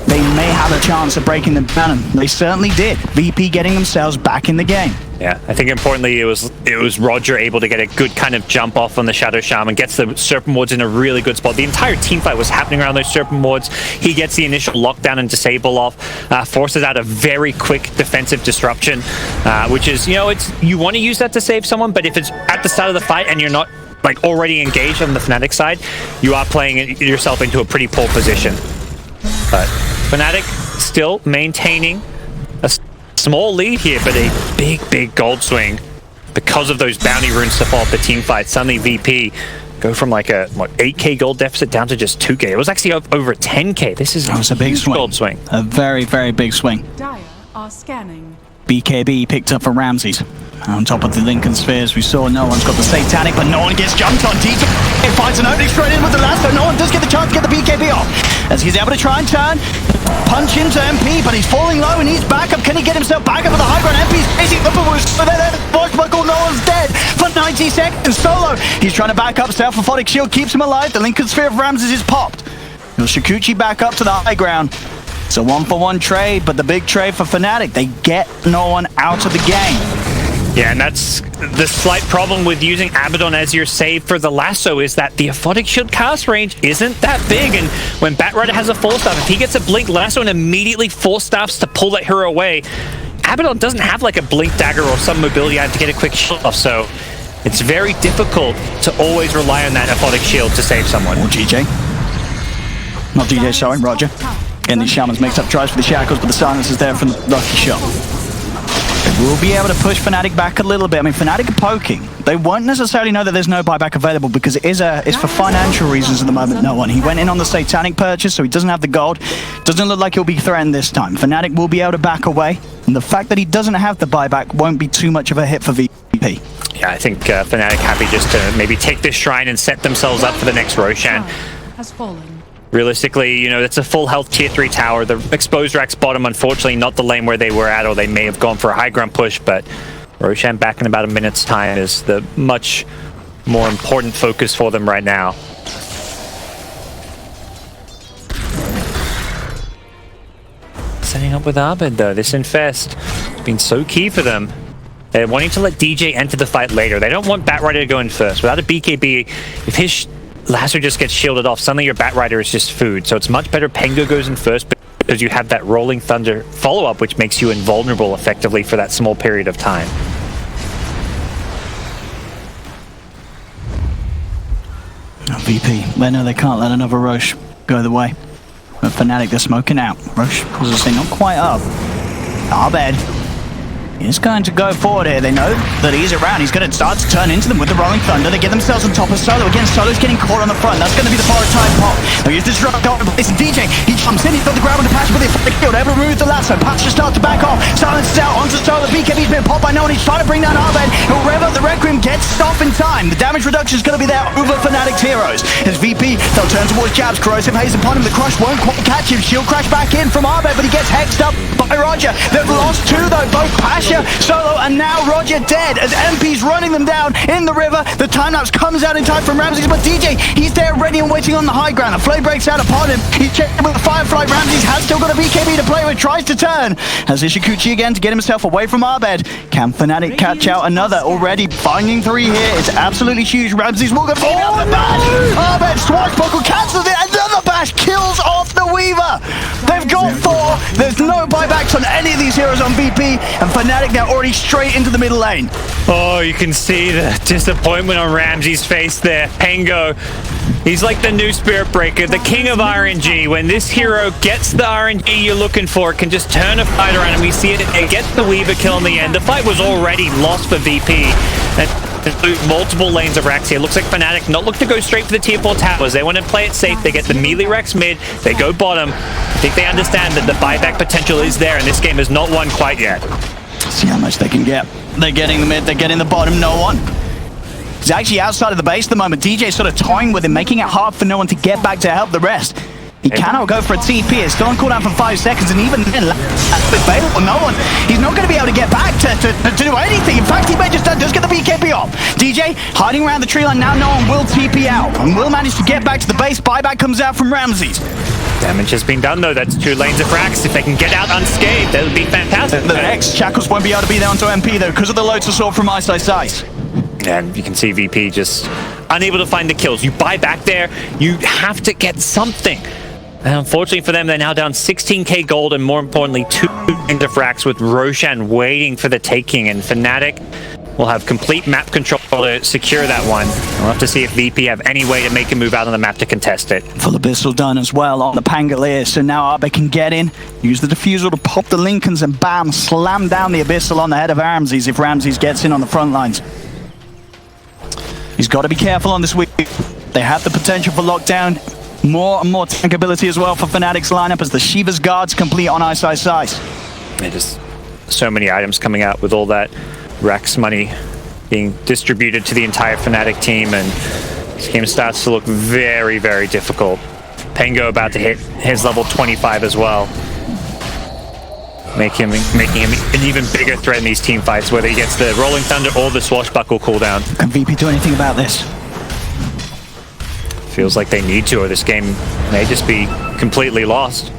S4: they may have a chance of breaking them down, and they certainly did. VP getting themselves back in the game.
S5: Yeah, I think importantly it was Roger able to get a good kind of jump off on the Shadow Shaman, gets the Serpent Wards in a really good spot. The entire team fight was happening around those Serpent Wards. He gets the initial lockdown and disable off, forces out a very quick defensive disruption, which is, you know, you want to use that to save someone, but if it's at the start of the fight and you're not like already engaged on the Fnatic side, you are playing yourself into a pretty poor position. But Fnatic still maintaining a small lead here, but a big gold swing because of those bounty runes to fall off the team fight. Suddenly VP go from like a 8k gold deficit down to just 2k. It was actually over 10k. This is
S4: a big swing.
S5: Gold swing.
S4: A very big swing.
S7: Dire are scanning.
S4: BKB picked up for Ramses. On top of the Lincoln Spheres, we saw no one's got the Satanic, but no one gets jumped on. DJ finds an opening straight in with the lasso. No one does get the chance to get the BKB off. As he's able to try and turn, punch into MP, but he's falling low and he's back up. Can he get himself back up with the high ground? MP's chasing UpperBracket, so there, Swashbuckle, no one's dead for 90 seconds. Solo, he's trying to back up. Self-Aphotic Shield keeps him alive. The Lincoln Sphere of Ramses is popped. Shikuchi back up to the high ground. It's a 1-for-1 trade, but the big trade for Fnatic, they get no one out of the game.
S5: Yeah, and that's the slight problem with using Abaddon as your save for the lasso, is that the Aphotic Shield cast range isn't that big, and when Batrider has a full staff, if he gets a blink lasso and immediately full staffs to pull that hero away, Abaddon doesn't have like a blink dagger or some mobility item to get a quick shield off, so it's very difficult to always rely on that Aphotic Shield to save someone.
S4: Or GJ. Not DJ, sorry, Roger. Again, these Shamans mixed up tries for the Shackles, but the silence is there from the lucky shot. They will be able to push Fnatic back a little bit. I mean, Fnatic are poking. They won't necessarily know that there's no buyback available because it's for financial reasons at the moment. No one. He went in on the Satanic purchase, so he doesn't have the gold. Doesn't look like he'll be threatened this time. Fnatic will be able to back away, and the fact that he doesn't have the buyback won't be too much of a hit for VP.
S5: Yeah, I think Fnatic happy just to maybe take this shrine and set themselves up for the next Roshan.
S7: Has fallen.
S5: Realistically, you know, that's a full health tier 3 tower. The exposed Rack's bottom, unfortunately, not the lane where they were at, or they may have gone for a high ground push, but Roshan back in about a minute's time is the much more important focus for them right now. Setting up with Abed, though. This Infest has been so key for them. They're wanting to let DJ enter the fight later. They don't want Batrider to go in first. Without a BKB, if his lasso just gets shielded off, suddenly your Batrider is just food. So it's much better Pengo goes in first because you have that Rolling Thunder follow-up, which makes you invulnerable effectively for that small period of time.
S4: Oh, VP, they know they can't let another Roche go the way. But Fnatic, they're smoking out. Roche, as I say, not quite up. Abed is going to go forward here. They know that he's around. He's going to start to turn into them with the Rolling Thunder. They get themselves on top of Solo. Again, Solo's getting caught on the front. That's going to be the prioritized pop. They use Disrupt on place. And DJ, he jumps in. He's got the grab on the patch with the field. Able to remove the lasso. Patch to start to back off. Silence is out onto Solo. BKB's been popped by no one. He's trying to bring down Abed. He'll rev up the Requiem. Gets stopped in time. The damage reduction is going to be there over Fnatic's heroes. As VP, they'll turn towards Jabs. Corrosive Haze upon him. The crush won't quite catch him. Shield crash back in from Abed, but he gets hexed up by Roger. They've lost two though. Both Pasha, Solo, and now Roger dead as MP's running them down in the river. The time-lapse comes out in time from Ramses, but DJ, he's there ready and waiting on the high ground. A flay breaks out upon him. He's checking with the Firefly. Ramses has still got a BKB to play with, tries to turn. Has Ishikuchi again to get himself away from Abed. Can Fnatic catch out another? Already finding three here. It's absolutely huge. Ramses will go for the bash. Abed swashbuckle cancels it. Another bash kills off the Weaver. They've got four. There's no buybacks on any of these heroes on VP, and Fnatic, they're already straight into the middle lane.
S5: Oh, you can see the disappointment on Ramsey's face there. Pengo, he's like the new Spirit Breaker, the king of RNG. When this hero gets the RNG you're looking for, it can just turn a fight around, and we see it. It gets the Weaver kill in the end. The fight was already lost for VP. And multiple lanes of Rex here. Looks like Fnatic not look to go straight for the tier 4 towers. They want to play it safe. They get the melee Rex mid. They go bottom. I think they understand that the buyback potential is there, and this game is not won quite yet.
S4: See how much they can get. They're getting the mid, they're getting the bottom, no one. He's actually outside of the base at the moment. DJ's sort of toying with him, making it hard for no one to get back to help the rest. He cannot go for a TP. It's still on cooldown for 5 seconds, and even then, available, no one. He's not going to be able to get back to do anything. In fact, he may just get the BKB off. DJ hiding around the tree line. Now no one will TP out, and will manage to get back to the base. Buyback comes out from Ramses.
S5: Damage has been done, though. That's 2 lanes of Rax. If they can get out unscathed, that would be fantastic.
S4: The next Shackles won't be able to be there onto MP, though, because of the Lotus Sword from iSkyCloud.
S5: And you can see VP just unable to find the kills. You buy back there, you have to get something. And unfortunately for them, they're now down 16k gold, and more importantly, 2 lanes of Rax with Roshan waiting for the taking. And Fnatic will have complete map control to secure that one. We'll have to see if VP have any way to make a move out on the map to contest it.
S4: Full Abyssal done as well on the Pangolier, so now Abe can get in, use the defusal to pop the Lincolns, and bam, slam down the Abyssal on the head of Ramses if Ramses gets in on the front lines. He's got to be careful on this week. They have the potential for lockdown. More and more tank ability as well for Fnatic's lineup as the Shiva's Guards complete on iSkyCloud.
S5: There's just so many items coming out with all that Rax money being distributed to the entire Fnatic team, and this game starts to look very, very difficult. Pengo about to hit his level 25 as well, making him an even bigger threat in these team fights, whether he gets the Rolling Thunder or the Swashbuckle cooldown.
S4: Can VP do anything about this?
S5: Feels like they need to, or this game may just be completely lost.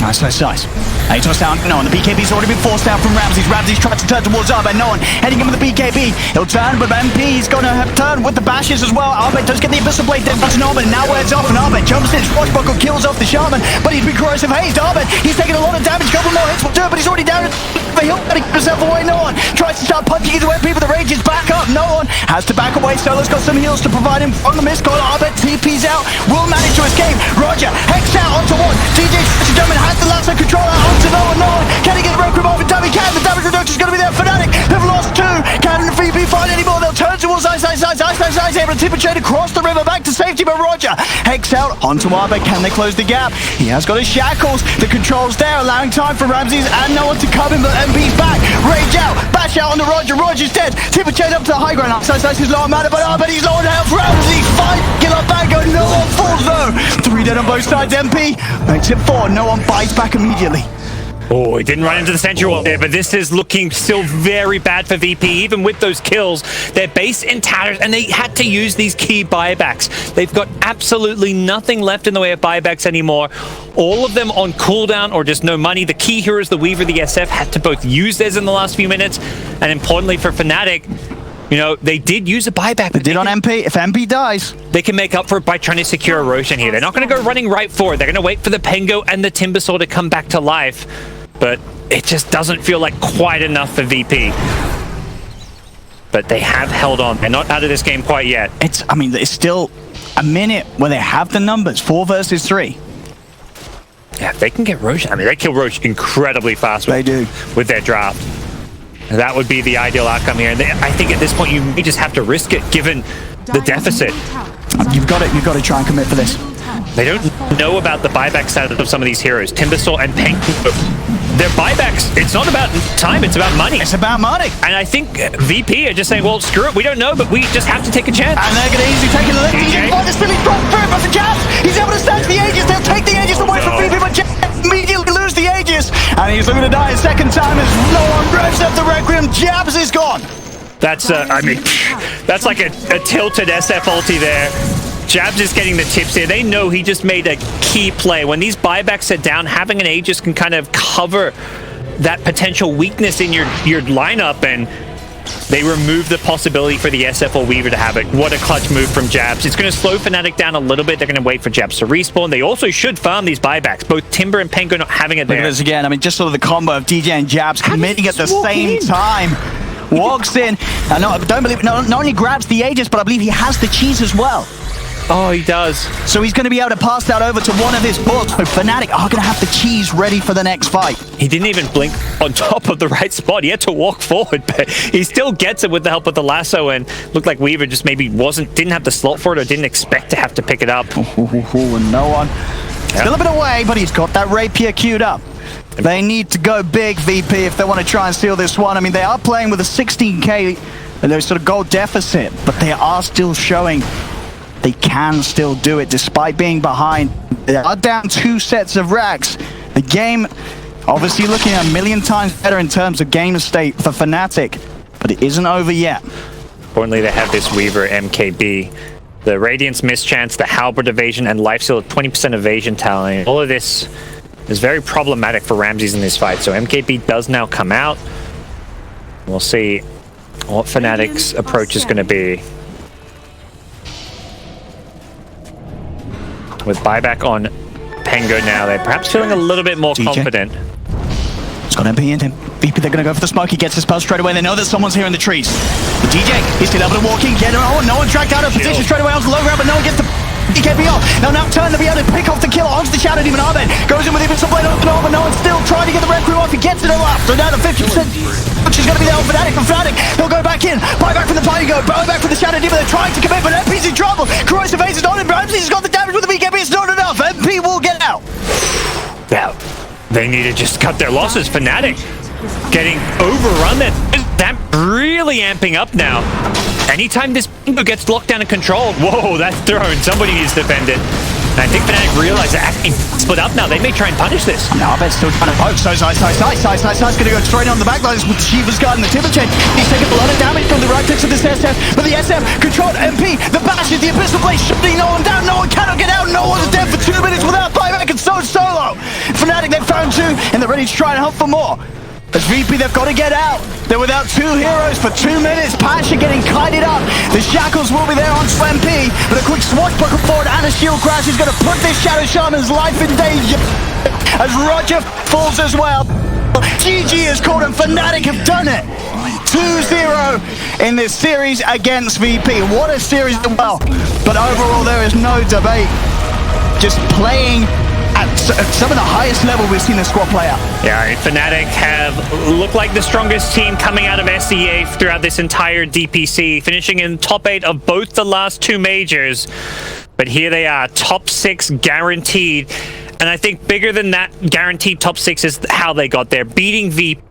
S4: Nice. Atos down. No one. The BKB's already been forced out from Ramses. Ramses tried to turn towards Arbet. No one heading in with the BKB. He'll turn, but MP's going to have turn with the bashes as well. Arbet does get the Abyssal Blade down to Norman. Now where it's off, and Arbet jumps in. Swashbuckle kills off the Shaman, but he's been corrosive hazed. Arbet, he's taking a lot of damage. Couple more hits will do it, but he's already down. But he'll get himself away. No one tries to start punching his way. People, the rage is back up. No one has to back away. Solo's got some heals to provide him on the missed call. Arbet TP's out. Will manage to escape. Roger hex out onto one. DJ German has the lasso controller onto no one. Can he get the Requiem off in time? He can. The damage reduction is going to be there. Fnatic have lost 2. Can the VP find anymore? They'll turn towards iSkyCloud. Able to tip a trade across the river back to safety, but Roger hex out onto Arbet. Can they close the gap? He has got his shackles. The controls there, allowing time for Ramses and no one to come in, but MP's back. Rage out. Bash out onto Roger. Roger's dead. Tip a chain up to the high ground. iSkyCloud is low on mana, but Arbet he's low on health. Ramses 5 kill up back. No one falls though. 3 dead on both sides. MP makes it 4. No one bites back immediately.
S5: Oh, he didn't run into the sentry wall there, but this is looking still very bad for VP. Even with those kills, their base in tatters, and they had to use these key buybacks. They've got absolutely nothing left in the way of buybacks anymore. All of them on cooldown or just no money. The key heroes, the Weaver, the SF, had to both use theirs in the last few minutes. And importantly for Fnatic, you know, they did use a buyback.
S4: They did on MP. If MP dies,
S5: they can make up for it by trying to secure a Roshan here. They're not going to go running right forward. They're going to wait for the Pengo and the Timbersaw to come back to life. But it just doesn't feel like quite enough for VP. But they have held on. They're not out of this game quite yet.
S4: I mean, it's still a minute where they have the numbers. 4 versus 3.
S5: Yeah, if they can get Roche. I mean, they kill Roche incredibly fast.
S4: They do.
S5: With their draft. That would be the ideal outcome here. And I think at this point, you may just have to risk it, given the deficit.
S4: You've got to try and commit for this.
S5: They don't know about the buyback status of some of these heroes. Timbersaw and Pink. Their buybacks, it's not about time, it's about money.
S4: It's about money.
S5: And I think VP are just saying, well, screw it, we don't know, but we just have to take a chance.
S4: And they're going to easily take a lift. DJ find a silly drop through, but the Jabs, he's able to snatch the Aegis. They'll take the Aegis away from VP, but Jabs immediately lose the Aegis. And he's looking to die a second time as no one revs up the Requiem. Jabs is gone.
S5: That's, I mean, that's like a tilted SF ulti there. Jabs is getting the tips here. They know he just made a key play. When these buybacks are down, having an Aegis can kind of cover that potential weakness in your lineup, and they remove the possibility for the SF or Weaver to have it. What a clutch move from Jabs. It's going to slow Fnatic down a little bit. They're going to wait for Jabs to respawn. They also should farm these buybacks. Both Timber and Pengo not having it there.
S4: Look at this again. I mean, just sort of the combo of DJ and Jabs committing at the same time. Walks in. I don't believe, not only grabs the Aegis, but I believe he has the cheese as well.
S5: Oh, he does.
S4: So he's going to be able to pass that over to one of his bullets. So Fnatic are going to have the cheese ready for the next fight.
S5: He didn't even blink on top of the right spot. He had to walk forward, but he still gets it with the help of the lasso, and looked like Weaver just maybe didn't have the slot for it or didn't expect to have to pick it up.
S4: And no one. Still a bit away, but he's got that rapier queued up. They need to go big, VP, if they want to try and steal this one. I mean, they are playing with a 16k, sort of gold deficit, but they are still showing they can still do it despite being behind. They are down 2 sets of racks. The game obviously looking a million times better in terms of game state for Fnatic, but it isn't over yet.
S5: Importantly, they have this Weaver MKB. The Radiant's mischance, the Halberd evasion, and Lifesteal 20% evasion talent. All of this is very problematic for Ramses in this fight. So MKB does now come out. We'll see what Fnatic's approach is going to be. With buyback on Pengo now, they're perhaps feeling a little bit more confident.
S4: It's got MP in him. VP, they're going to go for the smoke. He gets his pulse straight away. They know that someone's here in the trees. The DJ, he's still able to walk in, get him. Oh, no one tracked out of position straight away onto the low ground, but no one gets the BKB off. They'll now turn to be able to pick off the kill onto the Shadow Demon. Arbet goes in with even some blade on the door, but no one's still trying to get the Requiem off. He gets it all up. So now the 50%, which is going to be there on Fnatic. From Fnatic, they'll go back in. Buyback from the party, go. Buyback from the Shadow Demon. They're trying to commit, but MP's in trouble. Corrosive Haze is on him. Ramses has got the damage with the BKB. It's not enough. MP will get out.
S5: Yeah, they need to just cut their losses. Fnatic getting overrun. That really amping up now. Anytime this Pengo gets locked down and controlled, whoa, that's thrown. Somebody needs to defend it. And I think Fnatic realize that actually split up now. They may try and punish this.
S4: Now, I bet still trying to poke. So nice going to go straight on the backlines with Shiva's guard and the Timber Chain. He's taking a lot of damage from the right clicks of this SF, but the SF controlled MP. The Bash is the Abyssal Blade shooting no one down. No one cannot get out. No one's dead for 2 minutes without buyback and solo. Fnatic, they've found 2 and they're ready to try and hunt for more. As VP, they've got to get out. They're without 2 heroes for 2 minutes. Pasha getting kited up. The Shackles will be there on MP, but a quick swashbuckle forward and a shield crash is going to put this Shadow Shaman's life in danger. As Roger falls as well. GG is called and Fnatic have done it. 2-0 in this series against VP. What a series as well. But overall, there is no debate. Just playing at some of the highest level we've seen a squad play out.
S5: Yeah, Fnatic have looked like the strongest team coming out of SEA throughout this entire DPC, finishing in top 8 of both the last 2 majors. But here they are, top 6 guaranteed. And I think bigger than that guaranteed top 6 is how they got there, beating VP.